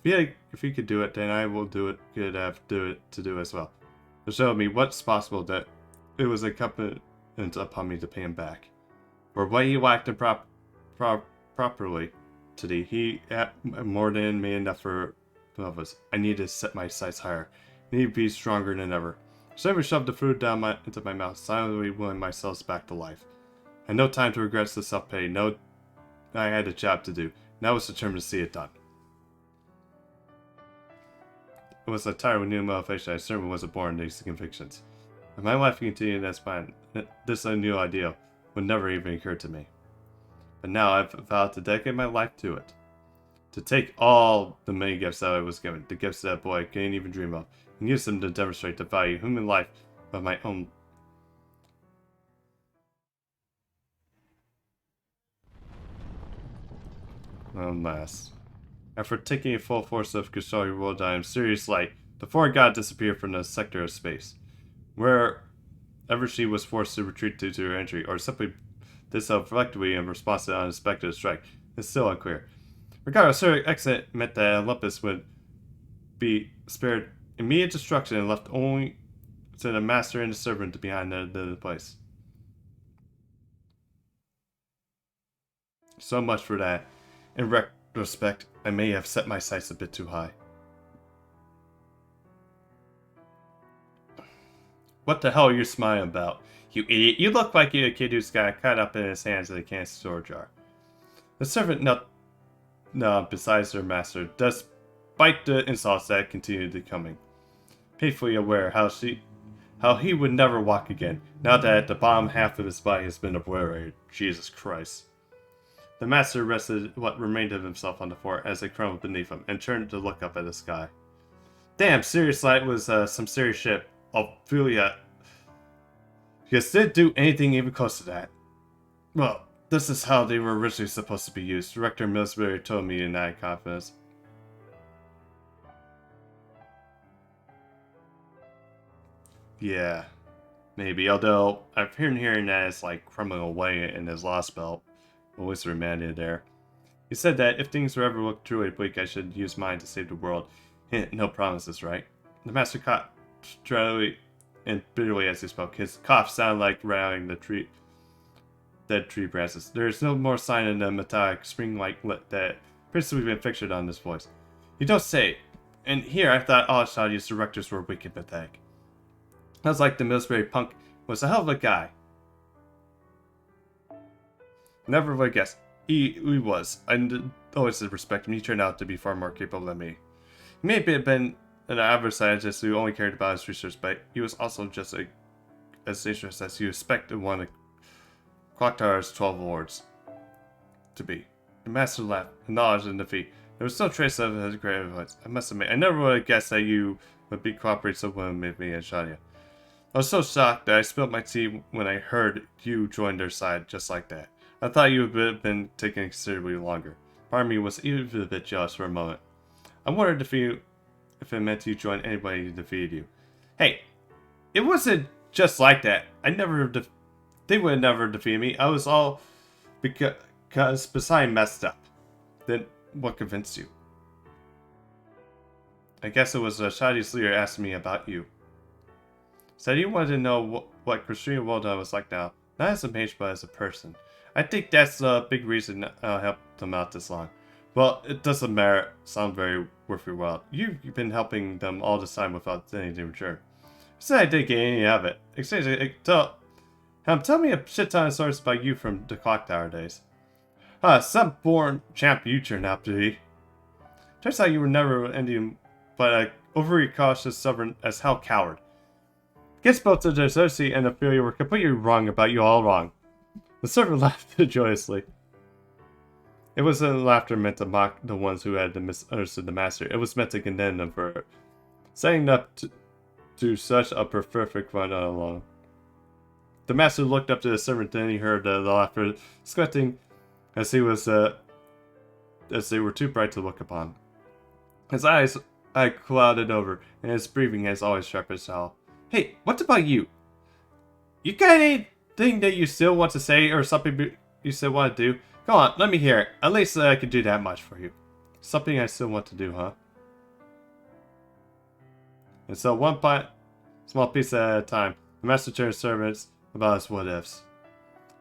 If he could do it, then I will do it, to do as well. To show me what's possible that it was incumbent upon me to pay him back. For what he lacked in properly today, he had more than made enough for both of us. I need to set my sights higher. I need to be stronger than ever. So I shoved the food down into my mouth, silently willing myself back to life. I had no time to regret the self-pity. No, I had a job to do. Now I was determined to see it done. It was a tired with new motivation. I certainly wasn't born to these convictions. If my life continued as planned, this new idea would never even occur to me. But now I've vowed to dedicate my life to it. To take all the many gifts that I was given, the gifts that boy couldn't even dream of, and use them to demonstrate the value of human life of my own. Alas. After taking a full force of controlling world in serious light, the foreign god disappeared from the sector of space. Wherever she was forced to retreat due to her injury, or simply did so collectively in response to an unexpected strike, is still unclear. Regardless, her exit meant that Olympus would be spared immediate destruction and left only to the master and the servant behind the place. So much for that. In retrospect, I may have set my sights a bit too high. What the hell are you smiling about? You idiot. You look like you're a kid who's got caught up in his hands in a candy store jar. The servant knelt beside her master, despite the insults that continued coming. Painfully aware how he would never walk again, now that the bottom half of his body has been obliterated. Jesus Christ. The master rested what remained of himself on the floor as it crumbled beneath him, and turned to look up at the sky. Damn, serious light was some serious shit. Ophelia. Because didn't do anything even close to that. Well, this is how they were originally supposed to be used. Director Millsbury told me in that confidence. Yeah, maybe. Although I've been hearing that it's like crumbling away in his lost belt. Always remanded there. He said that if things were ever looked truly bleak, I should use mine to save the world. No promises, right? The master caught Strelly and bitterly as he spoke. His cough sounded like rattling the dead tree branches. There is no more sign in the metallic spring-like lit that appears to have been fixtured on this voice. You don't say. And here I thought all Shadi's directors were wicked pathetic. I was like the Millsbury punk was a hell of a guy. Never would have guessed. He was. I always did respect him. He turned out to be far more capable than me. He may have been an average scientist who only cared about his research, but he was also just as dangerous as you expect one of Clock Tower's 12 lords to be. The master laughed, acknowledged in defeat. There was no trace of his great voice. I must admit, I never would have guessed that you would be cooperating so well with me and Shadia. I was so shocked that I spilled my tea when I heard you join their side just like that. I thought you would have been taking considerably longer. Part of me was even a bit jealous for a moment. I wondered if it meant you joined anybody who defeated you. Hey, it wasn't just like that. They would have never defeated me. I was all because Poseidon messed up. Then what convinced you? I guess it was Shadi's leader asking me about you. Said he wanted to know what Christina Walda was like now. Not as a mage, but as a person. I think that's a big reason I helped them out this long. Well, it doesn't matter. Sound very worth your while. You've been helping them all this time without anything in return. Said I didn't get any of it. Tell me a shit ton of stories about you from the Clock Tower days. Some born champ you turned out to be. Turns out you were never anything but a overly cautious, stubborn as hell coward. Gets both the Desersi and Ophelia were completely wrong about you all wrong. The servant laughed joyously. It wasn't laughter meant to mock the ones who had misunderstood the master. It was meant to condemn them for setting up to such a perfect run along. The master looked up to the servant, then he heard the laughter squinting as they were too bright to look upon. His eyes clouded over, and his breathing as always sharp as hell. Hey, what about you? You got anything that you still want to say or something you still want to do? Go on, let me hear it. At least I can do that much for you. Something I still want to do, huh? And so small piece at a time, the master turned servants about his what-ifs.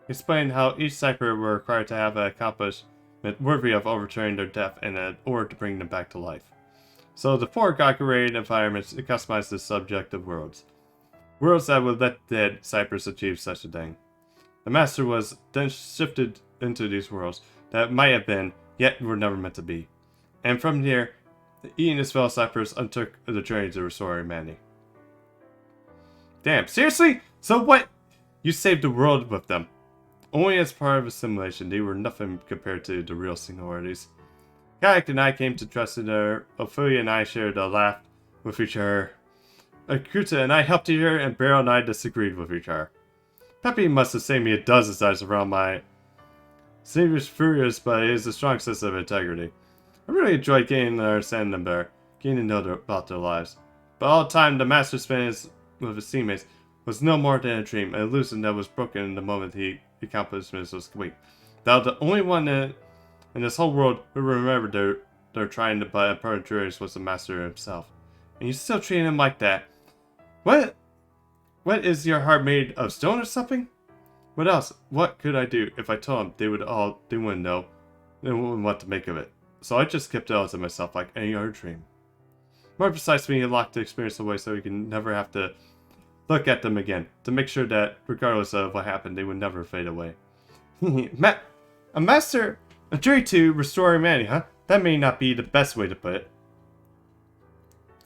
He explained how each cipher were required to have an accomplishment worthy of overturning their death in order to bring them back to life. So the 4 God-created environments customized the subjective worlds. Worlds that would let dead ciphers achieve such a thing. The master was then shifted into these worlds that might have been, yet were never meant to be. And from here, he and his fellow ciphers undertook the journey to restore humanity. Damn, seriously? So what? You saved the world with them. Only as part of a simulation, they were nothing compared to the real singularities. Kayak and I came to trust in her. Ophelia and I shared a laugh with each other. Akuta and I helped each other, and Beryl and I disagreed with each other. Peppy must have saved me a dozen times around my Savior's furious, but he has a strong sense of integrity. I really enjoyed getting to understand them better, getting to know about their lives. But all the time the master spent with his teammates was no more than a dream, an illusion that was broken in the moment he accomplished was complete. Thou the only one in this whole world who remembered they're trying to buy a perjuries was the master himself. And you still treat him like that. What is your heart made of stone or something? What else? What could I do? If I told them, they wouldn't know. They wouldn't want to make of it. So I just kept it to myself like any other dream. More precisely, he locked the experience away so he can never have to look at them again. To make sure that, regardless of what happened, they would never fade away. A master, a journey to restore humanity, huh? That may not be the best way to put it.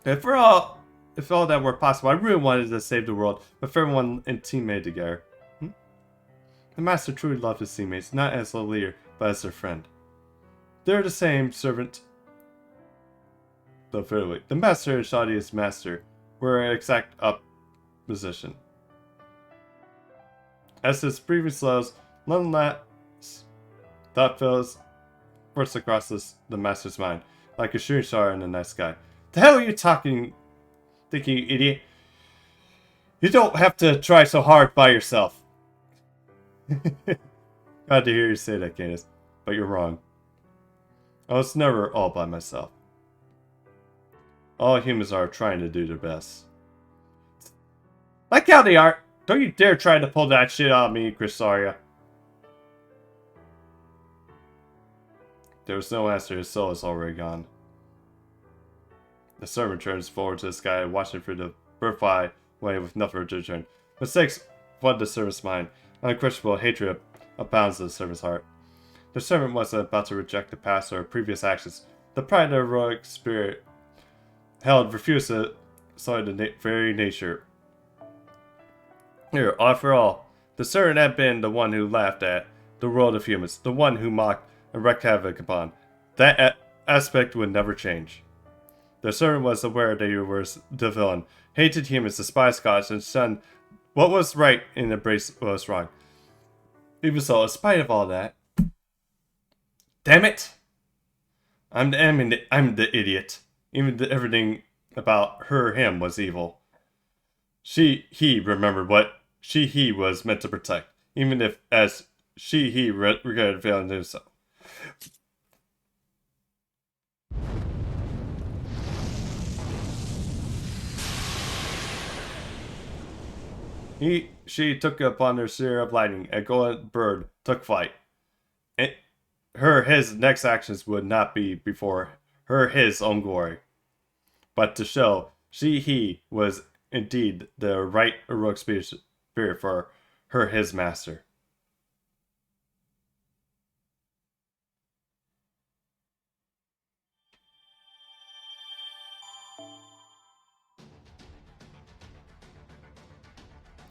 If all that were possible, I really wanted to save the world with everyone and teammate together. The master truly loved his teammates, not as a leader, but as their friend. They're the same servant. Though fairly, the master and Shadi's master were an exact opposition. As his previous lows, nonetheless, thought fills burst across the master's mind, like a shooting star in the night sky. The hell are you thinking, you idiot? You don't have to try so hard by yourself. Glad to hear you say that, Canis, but you're wrong. I was never all by myself. All humans are trying to do their best. Like how they are. Don't you dare try to pull that shit on me, Grisaria. There was no answer. His soul is already gone. The servant turns forward to the sky, watching for the bird fly away with nothing to return. Mistakes flood the servant's mind. Unquestionable hatred abounds in the servant's heart. The servant wasn't about to reject the past or previous actions. The pride of the heroic spirit held refused to sully the very nature. Here, after all, the servant had been the one who laughed at the world of humans, the one who mocked and wreaked havoc upon. That aspect would never change. The servant was aware that he was the villain, hated humans, despised gods, and shunned what was right and embraced what was wrong. Even so, in spite of all that, damn it! I'm the idiot. Even everything about him was evil. He remembered what he was meant to protect, even if as he regretted failing to do so. She took upon her sphere of lightning, a golden bird took flight. His next actions would not be before his own glory, but to show he was indeed the right heroic spirit for his master.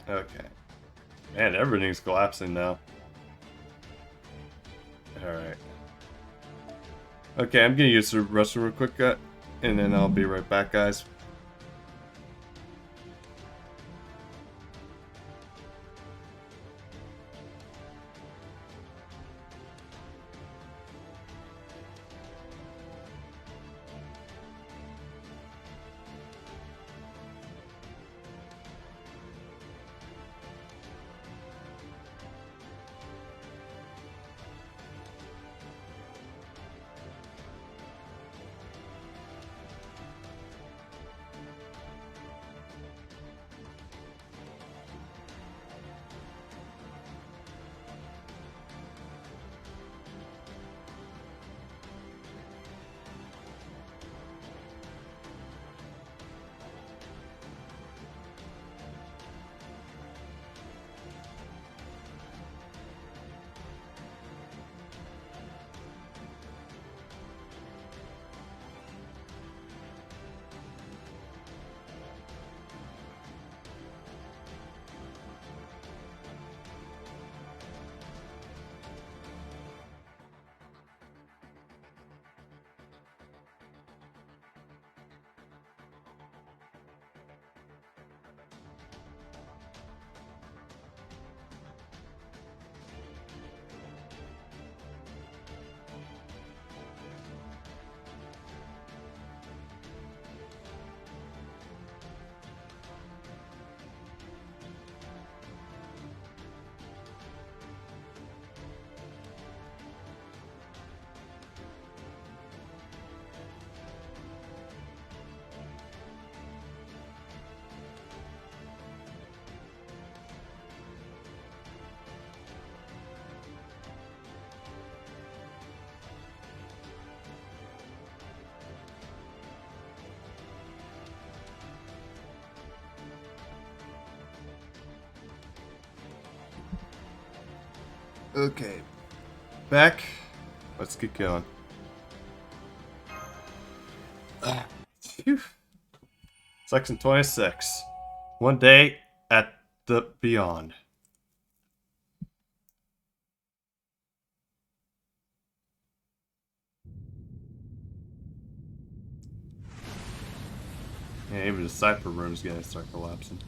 Okay. Man, everything's collapsing now. Alright. Okay, I'm gonna use the restroom real quick, and then I'll be right back, guys. Okay. Back. Let's get going. Phew. Section 26. One day at the beyond. Yeah, even the cipher room's gonna start collapsing.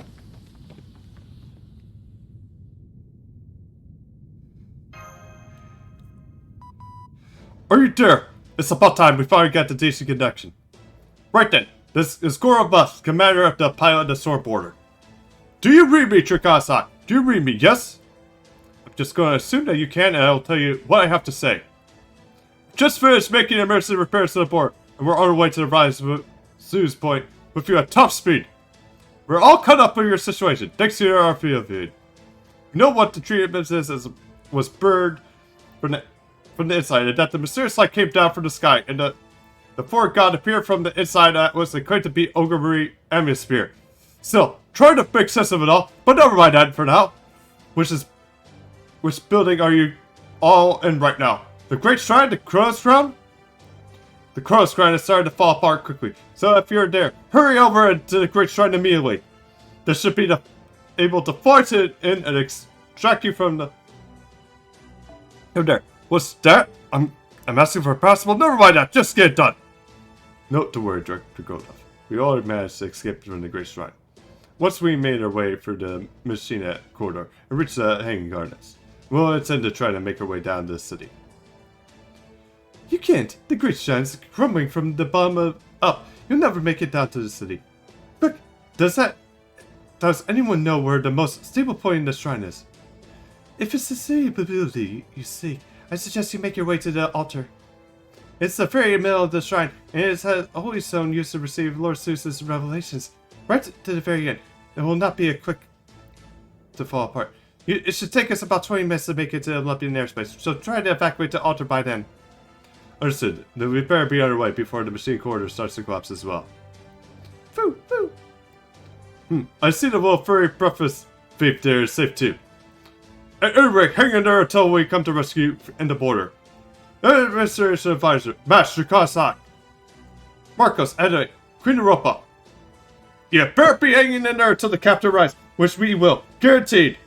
Are you there? It's about time we finally got the decent connection. Right then, this is Goro Bus, commander of the pilot of the Sword Border. Do you read me, Trikasa? Do you read me, yes? I'm just gonna assume that you can, and I'll tell you what I have to say. Just finished making emergency repairs to the board, and we're on our way to the rise Sue's point with you at top speed. We're all caught up in your situation, thanks to your RPO feed. You know what the treatment is as was burned from the inside, and that the mysterious light came down from the sky, and the foreign god appeared from the inside that was claimed to be Ogre Marie Atmosphere. Still, trying to make sense of it all, but never mind that for now. Which building are you all in right now? The Great Shrine, the Crow's Crown? The Crow's Crown is starting to fall apart quickly, so if you're there, hurry over to the Great Shrine immediately. There should be able to force it in and extract you from the... Over there. What's that? I'm asking for a possible. Never mind that. Just get it done. Note to worry, Director Golduff. We all managed to escape from the Great Shrine. Once we made our way through the Machina corridor and reached the Hanging Gardens, we'll intend to try to make our way down to the city. You can't. The Great Shrine is crumbling from the bottom up. You'll never make it down to the city. Look, does anyone know where the most stable point in the shrine is? If it's the stability you seek, I suggest you make your way to the altar. It's the very middle of the shrine, and it has a holy stone used to receive Lord Zeus's revelations. Right to the very end. It will not be a quick to fall apart. It should take us about 20 minutes to make it to Olympian airspace, so try to evacuate the altar by then. Understood. Then we better be on our way before the machine corridor starts to collapse as well. Foo, foo. I see the little furry breakfast thief there is safe too. At any rate, hang in there until we come to rescue in the border. Administration Advisor, Master Kossak. Marcos, Edwin, Queen Europa. You better be hanging in there until the captain arrives, which we will. Guaranteed.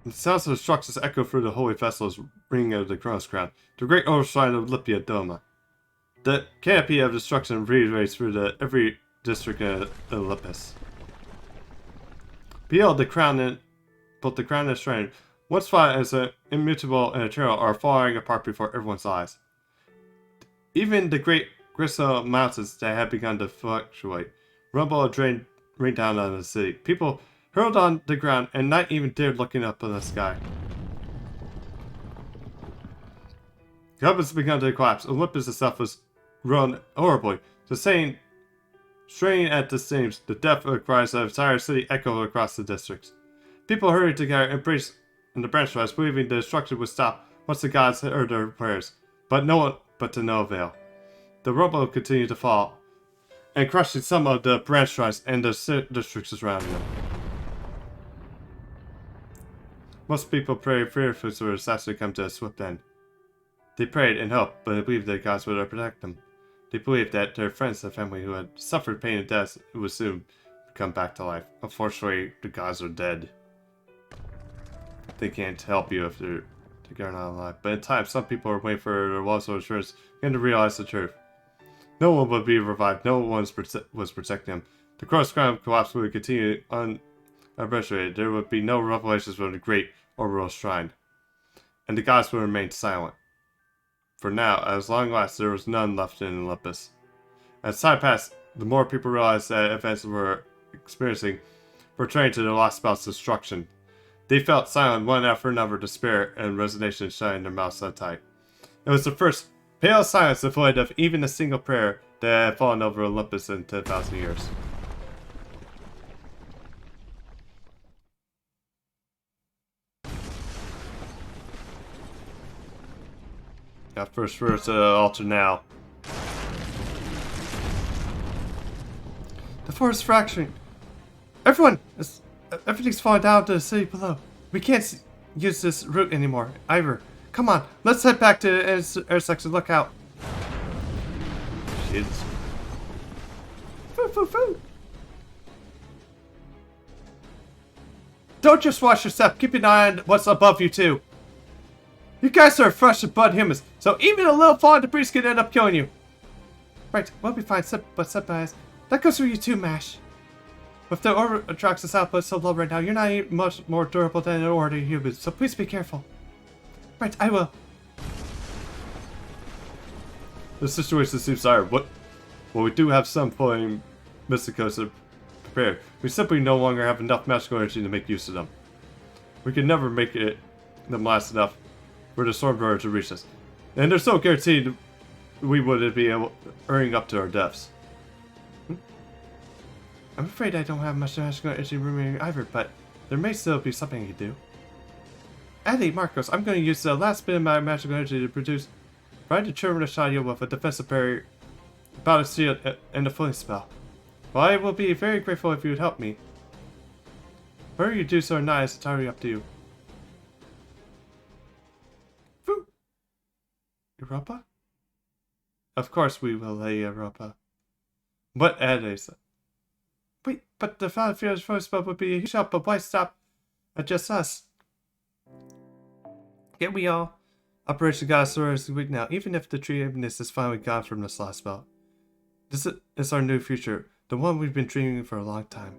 The sounds of the structures echo through the holy vessels, ringing out of the Crown's crown, the great overshrine of Lipia Doma. The canopy of destruction reverberates through every district in Olympus. Behold, both the crown and the shrine, once fought as immutable and eternal, are falling apart before everyone's eyes. Even the great crystal mountains that had begun to fluctuate, rumble and rain down on the city. People hurled on the ground and not even dared looking up in the sky. The heavens began to collapse. Olympus itself was grown horribly. The same straining at the seams, the death cries of the entire city echoed across the districts. People hurried together, embraced in the branch rise, believing the destruction would stop once the gods heard their prayers, but to no avail. The rubble continued to fall, and crushing some of the branch rise and the districts surrounding them. Most people prayed fearfully for disaster to come to a swift end. They prayed and hoped, but they believed that gods would protect them. They believed that their friends and family who had suffered pain and death would soon come back to life. Unfortunately, the gods are dead. They can't help you if they're not alive. But in time, some people are waiting for their lost assurance and to realize the truth. No one would be revived. No one was protecting them. The Cross Crown collapse would continue unabridged. There would be no revelations from the great Orbital Shrine. And the gods would remain silent. For now, as long as there was none left in Olympus. As time passed, the more people realized that events were experiencing were turning to their last bout's destruction. They felt silent one after another, despair and resignation shutting their mouths so tight. It was the first pale silence devoid of even a single prayer that had fallen over Olympus in 10,000 years. Got first to the altar now. The forest is fracturing. Everything's falling down to the city below. We can't use this route anymore, either. Come on, let's head back to the intersection. Look out. Shit. Foo, foo, foo. Don't just watch your step. Keep an eye on what's above you, too. You guys are flesh and blood humans, so even a little falling debris can end up killing you. Right, we'll be fine, but supplies. That goes for you too, Mash. With the Orbitrox's output so low right now, you're not even much more durable than an ordinary human, so please be careful. Right, I will. The situation seems dire. Well, we do have some flame mysticos prepared. We simply no longer have enough magical energy to make use of them. We could never make them last enough for the Stormdrower to reach us. And there's no guarantee we wouldn't be able hurrying up to our deaths. I'm afraid I don't have much magical energy remaining either, but there may still be something I can do. Eddie, Marcos, I'm going to use the last bit of my magical energy to provide the Terminal Shadia with a defensive barrier, battle shield, and a fooling spell. Well, I will be very grateful if you would help me. Whether you do so or not is entirely up to you. Woo! Europa? Of course we will, Europa. What Eddie said. Wait, but the Battlefield first spell would be a huge help, but why stop at just us? Get we all? Operation Goddess is weak now, even if the dreaminess is finally gone from this last spell. This is our new future, the one we've been dreaming for a long time.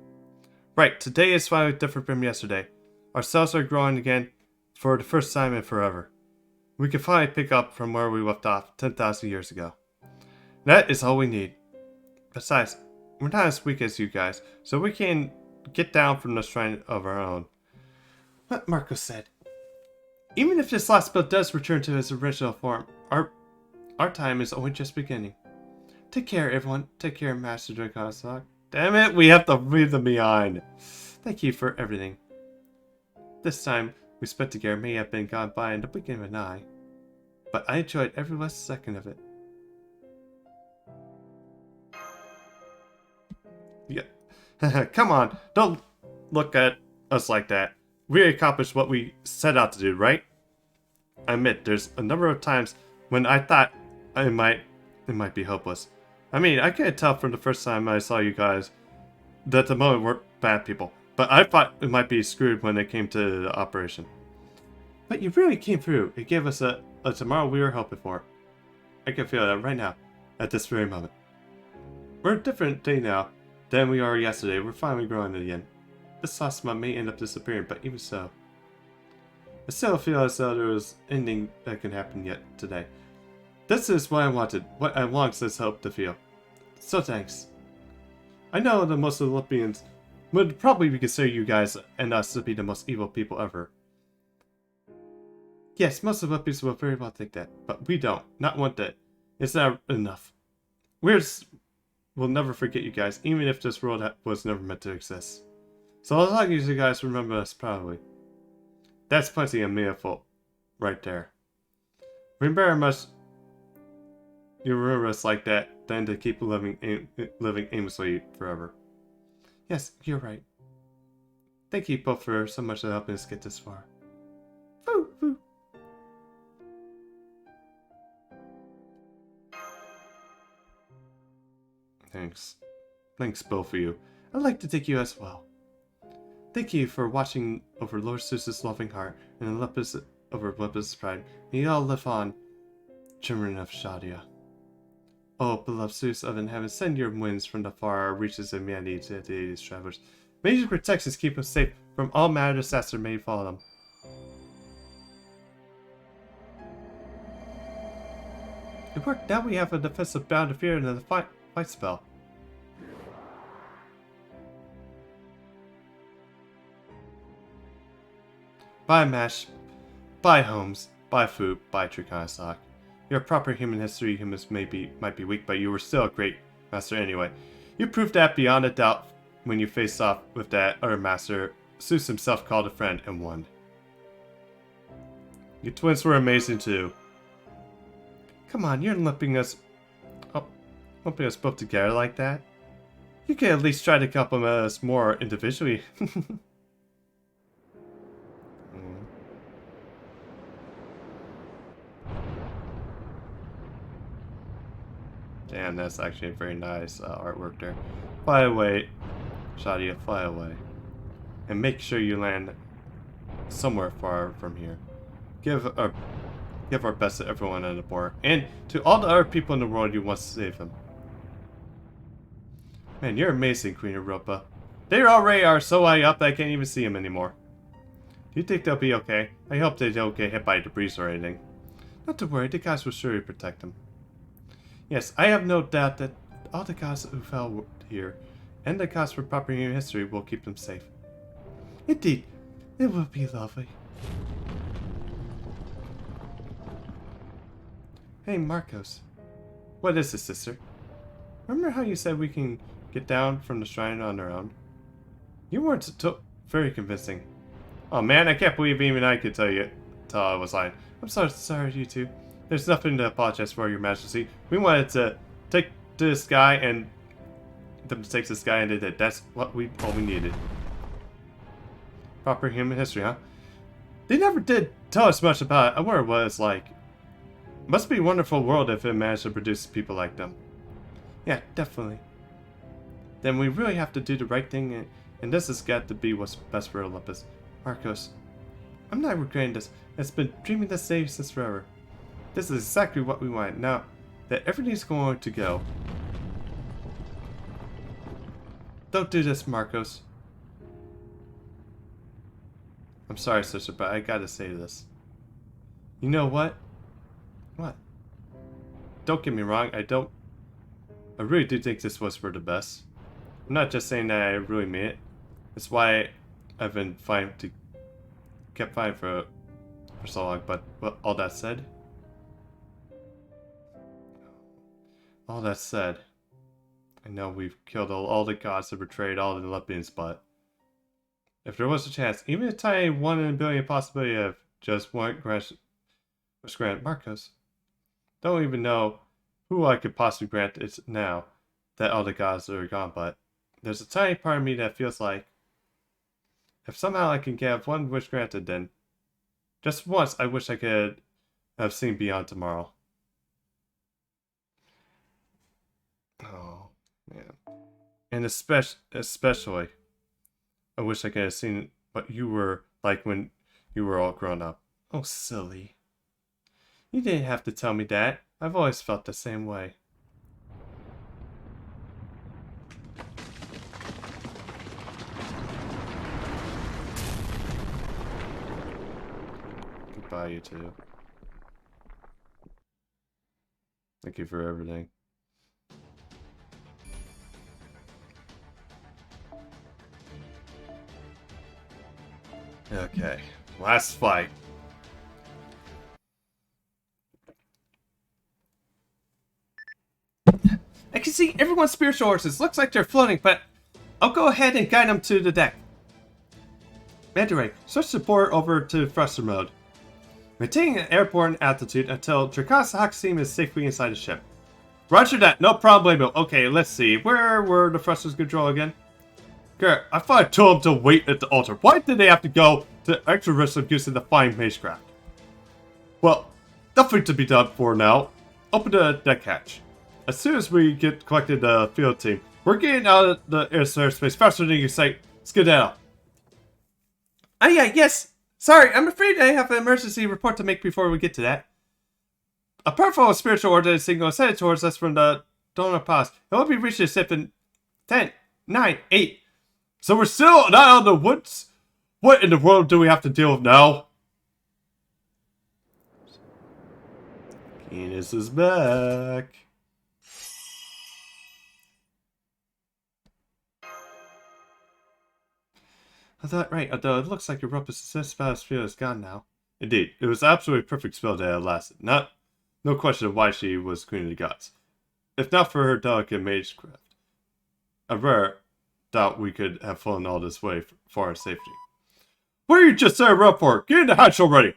Right, today is finally different from yesterday. Our cells are growing again for the first time in forever. We can finally pick up from where we left off 10,000 years ago. That is all we need. Besides, we're not as weak as you guys, so we can get down from the shrine of our own. What Marcos said. Even if this last spell does return to its original form, our time is only just beginning. Take care, everyone. Take care, Master Draconosaurus. Damn it, we have to leave them behind. Thank you for everything. This time we spent together may have been gone by in the blink of an eye, but I enjoyed every last second of it. Yeah. Come on, don't look at us like that. We accomplished what we set out to do, right? I admit, there's a number of times when I thought it might be hopeless. I mean, I can't tell from the first time I saw you guys that the moment weren't bad people, but I thought it might be screwed when it came to the operation. But you really came through. It gave us a tomorrow we were hoping for. I can feel that right now, at this very moment. We're a different day now than we were yesterday. We're finally growing again. This last month may end up disappearing, but even so, I still feel as though there was anything that can happen yet today. This is what I wanted, what I long since hoped to feel. So thanks. I know that most Olympians would probably consider you guys and us to be the most evil people ever. Yes, most Olympians will very well think that, but we don't. Not one bit. It's not enough. We'll never forget you guys, even if this world was never meant to exist. So as long as you guys remember us proudly. That's plenty of meaningful right there. Remember much you remember us like that than to keep living aimlessly forever. Yes, you're right. Thank you both for so much for helping us get this far. Woo, woo. Thanks. Thanks both of you. I'd like to thank you as well. Thank you for watching over Lord Zeus's loving heart and Olympus over Olympus' pride. May you all live on, children of Shadia. Oh, beloved Zeus of in heaven, send your winds from the far reaches of humanity to these travelers. May your protections keep us safe from all manner of disaster may follow them. It worked. Now we have a defensive bound to fear and a fight spell. Buy mash, buy homes, buy food, buy Draconosaurus. Your proper human history, humans might be weak, but you were still a great master anyway. You proved that beyond a doubt when you faced off with that other master Zeus himself called a friend and won. You twins were amazing too. Come on, you're lumping us both together like that. You can at least try to compliment us more individually. Damn, that's actually a very nice artwork there. Fly away, Shadia, fly away. And make sure you land somewhere far from here. Give our best to everyone on the board. And to all the other people in the world you want to save them. Man, you're amazing, Queen Europa. They already are so high up that I can't even see them anymore. Do you think they'll be okay? I hope they don't get hit by debris or anything. Not to worry, the gods will surely protect them. Yes, I have no doubt that all the gods who fell here, and the gods for proper human history, will keep them safe. Indeed, It will be lovely. Hey, Marcos. What is this, sister? Remember how you said we can get down from the shrine on our own? You weren't very convincing. Oh man, I can't believe even I could tell I was lying. I'm so sorry, you two. There's nothing to apologize for, Your Majesty. We wanted to take this guy and them to take this guy and did it. That's all we needed. Proper human history, huh? They never did tell us much about it. I wonder what it's like. Must be a wonderful world if it managed to produce people like them. Yeah, definitely. Then we really have to do the right thing, and this has got to be what's best for Olympus. Marcos, I'm not regretting this. I've been dreaming this day since forever. This is exactly what we want. Now that everything's going to go. Don't do this, Marcos. I'm sorry, sister, but I gotta say this. You know what? What? Don't get me wrong, I really do think this was for the best. I'm not just saying that I really mean it. That's why I've been kept fine for so long, but all that said, I know we've killed all the gods and betrayed all the Olympians, but if there was a chance, even a tiny 1 in a billion possibility of just one grant Marcos, don't even know who I could possibly grant it now that all the gods are gone, but there's a tiny part of me that feels like if somehow I can get one wish granted, then just once I wish I could have seen beyond tomorrow. Oh, man. And especially, I wish I could have seen what you were like when you were all grown up. Oh, silly. You didn't have to tell me that. I've always felt the same way. Goodbye, you two. Thank you for everything. Okay, last fight. I can see everyone's spiritual horses. Looks like they're floating, but I'll go ahead and guide them to the deck. Mandarin, switch the board over to thruster mode. Maintaining an airborne altitude until Draconis Haxim is safely inside the ship. Roger that, no problemo. Okay, let's see. Where were the thrusters control again? Garrett, I thought I told them to wait at the altar. Why did they have to go to extra risk of using the flying magecraft? Well, nothing to be done for now. Open the deck hatch. As soon as we get collected the field team, we're getting out of the airspace faster than you can say. Skedaddle. Oh yeah, yes. Sorry, I'm afraid I have an emergency report to make before we get to that. A powerful spiritual order signal is headed towards us from the donor pass. It will be reaching the ship in 10, 9, 8. So we're still not out of the woods? What in the world do we have to deal with now? Venus is back. I thought, right, although it looks like your rope is about field is gone now. Indeed, it was absolutely a perfect spell that had lasted. No question of why she was Queen of the Gods. If not for her delicate magecraft, I rare doubt we could have flown all this way for our safety. What are you just setting up for? Get in the hatch already!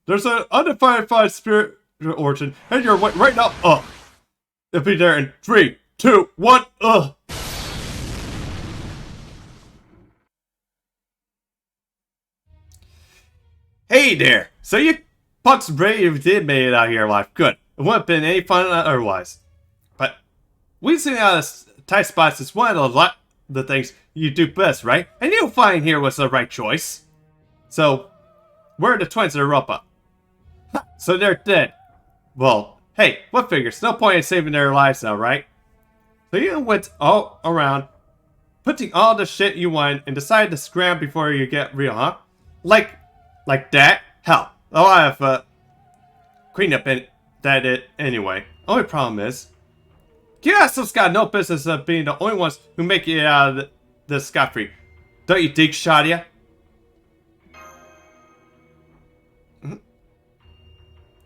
There's an unidentified spirit origin, and you're right now. It'll be there in 3, 2, 1. Hey there! So you punks brave did made it out here alive. Good. It wouldn't have been any fun otherwise. But we sitting out of tight spots is one of the things you do best, right? And you'll find here was the right choice. So, where are the twins that are up? So they're dead. Well, hey, what figures? No point in saving their lives now, right? So you went all around, putting all the shit you wanted, and decided to scram before you get real, huh? Like that? Hell, I'll have clean up that anyway. Only problem is, you assholes got no business of being the only ones who make it out of the scot-free. Don't you think, Shadia?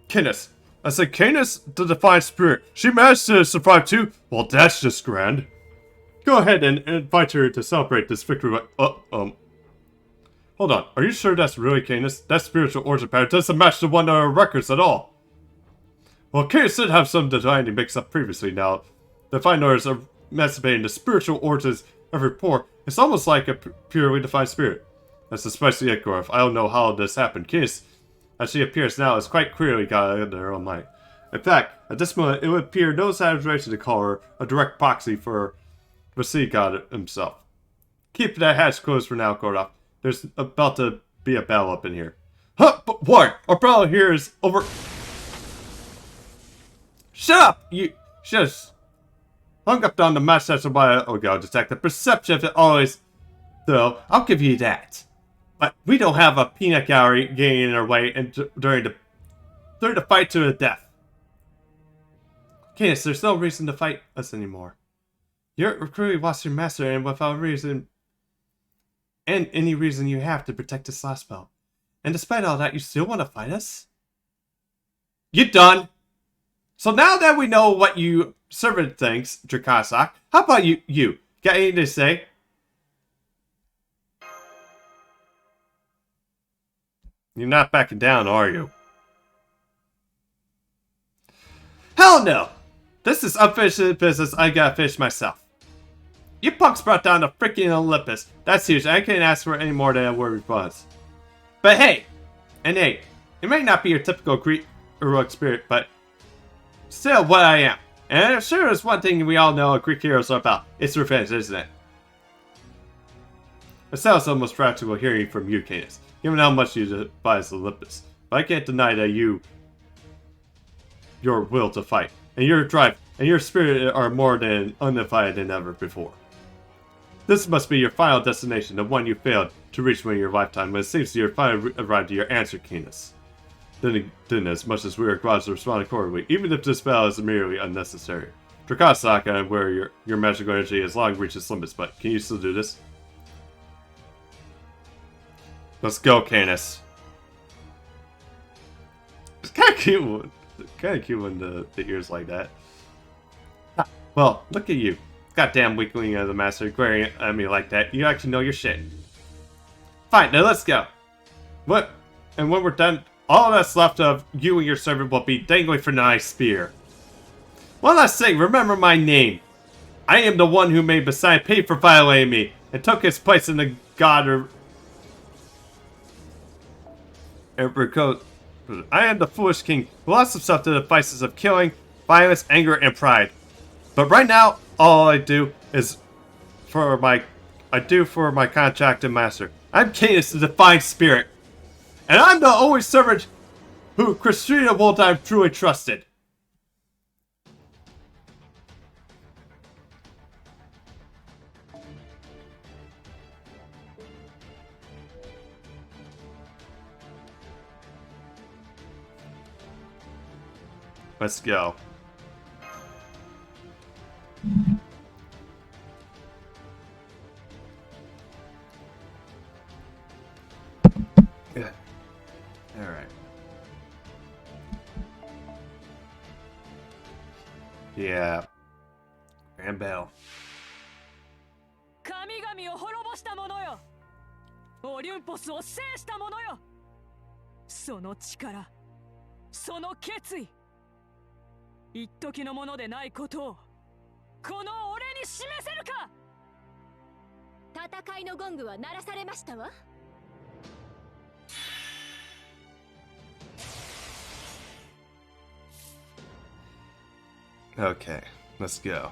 Canis. I said Canis, the Defiant Spirit. She managed to survive too? Well, that's just grand. Go ahead and invite her to celebrate this victory. Hold on. Are you sure that's really Canis? That spiritual origin pattern doesn't match the one on our records at all. Well, Canis did have some divinity mixed up previously now. The Defiant Orders are emancipating the spiritual origins of her poor. It's almost like a purely defined spirit. That's especially it, Gorf. I don't know how this happened. Canis, as she appears now, is quite clearly got it under her own mind. In fact, at this moment, it would appear no exaggeration to call her a direct proxy for the sea god himself. Keep that hatch closed for now, Gorf. There's about to be a battle up in here. Huh? But what? Our battle here is over. Shut up! You just hung up on the match that's by detective perception always. Though I'll give you that. But we don't have a peanut gallery getting in our way and during the fight to the death. Canis, there's no reason to fight us anymore. You're recruiting lost your master and without reason and any reason you have to protect this last belt. And despite all that, you still want to fight us? You done? So now that we know what you servant thinks, Drakazak, how about you? Got anything to say? You're not backing down, are you? Hell no! This is unfinished business I gotta finish myself. You punks brought down the freaking Olympus. That's huge. I can't ask for any more than a word response. But hey, it may not be your typical Greek heroic spirit, but still what I am. And I'm sure there's one thing we all know Greek heroes are about. It's revenge, isn't it? It sounds almost practical hearing from you, Canis, given how much you despise Olympus. But I can't deny that your will to fight, and your drive, and your spirit are more than undivided than ever before. This must be your final destination, the one you failed to reach in your lifetime, but it seems you've finally arrived to your answer, Canis. Then as much as we are glad to respond accordingly, even if this battle is merely unnecessary. Drakazak, I'm aware your magical energy has long reached its limits, but can you still do this? Let's go, Canis. It's kind of cute when the ears like that. Well, look at you. Goddamn weakling of the master glaring at me like that. You actually know your shit. Fine, now let's go. What? And when we're done, all that's left of you and your servant will be dangling from my spear. One last thing, remember my name. I am the one who made Poseidon pay for violating me, and took his place in the god I am the foolish king who lost himself to the vices of killing, violence, anger, and pride. But right now, all I do for my contracted master. I'm Canis, the Defiant Spirit. And I'm the only servant who Christina Woldheim truly trusted. Let's go. Good. Alright. Yeah. Grand Battle. 神々を滅ぼした者よ。オリュンポスを制した者よ。その力、その決意。一時のものでないことをこの俺に示せるか。戦いのゴングは鳴らされましたわ。Okay, let's go.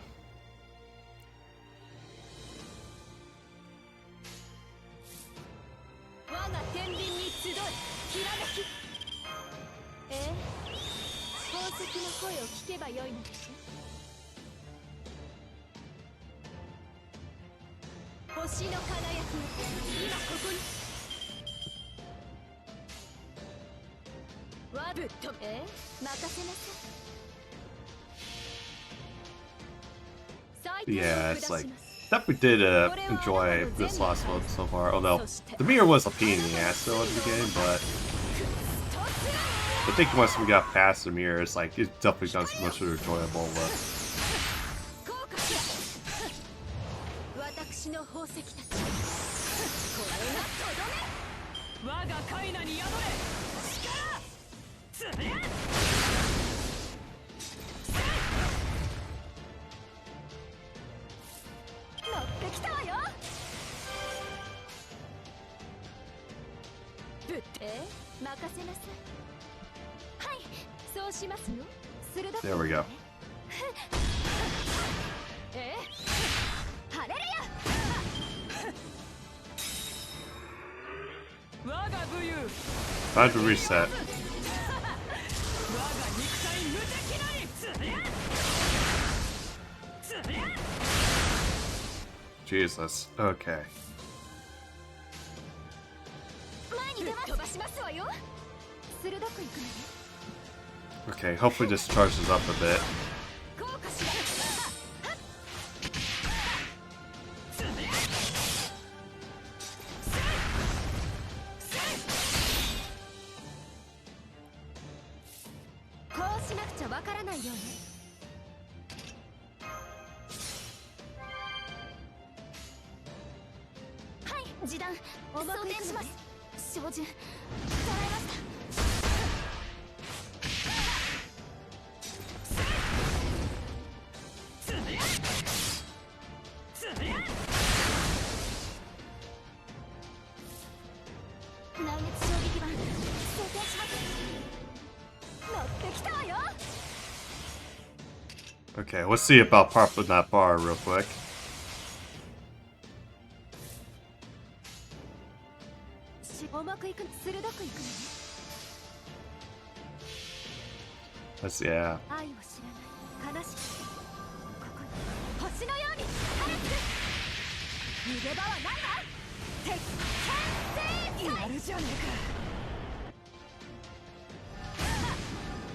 我が天秤に集い、きらめき。宝石の声を聞けばよいのです。星の輝きが今ここに。ワブと任せなさい。Yeah, it's like definitely did enjoy this last one so far. Although the mirror was a pain in the ass though at the beginning, but I think once we got past him here, it's like it definitely becomes much more enjoyable. But 私の宝石たちこれがとどめ我がカイナに宿れ力つれ乗ってきたわよぶって任せなさいはいそうしますよ鋭く there we go. えハレルヤ我が武勇 Time to reset. 我が肉体無敵なりつれつれ Jesus. Okay. 前に出ます飛ばしますわよ鋭くいくのね Okay. Hopefully this charges up a bit. こうかしらこうしなくちゃわからないようねはい示談装填します照準捉えました内熱衝撃板装填します乗ってきたわよ Okay. Let's see about popping that bar real quick. 重くいく鋭くいくのね Let's yeah. 愛を知らない悲しきここに星のように早く逃げ場はないわ鉄拳制裁やるじゃねえか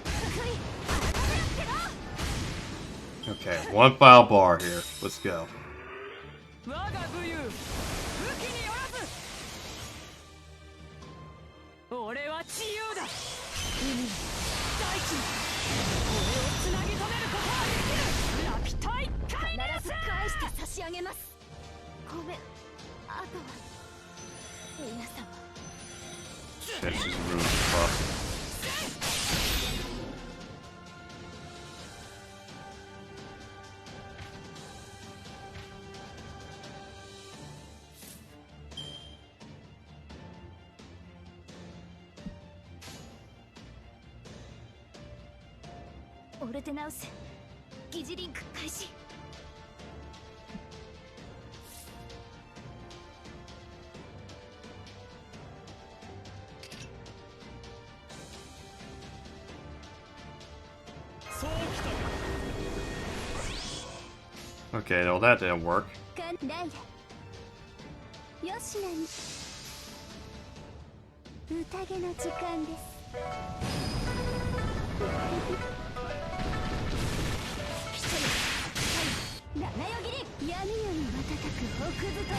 福井改めろっての Okay. One final bar here. Let's go. 我が武勇武器によらず俺は自由だ海に大地に俺をつなぎ止めることはできるラピュタイ必ず返して差し上げますごめんあとは皆様 Shit, she's ruined the buff.「オルテナウス疑似リンク開始」そうきたか Okay, no, that didn't work. ライラよしなに宴の時間です七よぎり闇より瞬く北部とな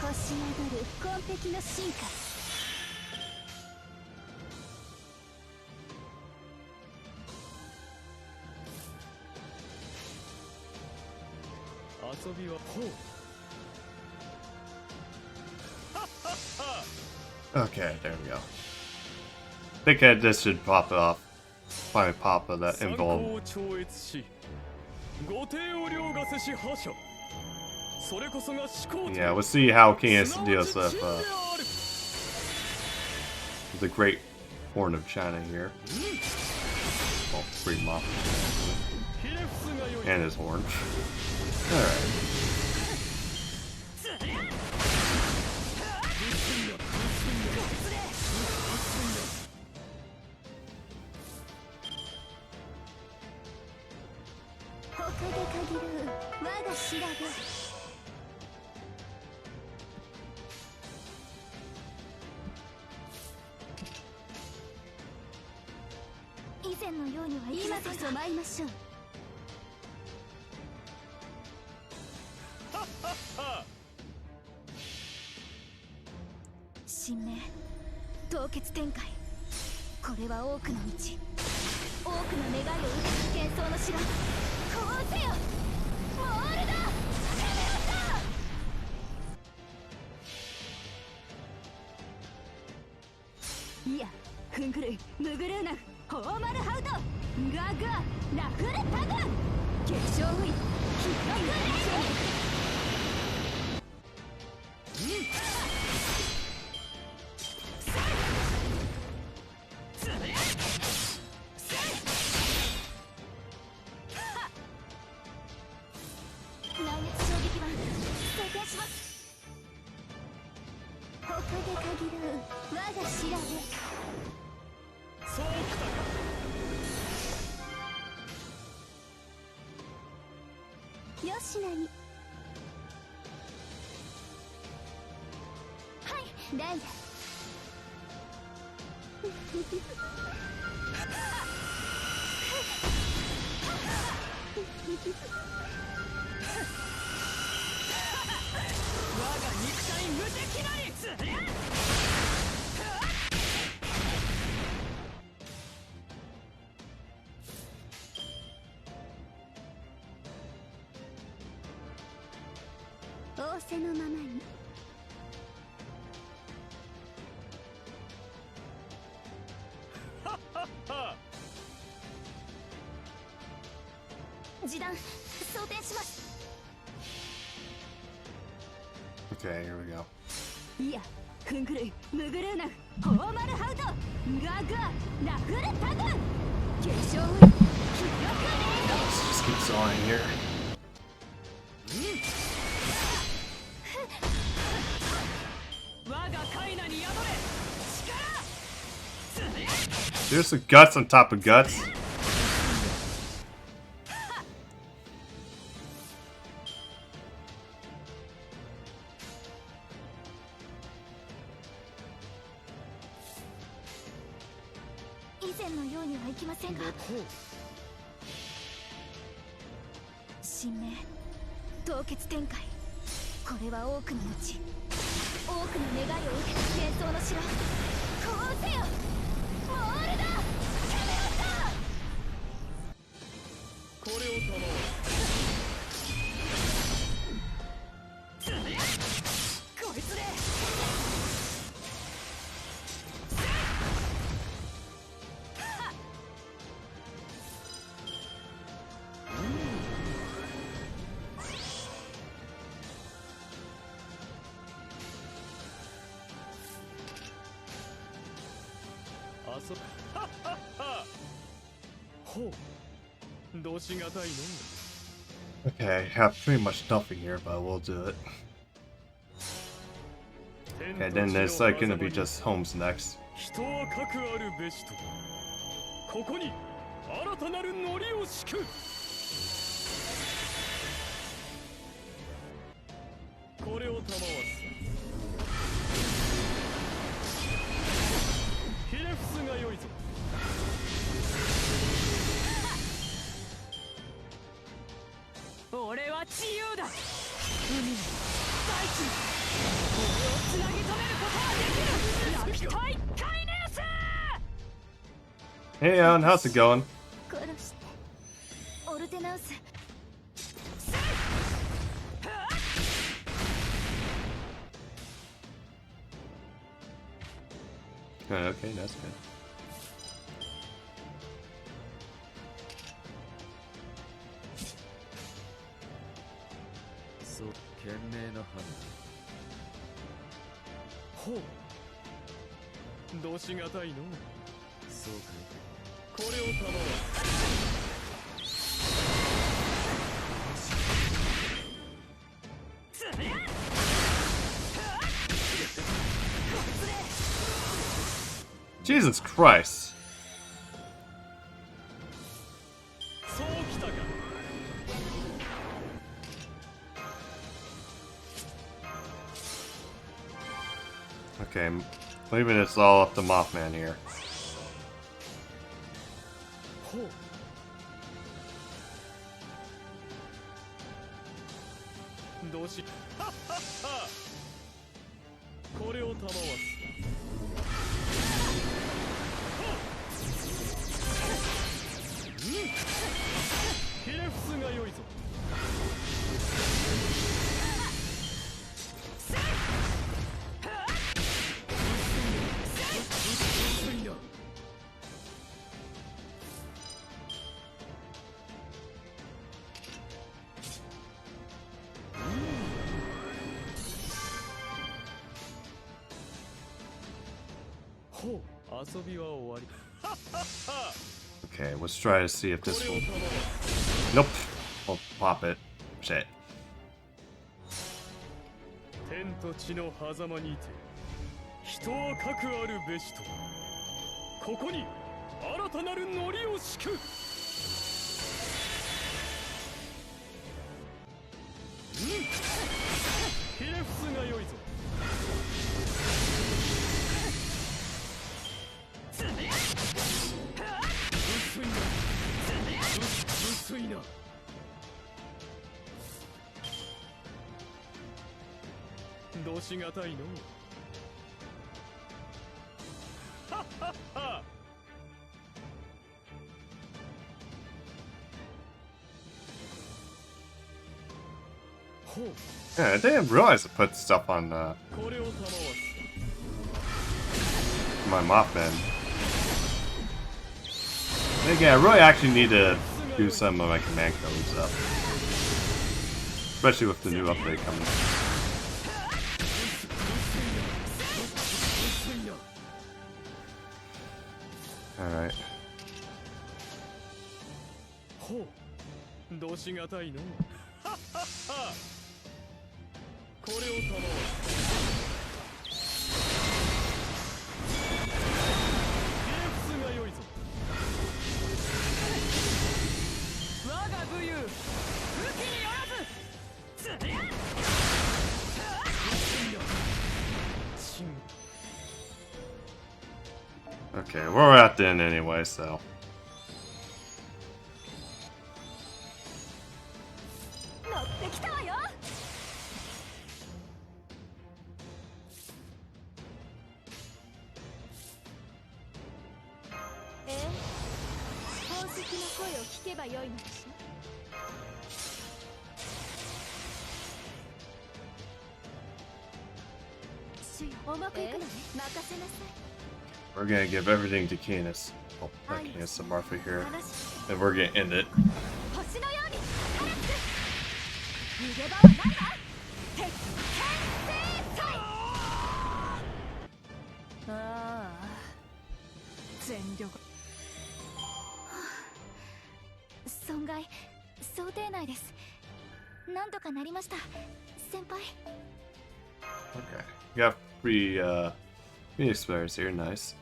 星宿る紺碧の進化遊びはこう Okay, there we go. Think this should pop it off. Finally pop of that 参 envelope. 考を超越し御帝を凌駕せし覇者それこそが思考 Yeah, let's see how Canis deals with である the Great Horn of China here. Oh, free mop. ひれ伏すがよい And his horn. Alright. のようにはいきません。今こそ参りましょう。神明凍結展開。これは多くの道、多くの願いを受けた幻想の城。こうせよモールドレベルタ。いやフングルイムグルーナフホーマルハウトガグアラフルタグ結晶ウイヒットクレ来月衝撃版装填します。ここで限る我が調べ。そうきたか。よしなに。はいダイヤ。我が肉体無敵なり。仰せのままに。示弾装填します。 Okay, here we go. いやフングルイムグルーナフホーマルハウトガグアラフルタグ結晶ウイヒットクレ Let's just keep sawing here. 我がカイナに宿れ力。 There's some guts on top of guts. 以前のようにはいきませんが。神明凍結展開。これは多くの道、多くの願いを受けた幻想の城。こうせよモールドキャメロット。これを賜ろう。こいつで。ほう、どしがたいの。 Okay, I have pretty much nothing here, but we'll do it. Okay, then there's like gonna be just homes next. 人はかくあるべしと。ここに新たなるノリを敷く。これを賜わす。ひれ伏すがよいぞ。俺は自由だ。海の大地、俺をつなぎ止めることはできる。ラピュタイカイネウス。 Hey, Alan, how's it going? 殺してオルテナウス。 Okay, that's good. そう賢明な判断。ほう、どしがたいの。そうかい。これを賜ろう。 Jesus Christ. そうきたか。 Okay, leaving this all up to Mothman here. ほどうしはっはっはこれを賜わすひれ伏すがよいぞほう遊びは終わり Okay, let's try to see if this will... Nope. I'll pop it. Shit. 天と地の狭間にて人はかくあるべしとここに新たなるノリを敷くひれ伏すがよいぞ薄いなどうしがたいのはっはっは Yeah, I didn't realize to put stuff on これを賜わす my Mothman. Again, I really actually need to do some of my command codes up. Especially with the new update coming. Alright. ほうどうしがたいのはっはっはこれを賜わすひれ伏すがよいぞ我が武勇武器によらずつりゃOkay, we're at the end anyway, so. 乗ってきたわよ。宝石の声を聞けばよいのでしょ。主よ、重くいくのね。任せなさい。 We're gonna give everything to Canis. Oh, not Canis, to Martha here. And we're gonna end it. 星のように放つ。逃げ場はないわ。鉄拳制裁。ああ、全力。損害想定内です。なんとかなりました、先輩。Okay. You got free Phoenix Flares here, nice.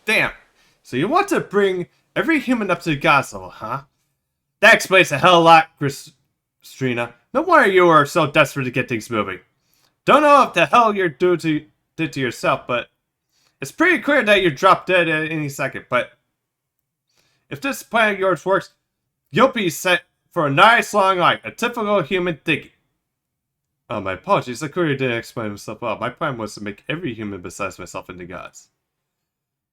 Damn! So you want to bring every human up to the gods level, huh? That explains a hell of a lot, Christina. No wonder you are so desperate to get things moving. Don't know what the hell you're did to yourself, but it's pretty clear that you're drop dead at any second. But if this plan of yours works, you'll be set for a nice long life, a typical human thinking. Oh, my apologies, the courier didn't explain himself well. My plan was to make every human besides myself into gods.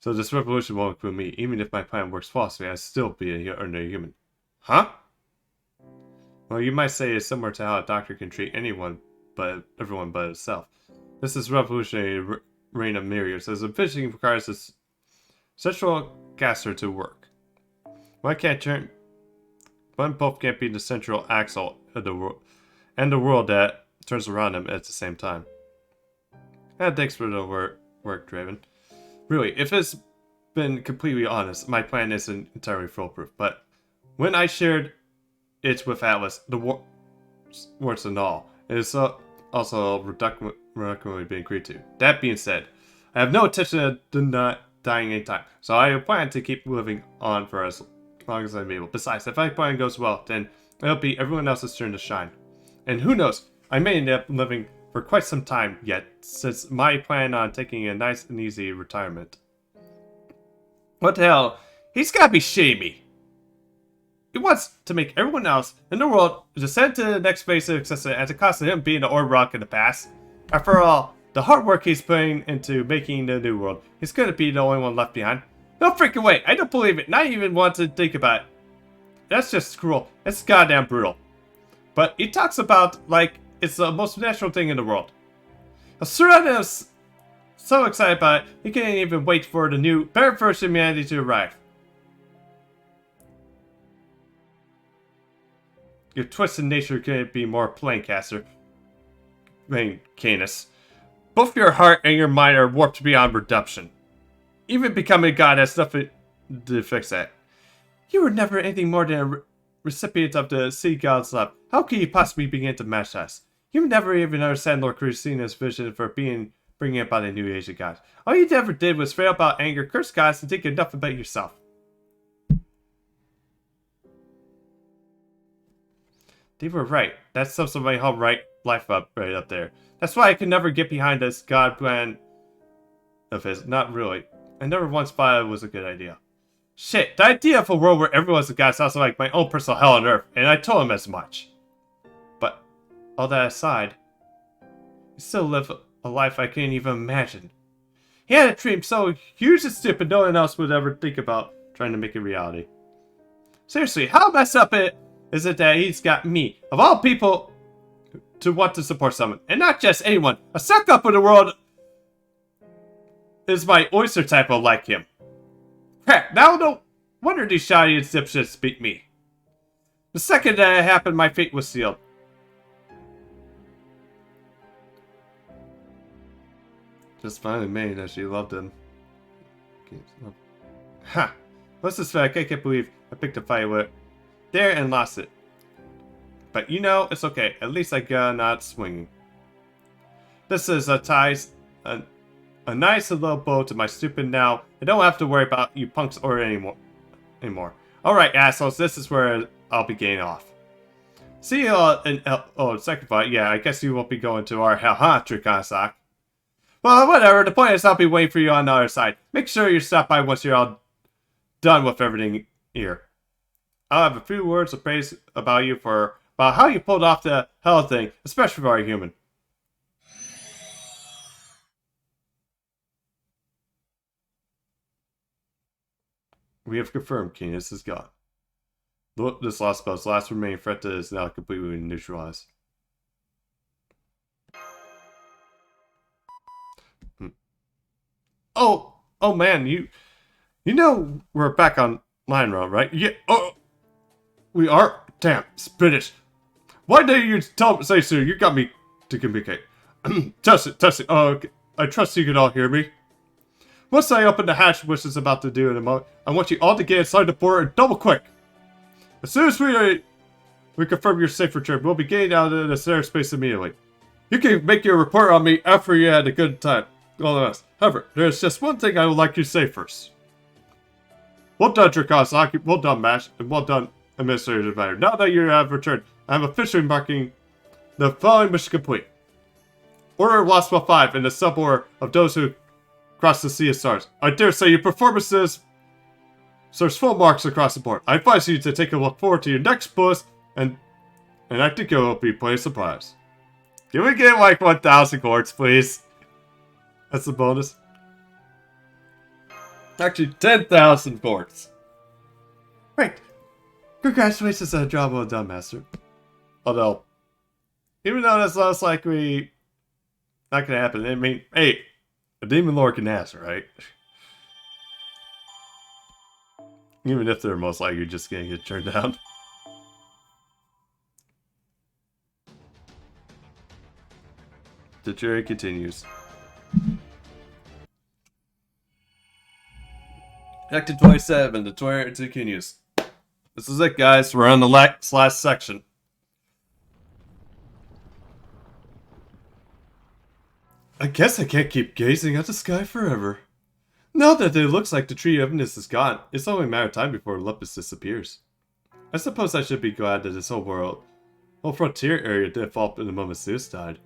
So this revolution won't include me. Even if my plan works falsely, I'd still be an ordinary human. Huh? Well, you might say it's similar to how a doctor can treat everyone but itself. This is revolutionary reign of myriads, as efficiency requires a central caster to work. Why can't turn... One both can't be the central axle of the world and the world that turns around them at the same time. Thanks for the work, Draven. Really, if it's been completely honest, my plan isn't entirely foolproof, but when I shared it with Atlas, the worse than all, it is also reluctantly being agreed to. That being said, I have no intention of not dying anytime, so I plan to keep living on for as long as I'm able. Besides, if my plan goes well, then it'll be everyone else's turn to shine. And who knows, I may end up living for quite some time yet, since my plan on taking a nice and easy retirement. What the hell? He's gotta be shitting me. He wants to make everyone else in the world descend to the next phase of existence at the cost of him being an orb rock in the past. After all, the hard work he's putting into making the new world, he's gonna be the only one left behind. No freaking way! I don't believe it. Not even want to think about it. That's just cruel. It's goddamn brutal. But he talks about like it's the most natural thing in the world. Serena is so excited about it, he can't even wait for the new, better version of humanity to arrive. Your twisted nature couldn't be more plain, Caster. Canis. Both your heart and your mind are warped beyond redemption. Even becoming a god has nothing to fix that. You were never anything more than a recipient of the sea god's love. How could you possibly begin to match us? You never even understand Lord Christina's vision for bringing about a new age of gods. All you ever did was fail about anger, curse gods, and think enough about yourself. They were right. That sums up my whole life up right up there. That's why I could never get behind this god plan of his. Not really. I never once thought it was a good idea. Shit, the idea of a world where everyone's a god sounds like my own personal hell on earth, and I told him as much. But, all that aside, he still lived a life I can't even imagine. He had a dream so huge and stupid no one else would ever think about trying to make it reality. Seriously, how messed up is it that he's got me, of all people, to want to support someone, and not just anyone. A suck-up in the world is my oyster type of like him. Crap, now no wonder these shoddy and dipshits beat me. The second that it happened, my fate was sealed. Just finally made that she loved him. Ha! What's this fact? I can't believe I picked a fight with it. There and lost it. But you know, it's okay. At least I got not swinging. This is a nice little bow to my stupid now. I don't have to worry about you punks or anymore. Alright, assholes, this is where I'll be getting off. See you in second fight. Yeah, I guess you won't be going to our hell, huh, Trikasak? Well, whatever. The point is I'll be waiting for you on the other side. Make sure you stop by once you're all done with everything here. I'll have a few words of praise about you about how you pulled off the hell thing, especially for a human. We have confirmed Canis is gone. This lost spell's last remaining threat is now completely neutralized. Oh man, you know we're back online, right? Yeah. Oh, we are. Damn, Spinach. Why didn't you say so? You got me to communicate. Test it. Oh, okay. I trust you can all hear me. Once I open the hatch, which is about to do in a moment, I want you all to get inside the port and double quick. As soon as we confirm your safe return, we'll be getting out of this airspace immediately. You can make your report on me after you had a good time. All the rest. However, there's just one thing I would like you to say first. Well done, Trikosaki. Well done, Mash. And well done, Administrative Matter. Now that you have returned, I am officially marking the following mission complete. Order of Lost Spell 5 in the suborder of those who cross the Sea of Stars. I dare say your performances serves full marks across the board. I advise you to take a look forward to your next boost, and I think it will be plenty surprise. Can we get like 1,000 quartz, please? That's the bonus. Actually, 10,000 quartz. Right. Congratulations on a job well done, Master. Although, even though that's less likely not gonna happen, I mean, hey, a demon lord can ask, right? Even if they're most likely just gonna get turned down. The journey continues. Back to 27, the tour continues. This is it, guys. We're on the last section. I guess I can't keep gazing at the sky forever. Now that it looks like the tree of evidence is gone, it's only a matter of time before Olympus disappears. I suppose I should be glad that this whole frontier area didn't fall in the moment Zeus died.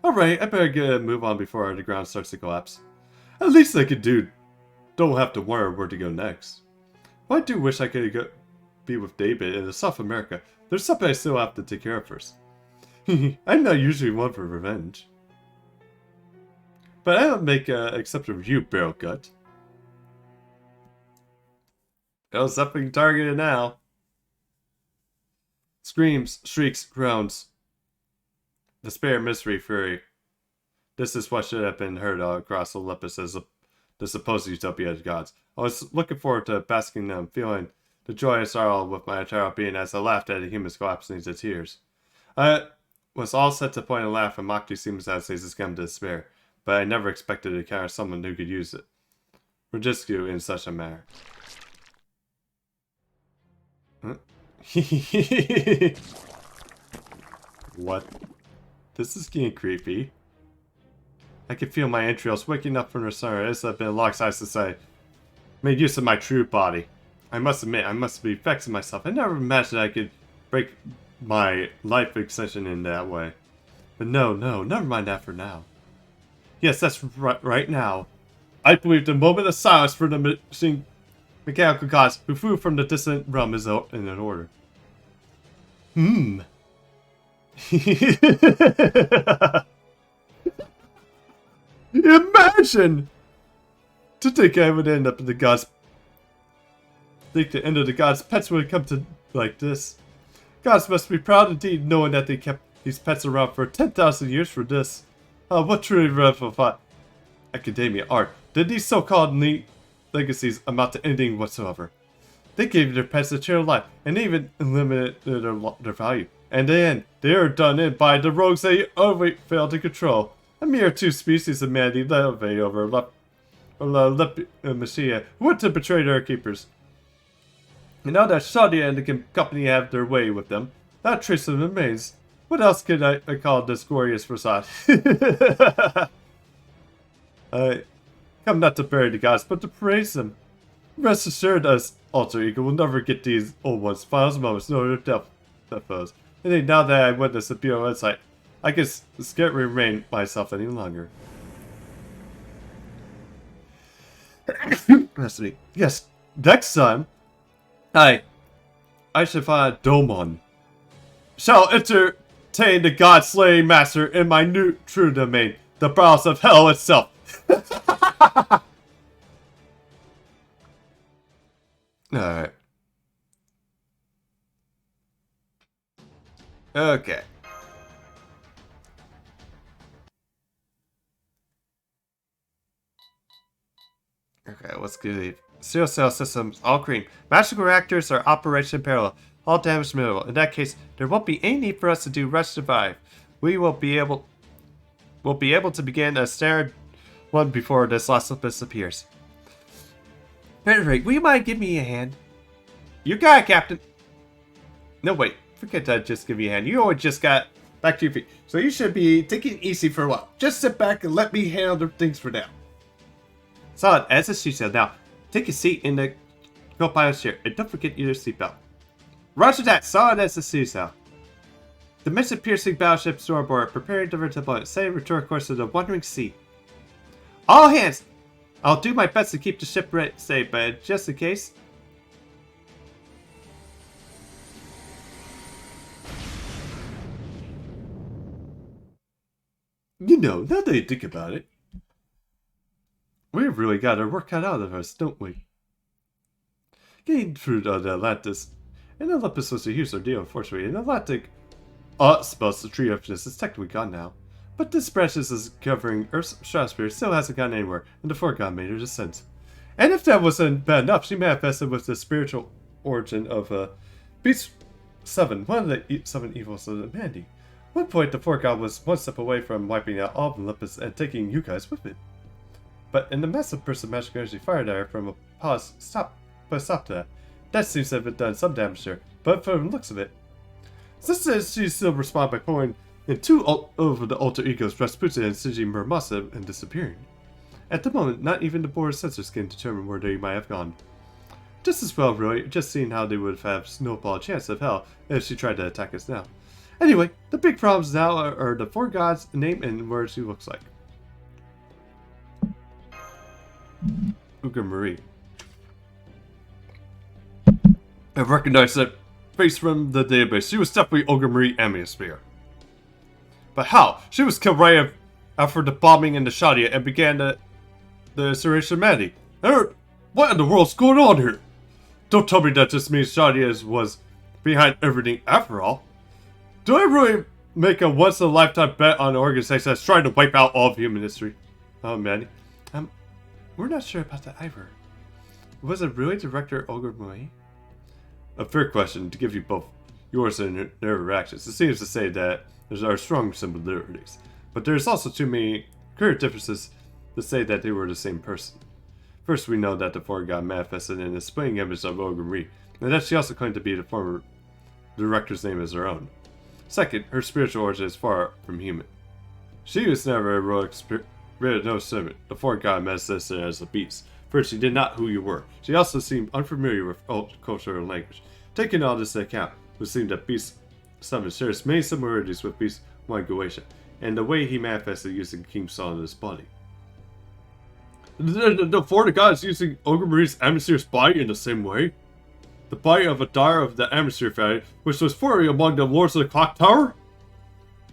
Alright, I better get a move on before the ground starts to collapse. At least I could don't have to wonder where to go next. Well, I do wish I could be with David in South America. There's something I still have to take care of first. I'm not usually one for revenge. But I don't make an exception for you, Barrel Gut. Oh, something targeted now. Screams, shrieks, groans. Despair, misery, fury. This is what should have been heard all across Olympus as the supposed utopia of gods. I was looking forward to basking in them, feeling the joy and sorrow with my entire being as I laughed at the humans collapsing into tears. I was all set to point and laugh and mock these humans as they succumbed to despair, but I never expected to encounter someone who could use it. Rescue in such a manner. Huh? What? This is getting creepy. I can feel my entrails waking up from their slumber as I've been alongside since I made use of my true body. I must admit, I must be vexing myself. I never imagined I could break my life extension in that way. But no, never mind that for now. Yes, that's right now. I believe the moment of silence for the mechanical gods who flew from the distant realm is in an order. Imagine! To think I would end up in the gods. Think the end of the gods' pets would come to like this. Gods must be proud indeed, knowing that they kept these pets around for 10,000 years for this. What truly revivified academia art did these so-called legacies amount to anything whatsoever? They gave their pets a cheer of life, and even limited their value. And then, they are done in by the rogues they always failed to control. A mere two species of humanity levy over Messiah, who went to betray their keepers. And now that Shadia and the company have their way with them, that trace of them remains. What else could I call this glorious facade? I come not to bury the gods, but to praise them. Rest assured, us alter ego will never get these old ones' final moments, nor their death foes. And now that I witnessed the beautiful insight, I can scarcely remain myself any longer. Yes, next time, I should find Domon. Shall entertain the god-slaying master in my new true domain, the bowels of hell itself. Alright. Okay. Okay, let's get Zero cell systems, all green. Magical reactors are operation parallel. All damage minimal. In that case, there won't be any need for us to do Rush Survive. We'll be able to begin a standard one before this last Olympus appears. At any rate, will you mind giving me a hand? You got it, Captain. No, wait. Forget that. Just give me a hand. You only just got back to your feet. So you should be taking it easy for a while. Just sit back and let me handle the things for now. Solid, as a seatbelt. Now, take a seat in the co-pilot's chair. And don't forget your seatbelt. Roger that. Solid as a seatbelt. The mission-piercing battleship Stormboard preparing to deploy. Say return course to the Wandering Sea. All hands! I'll do my best to keep the ship safe, but just in case... You know, now that you think about it, we've really got our work cut out of us, don't we? Getting through the Atlantis. And Olympus was a huge ordeal, unfortunately. In Atlantic, suppose the tree of this is technically gone now. But this branches is covering Earth's stratosphere still hasn't gone anywhere, and the Foregone made her descent. And if that wasn't bad enough, she manifested with the spiritual origin of Beast 7, one of the 7 evils of humanity. At one point, the Foregone was one step away from wiping out all of Olympus and taking you guys with it. But in the massive burst of magic energy fired at her from a pause, stop to that. That seems to have done some damage to her, but from the looks of it, this says she still responded by pulling in two over the alter egos, Rasputin and Shinji Muramasa, and disappearing. At the moment, not even the board's sensors can determine where they might have gone. Just as well, really, just seeing how they would have snowballed chance of hell if she tried to attack us now. Anyway, the big problems now are the four gods' name and what she looks like. Uga Marie. I recognize that face from the database. She was definitely Olga Marie Amiasphere. But how? She was killed right after the bombing in the Shadia and began the Surrey Humanity. What in the world's going on here? Don't tell me that this means Shadia was behind everything after all. Do I really make a once-in-a-lifetime bet on an organization that's trying to wipe out all of human history? Oh, man. We're not sure about that either. Was it really Director Olga Marie? A fair question to give you both yours and their reactions. It seems to say that there are strong similarities, but there's also too many clear differences to say that they were the same person. First, we know that the four god manifested in a splitting image of Olga Marie, and that she also claimed to be the former director's name as her own. Second, her spiritual origin is far from human. She was never a heroic spirit, no servant. The four god manifested as a beast. First, she did not who you were. She also seemed unfamiliar with culture and language. Taking all this into account, it would seem that Beast 7 shares many similarities with Beast 1 Goetia, and the way he manifested using King Solomon's body. The four gods using Olga Marie's Amiasphere's body in the same way? The body of a daughter of the Amiasphere family, which was formerly among the lords of the Clock Tower?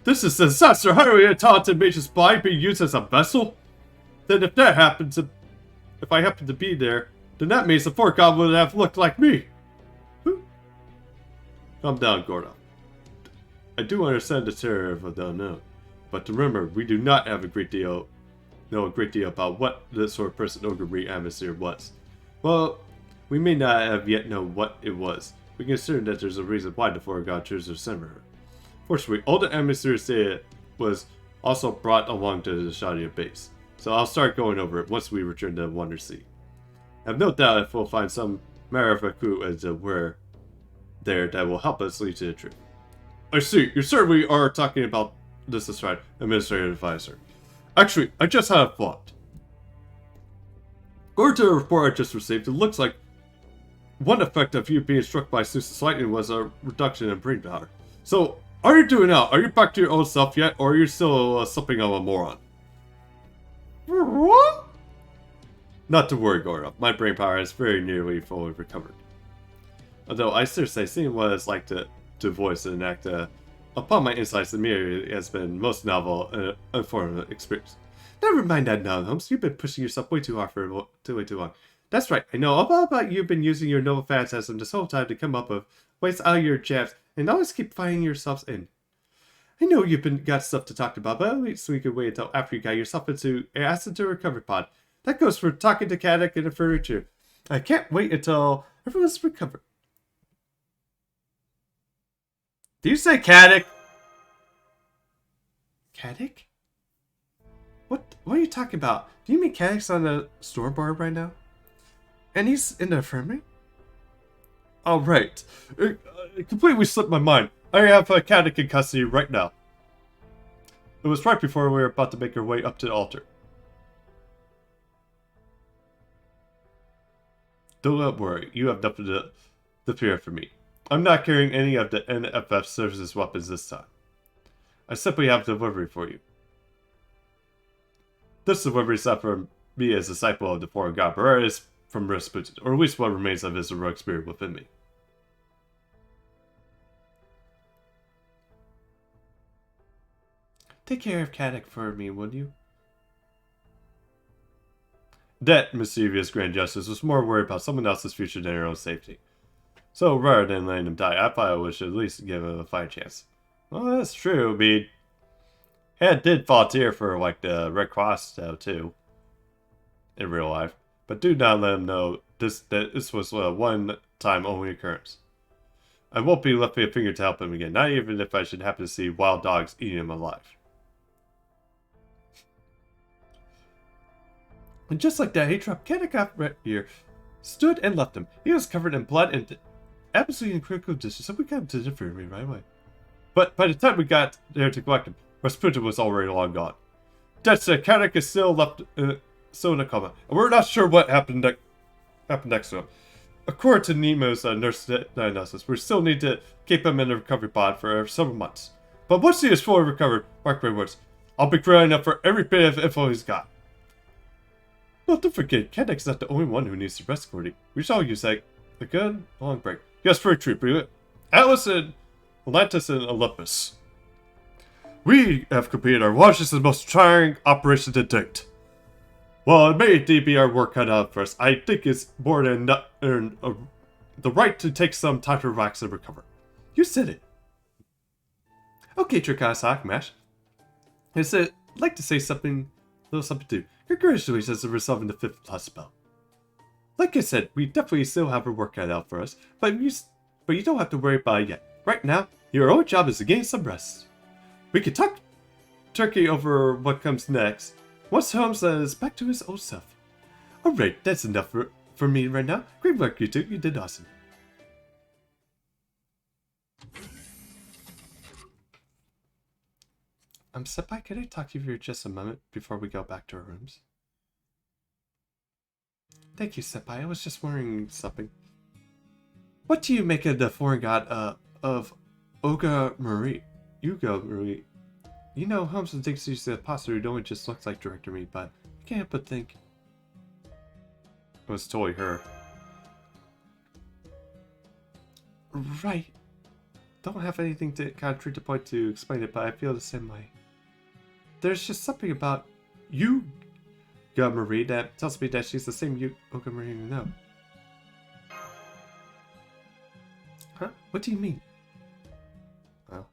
This is a disaster! How do we talented mage's body being used as a vessel? Then if I happen to be there, then that means the four god would have looked like me. Calm down, Gordo. I do understand the terror of the unknown, but remember, we do not have know a great deal about what this sort of person Olga Marie Amiasphere was. Well, we may not have yet know what it was. We can assume that there's a reason why the four god chose to send her. Fortunately, all the Amiasphere's data was also brought along to the Shadia base, so I'll start going over it once we return to Wonder Sea. I have no doubt if we'll find some matter of a clue as to where there that will help us lead to the truth. I see, you certainly are talking about this as right, Administrative Advisor. Actually, I just had a thought. According to the report I just received, it looks like one effect of you being struck by Zeus's lightning was a reduction in brain power. So, how are you doing now? Are you back to your old self yet, or are you still something of a moron? What? Not to worry, Gora. My brain power is very nearly fully recovered. Although I seriously seeing what it's like to voice and act upon my insights, the mirror has been most novel and informative experience. Never mind that now, Holmes. You've been pushing yourself way too hard for way too long. That's right. I know all about you've been using your noble phantasm this whole time to come up with ways out of your jabs and always keep finding yourselves in. I know you've got stuff to talk about, but at least we could wait until after you got yourself into an acid to recovery pod. That goes for talking to Caddick and the furniture. I can't wait until everyone's recovered. Do you say Caddick? Caddick? What are you talking about? Do you mean Caddick's on the store bar right now? And he's in the infirmary? Oh, right. It completely slipped my mind. I have Caddick in custody right now. It was right before we were about to make our way up to the altar. Don't worry, you have nothing to fear from me. I'm not carrying any of the NFF services weapons this time. I simply have delivery for you. This delivery is not from me as a disciple of the foreign god, but is from Rasputin, or at least what remains of his heroic spirit within me. Take care of Caddick for me, would you? That mischievous Grand Justice was more worried about someone else's future than her own safety. So rather than letting him die, I thought I should at least give him a fighting chance. Well, that's true. I mean, Ed did volunteer for like the Red Cross too, in real life. But do not let him know that this was a one-time only occurrence. I won't be lifting a finger to help him again, not even if I should happen to see wild dogs eating him alive. And just like that, he dropped Caddick off right here, stood and left him. He was covered in blood and absolutely in critical condition, so we got him to the infirmary right away. But by the time we got there to collect him, Rasputin was already long gone. That said, Caddick is still still in a coma, and we're not sure what happened next to him. According to Nemo's nurse diagnosis, we still need to keep him in the recovery pod for several months. But once he is fully recovered, mark my words, I'll be growing up for every bit of info he's got. Well, don't forget, Kendrick's not the only one who needs the rest recording. We should all use a good long break. Yes, for a treat, Atlas and Atlantis and Olympus. We have completed our largest and most trying operation to date. Well, it may indeed be our work cut out for us. I think it's more than the right to take some time to relax and recover. You said it. Okay, Trikasa Mash. I'd like to say something, a little something too. Congratulations on resolving the 5th plus spell. Like I said, we definitely still have our work cut out for us, but you don't have to worry about it yet. Right now, your only job is to gain some rest. We can talk turkey over what comes next. Once Holmes is back to his old self. Alright, that's enough for me right now. Great work, you two. You did awesome. Senpai, can I talk to you for just a moment before we go back to our rooms? Thank you, Senpai. I was just wondering something. What do you make of the foreign god of Oga Marie? Yugo Marie. You know, Holmes thinks he's the imposter who only just looks like Director Me, but I can't help but think it was totally her. Right. Don't have anything to concrete to point to explain it, but I feel the same way. There's just something about Yuga Marie that tells me that she's the same Yuga Marie you know. Huh? What do you mean? Well.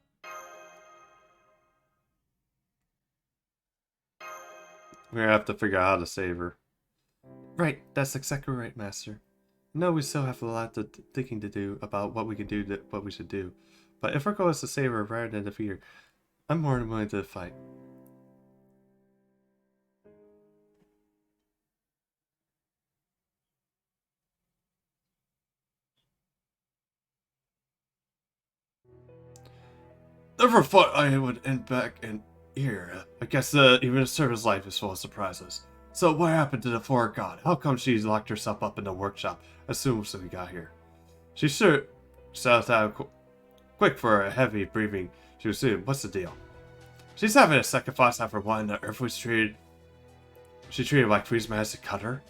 We're gonna have to figure out how to save her. Right, that's exactly right, Master. No, we still have a lot of thinking to do about what we can do, what we should do. But if our goal is to save her rather than defeat her, I'm more than willing to fight. Never thought I would end back in here. I guess even a servant's life is full of surprises. So what happened to the foreign god? How come she locked herself up in the workshop as soon as we got here? She sure sounds out quick for a heavy breathing. She was soon. What's the deal? She's having a second thoughts after one the Earth was treated. She treated like Freeze managed to cut her.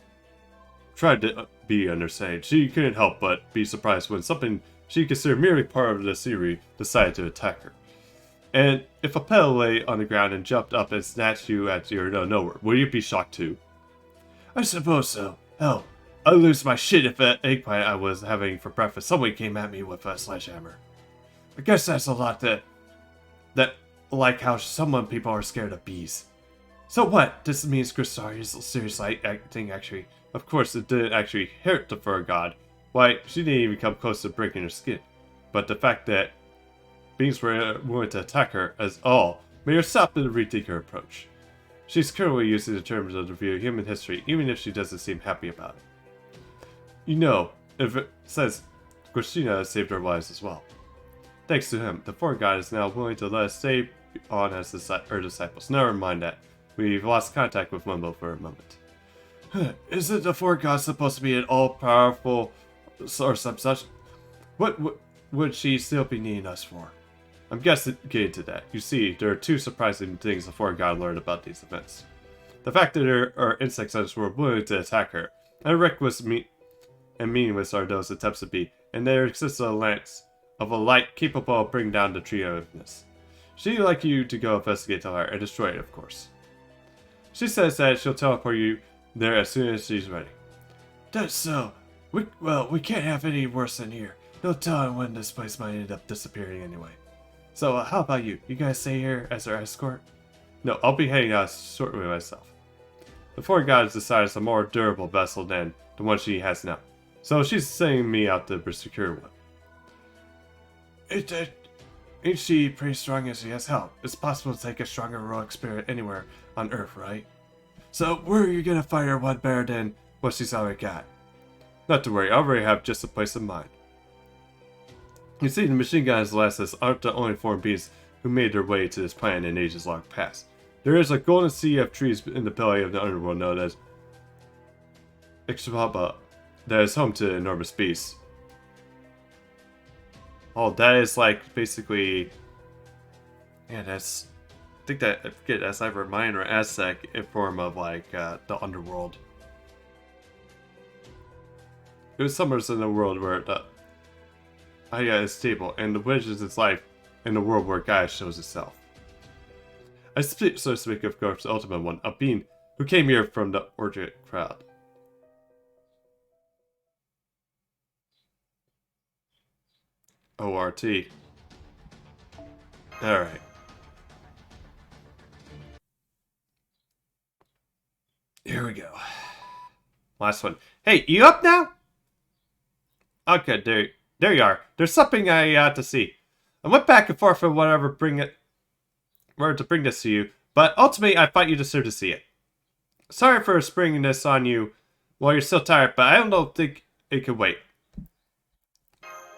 Tried to be understanding. She couldn't help but be surprised when something she considered merely part of the series decided to attack her. And if a pedal lay on the ground and jumped up and snatched you at your nowhere, would you be shocked too? I suppose so. Hell, I'd lose my shit if that eggplant I was having for breakfast somebody came at me with a sledgehammer. I guess that's a lot that like how some people are scared of bees. So what? This means Grisari's seriously acting actually. Of course, it didn't actually hurt the fur god. Why, she didn't even come close to breaking her skin. But the fact that beings were willing to attack her as all made her stop and rethink her approach. She's currently using the terms of the view of human history, even if she doesn't seem happy about it. You know, if it says Christina saved our lives as well. Thanks to him, the foreign god is now willing to let us stay on as her disciples. Never mind that. We've lost contact with Mumbo for a moment. Isn't the foreign god supposed to be an all-powerful or some such? What would she still be needing us for? I'm getting to that. You see, there are two surprising things the foreign god learned about these events. The fact that there are insect hunters were willing to attack her, and reckless and meaningless are those attempts to be, and there exists a lance of a light capable of bringing down the tree of infiniteness. She'd like you to go investigate the heart and destroy it, of course. She says that she'll teleport you there as soon as she's ready. That's so. We can't have any worse than here. No telling when this place might end up disappearing anyway. So how about you? You guys stay here as our escort? No, I'll be heading out shortly myself. The foreign god has decided it's a more durable vessel than the one she has now. So she's sending me out to secure one. Ain't she pretty strong as she has help? It's possible to take a stronger heroic spirit anywhere on Earth, right? So where are you gonna find her one better than what she's already got? Not to worry, I already have just a place in mind. You see, the machine guns Lassus aren't the only foreign beings who made their way to this planet in ages long past. There is a golden sea of trees in the belly of the underworld known as Ixtababa that is home to enormous beasts. Oh, that is like basically Yeah, that's... I think that, I forget, that's either Mayan or Aztec in form of, like, the underworld. It was somewhere in the world where the Aya is stable, and the wishes its life in the world where Gaia shows itself. I speak, so to speak, of course, the ultimate one, a being who came here from the orchid crowd. ORT. Alright. Here we go. Last one. Hey, you up now? Okay, there you are. There's something I had to see. I went back and forth for whatever to bring this to you, but ultimately I thought you deserved to see it. Sorry for springing this on you while you're still tired, but I don't think it could wait.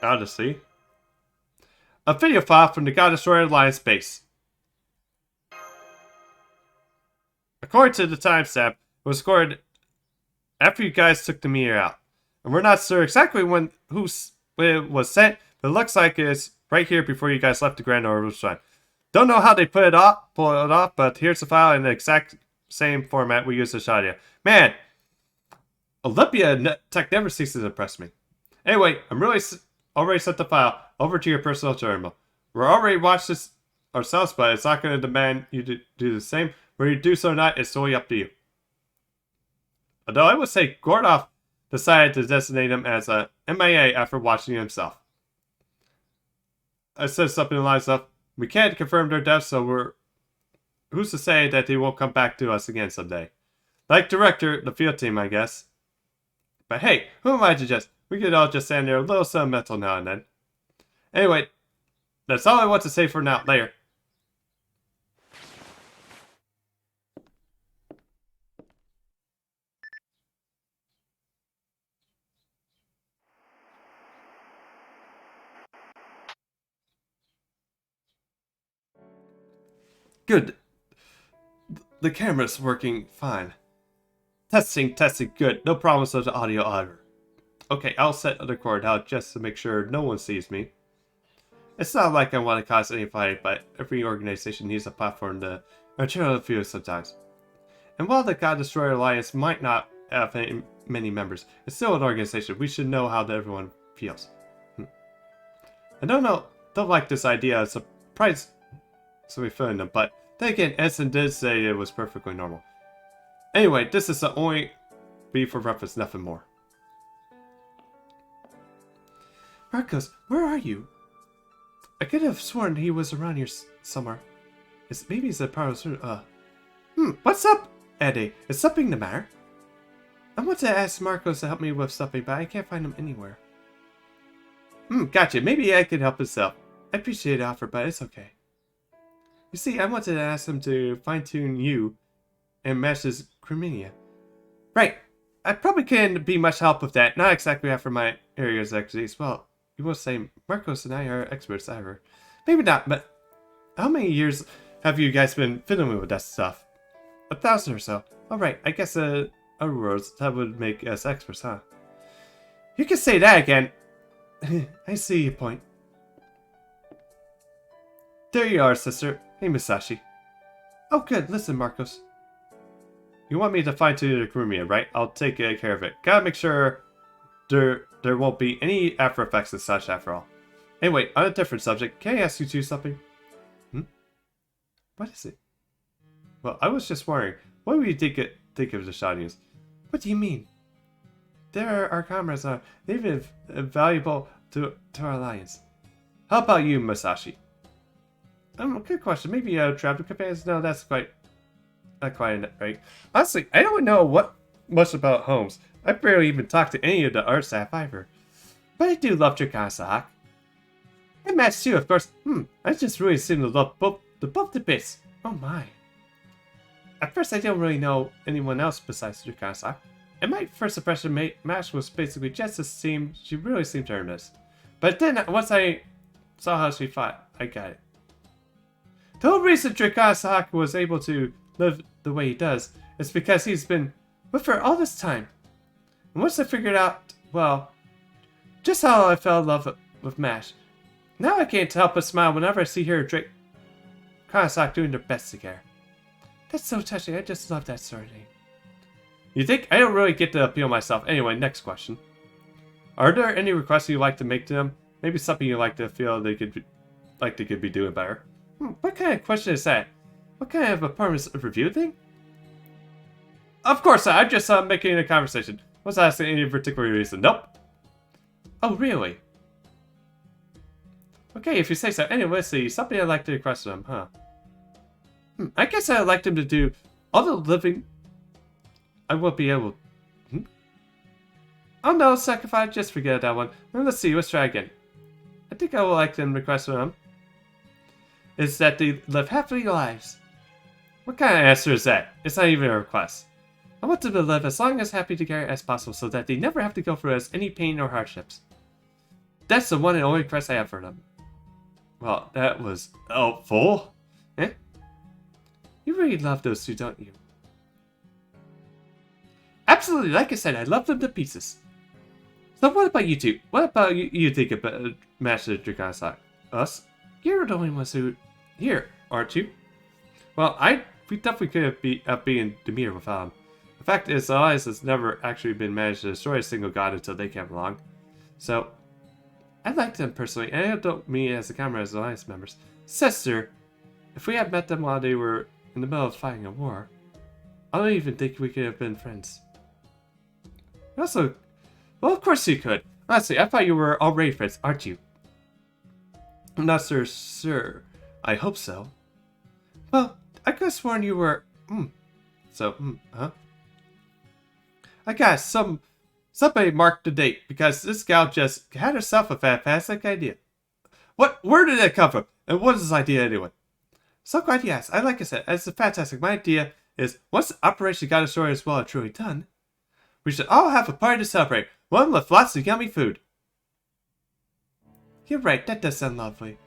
Honestly. A video file from the God Destroyer Alliance base. According to the timestamp, it was recorded after you guys took the meteor out. And we're not sure exactly when it was sent, but it looks like it's right here before you guys left the Grand Orbital Shrine. Don't know how they pull it off, but here's the file in the exact same format we used to Shadia. Man, Olympia tech never ceases to impress me. Anyway, I'm really already sent the file over to your personal terminal. We're already watched this ourselves, but it's not going to demand you to do the same. Whether you do so or not, it's solely up to you. Although I would say Gordoff decided to designate him as a MIA after watching it himself. I said something along the lines of, we can't confirm their deaths, so who's to say that they won't come back to us again someday? Like director, the field team, I guess. But hey, who am I to judge? We could all just stand there a little sentimental now and then. Anyway, that's all I want to say for now. Later. Good. The camera's working fine. Testing, good. No problems with the audio either. Okay, I'll set the record out just to make sure no one sees me. It's not like I want to cause any fight, but every organization needs a platform to articulate views sometimes. And while the God Destroyer Alliance might not have many members, it's still an organization. We should know how everyone feels. I don't like this idea of surprise so we filling them, but then again, Edson did say it was perfectly normal. Anyway, this is the only be for reference, nothing more. Marcos, where are you? I could have sworn he was around here somewhere. Maybe he's a part of what's up, Eddie? Is something the matter? I want to ask Marcos to help me with something, but I can't find him anywhere. Gotcha. Maybe I could help himself. I appreciate the offer, but it's okay. You see, I wanted to ask him to fine-tune you and match his Creminia. Right. I probably couldn't be much help with that. Not exactly after my area's expertise. Well, you will say Marcos and I are experts ever. Maybe not, but how many years have you guys been fiddling with that stuff? 1,000 or so. Alright, I guess other words, that would make us experts, huh? You can say that again. I see your point. There you are, sister. Hey, Musashi. Oh, good. Listen, Marcos. You want me to fine-tune the Cremia, right? I'll take care of it. Gotta make sure there won't be any after effects and such after all. Anyway, on a different subject, can I ask you two something? What is it? Well, I was just wondering, what would you think of the Shadians? What do you mean? They're our comrades now. They've been valuable to our alliance. How about you, Musashi? Good question. Maybe travel companions? No, that's not quite right. Honestly, I don't know much about Holmes. I barely even talked to any of the art staff either. But I do love Drakasak. And Matt too, of course. I just really seem to love both the bits. Oh my. At first, I didn't really know anyone else besides Drakasak. And my first impression, Mash was basically just as she really seemed to earn this. But then, once I saw how she fought, I got it. The whole reason Drakasak was able to live the way he does is because he's been with her all this time. And once I figured out, well, just how I fell in love with Mash, now I can't help but smile whenever I see her drink Draconic doing their best together. That's so touching. I just love that sort of thing. You think? I don't really get the appeal myself. Anyway, next question. Are there any requests you'd like to make to them? Maybe something you'd like to feel they could be doing better? What kind of question is that? What kind of a performance review thing? Of course, I'm just making a conversation. Was asking any particular reason? Nope. Oh, really? Okay, if you say so. Anyway, let's see. Something I'd like to request them, huh? I guess I'd like them to do all the living... I won't be able... Oh no, sacrifice. Just forget that one. Let's see, let's try again. I think I would like them to request from them. Is that they live happy lives. What kind of answer is that? It's not even a request. I want them to live as long as happy together as possible so that they never have to go through any pain or hardships. That's the one and only request I have for them. Well, that was helpful. Eh? You really love those two, don't you? Absolutely, like I said, I love them to pieces. So what about you two? What about you think about Master Draconic? Us? You're the only ones who... Here, aren't you? Well, we definitely could have been Demeter without him. The fact is, the Alliance has never actually been managed to destroy a single god until they came along. So, I like them personally, and I don't mean as a camera as Alliance members. Sister, if we had met them while they were in the middle of fighting a war, I don't even think we could have been friends. Also, well, of course you could. Honestly, I thought you were already friends, aren't you? I'm not sir. I hope so. Well, I could have sworn you were... huh? I guess somebody marked the date because this gal just had herself a fantastic idea. Where did that come from? And what is this idea anyway? So glad you asked. Like I said, it's fantastic. My idea is once Operation God Destroyer is well and truly done, we should all have a party to celebrate. One with lots of yummy food. You're right, that does sound lovely.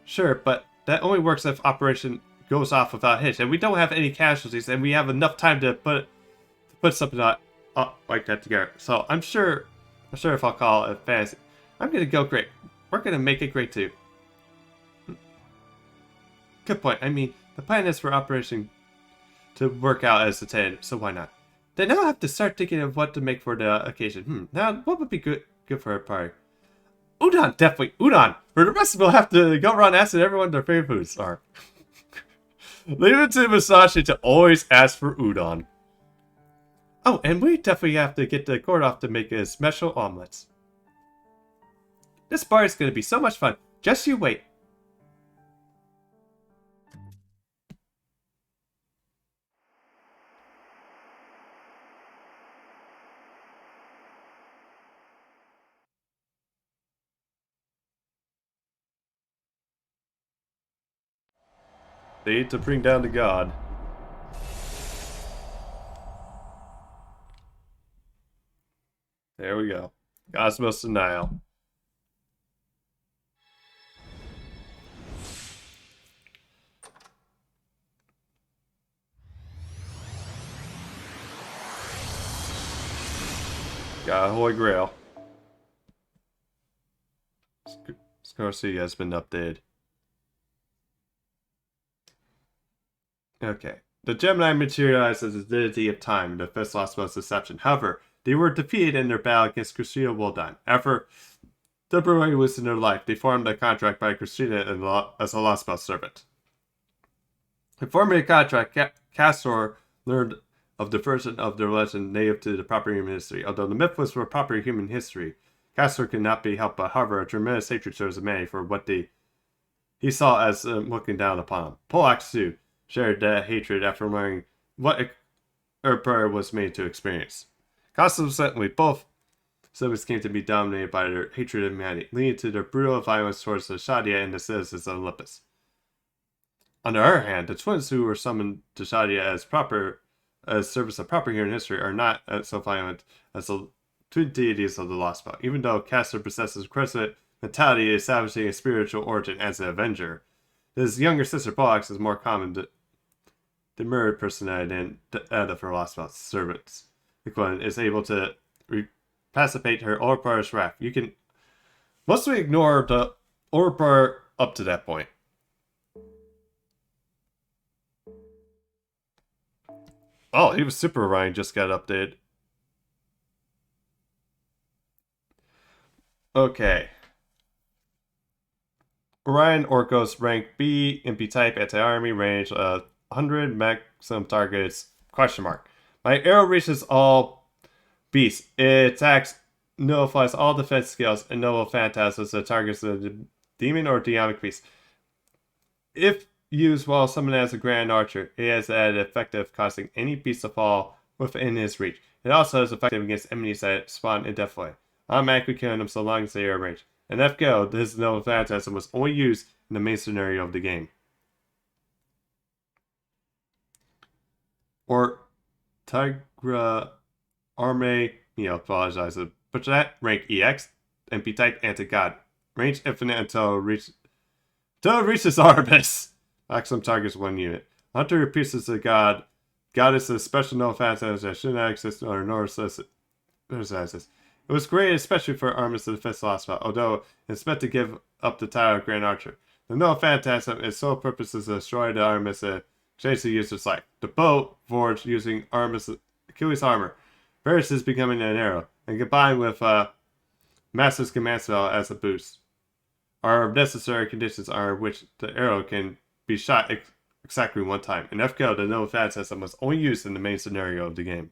Sure, but that only works if Operation goes off without a hitch, and we don't have any casualties, and we have enough time to put something like that together. So I'm sure if I'll call it fantasy. I'm gonna go great. We're gonna make it great too. Good point. I mean, the plan is for Operation to work out as intended, so why not? They now have to start thinking of what to make for the occasion. Now, what would be good for a party? Udon, definitely udon. For the rest of them, we'll have to go around asking everyone their favorite foods are. Leave it to Musashi to always ask for udon. Oh, and we definitely have to get the cord off to make a special omelets. This party is going to be so much fun. Just you wait. They need to bring down the god. There we go. Cosmos Denial. Got a Holy Grail. Scarcity has been updated. Okay. The Gemini materialized as the deity of time in the fifth Lost Spell's deception. However, they were defeated in their battle against Christina Woldine. After temporarily losing their life, they formed a contract by Christina as a Lost Spell servant. In forming a contract, Castor learned of the version of their legend native to the proper human history. Although the myth was for proper human history, Castor could not be helped but harbor a tremendous hatred towards humanity for what he saw as looking down upon him. Polak too shared that hatred after learning what Emperor was made to experience. Consequently, both siblings came to be dominated by their hatred of humanity, leading to their brutal violence towards the Shadia and the citizens of Olympus. On the other hand, the twins who were summoned to Shadia as service of proper human history are not so violent as the twin deities of the Lost Spell. Even though Castor possesses crescent mentality establishing a spiritual origin as an avenger, his younger sister Pollux is more common to demurred personality than that of her Lost Spell servants. The one is able to pacify her Orpar's wrath. You can mostly ignore the Orpar up to that point. Oh, he was Super Orion just got updated. Okay. Orion Orcos rank B, MP type, anti-army, range 100, maximum targets, question mark. My arrow reaches all beasts. It attacks, nullifies all defense skills, and noble phantasms that targets the demon or demonic beast. If used while summoned as a grand archer, it has added effective causing any beast to fall within his reach. It also is effective against enemies that spawn indefinitely, automatically killing them so long as they are in range. In FGO, this noble phantasm was only used in the main scenario of the game. Or Tigra Arme, apologize, but that rank EX, MP type, anti-god. Range infinite until it reaches Olympus. Maximum targets 1 unit. Hunter repeats the god. Goddess is a special noble phantasm that should not exist or nor exist. It was created especially for Armus of the Fifth Philosopher, although it's meant to give up the title of Grand Archer. The noble phantasm, its sole purpose is to destroy the Armus and change the user's life. The bow, forged using Armus Achilles armor, versus becoming an arrow, and combined with Master's command spell as a boost, are necessary conditions under which the arrow can be shot exactly one time. In FGO, the noble phantasm was only used in the main scenario of the game.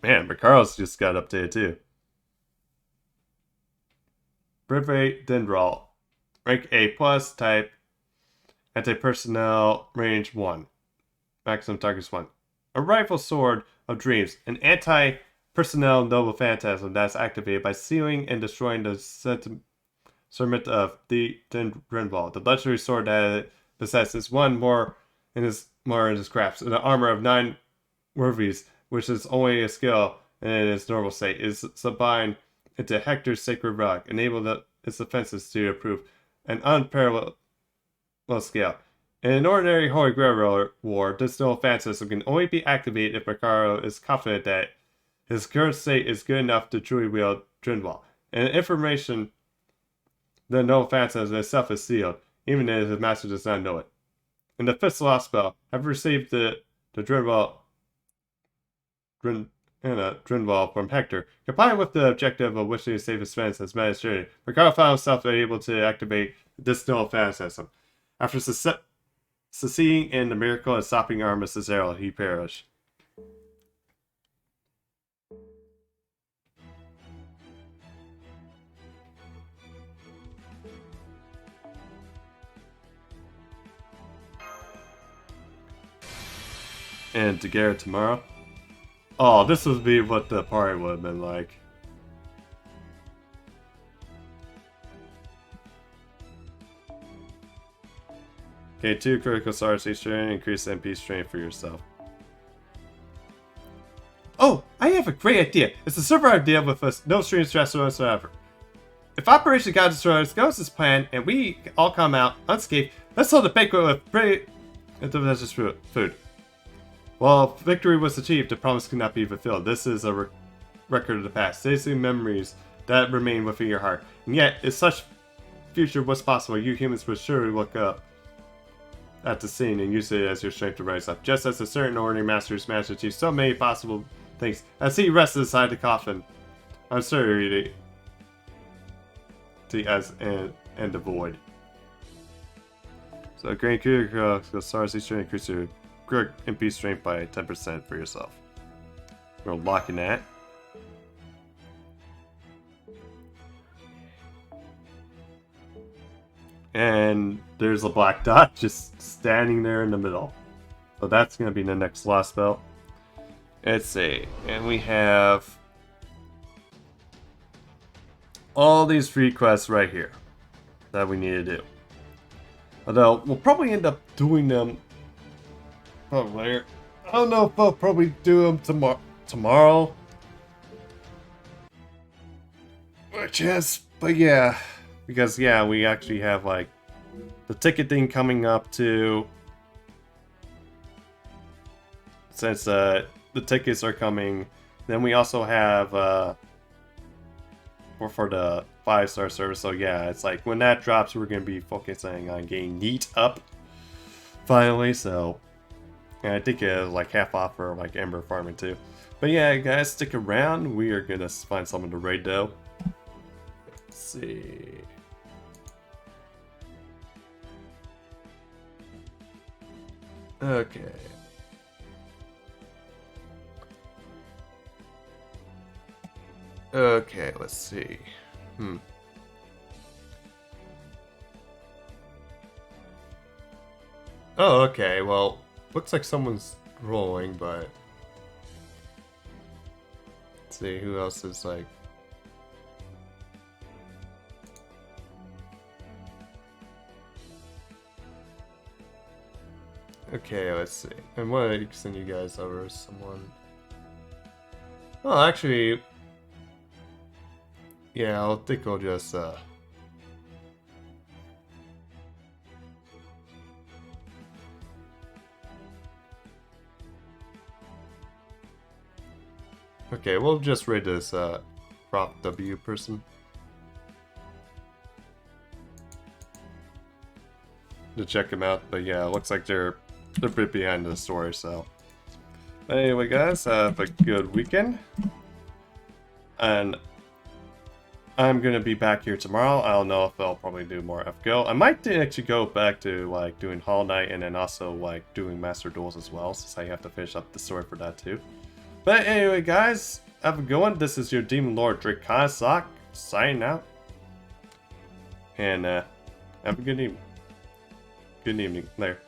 Man, Macaro's just got updated too. Breve Dendral. Rank A+, type. Anti-personnel, range 1. Maximum targets 1. A rifle sword of dreams. An anti-personnel noble phantasm that's activated by sealing and destroying the sentiment of the Dendral. The legendary sword that it possesses one more in his crafts. And the armor of 9 worthies, which is only a skill in its normal state, is combined into Hector's sacred relic, enable its defenses to improve an unparalleled scale. In an ordinary Holy Grail war, this noble phantasm can only be activated if Macaro is confident that his current state is good enough to truly wield Drinwall. And information, the noble phantasm itself is sealed, even if his master does not know it. In the fifth lost spell, having received the Drinwall from Hector, combined with the objective of wishing to save his friends as magistrate, Ricardo found himself able to activate this noble phantasm. After succeeding in the miracle and stopping Armus's arrow, he perished. And to Garrett tomorrow. Oh, this would be what the party would have been like. Okay, 2 critical stars each turn, increase MP strength for yourself. Oh, I have a great idea. It's a server idea with us, no stream stress whatsoever. If Operation God Destroyers goes as planned and we all come out unscathed, let's hold a banquet with pretty delicious food. While victory was achieved, the promise could not be fulfilled. This is a record of the past, chasing memories that remain within your heart. And yet, if such future was possible, you humans would surely look up at the scene and use it as your strength to rise up. Just as a certain ordinary master's managed to achieve so many possible things. As he rested inside the coffin, uncertainty as and the void. So, Grand Coup, the stars each turn increase your MP strength by 10% for yourself. We're locking that. And there's a black dot just standing there in the middle. So that's going to be the next lost spell. Let's see. And we have all these free quests right here that we need to do. Although, we'll probably end up doing them later. I don't know if I'll probably do them tomorrow. Which is, but yeah. Because, yeah, we actually have, like, the ticket thing coming up too. Since the tickets are coming. Then we also have for the 5-star service. So yeah, it's like when that drops, we're gonna be focusing on getting neat up finally. So and I think it's like half off for like Ember farming too. But yeah, guys, stick around. We are gonna find someone to raid though. Let's see. Okay. Okay, let's see. Oh, okay, well, looks like someone's rolling, but... Let's see, who else is, like... Okay, let's see. And what I send you guys over someone... Oh, actually... Yeah, I think I'll just, Okay, we'll just raid this, Prop W person. To check him out, but yeah, it looks like they're a bit behind the story, so... Anyway, guys, have a good weekend. And... I'm gonna be back here tomorrow. I don't know if I'll probably do more FGO. I might actually go back to like doing Hall Knight and then also like doing Master Duels as well, since I have to finish up the story for that too. But anyway, guys, have a good one. This is your Demon Lord Drake Kazak signing out. And have a good evening. Good evening. Later.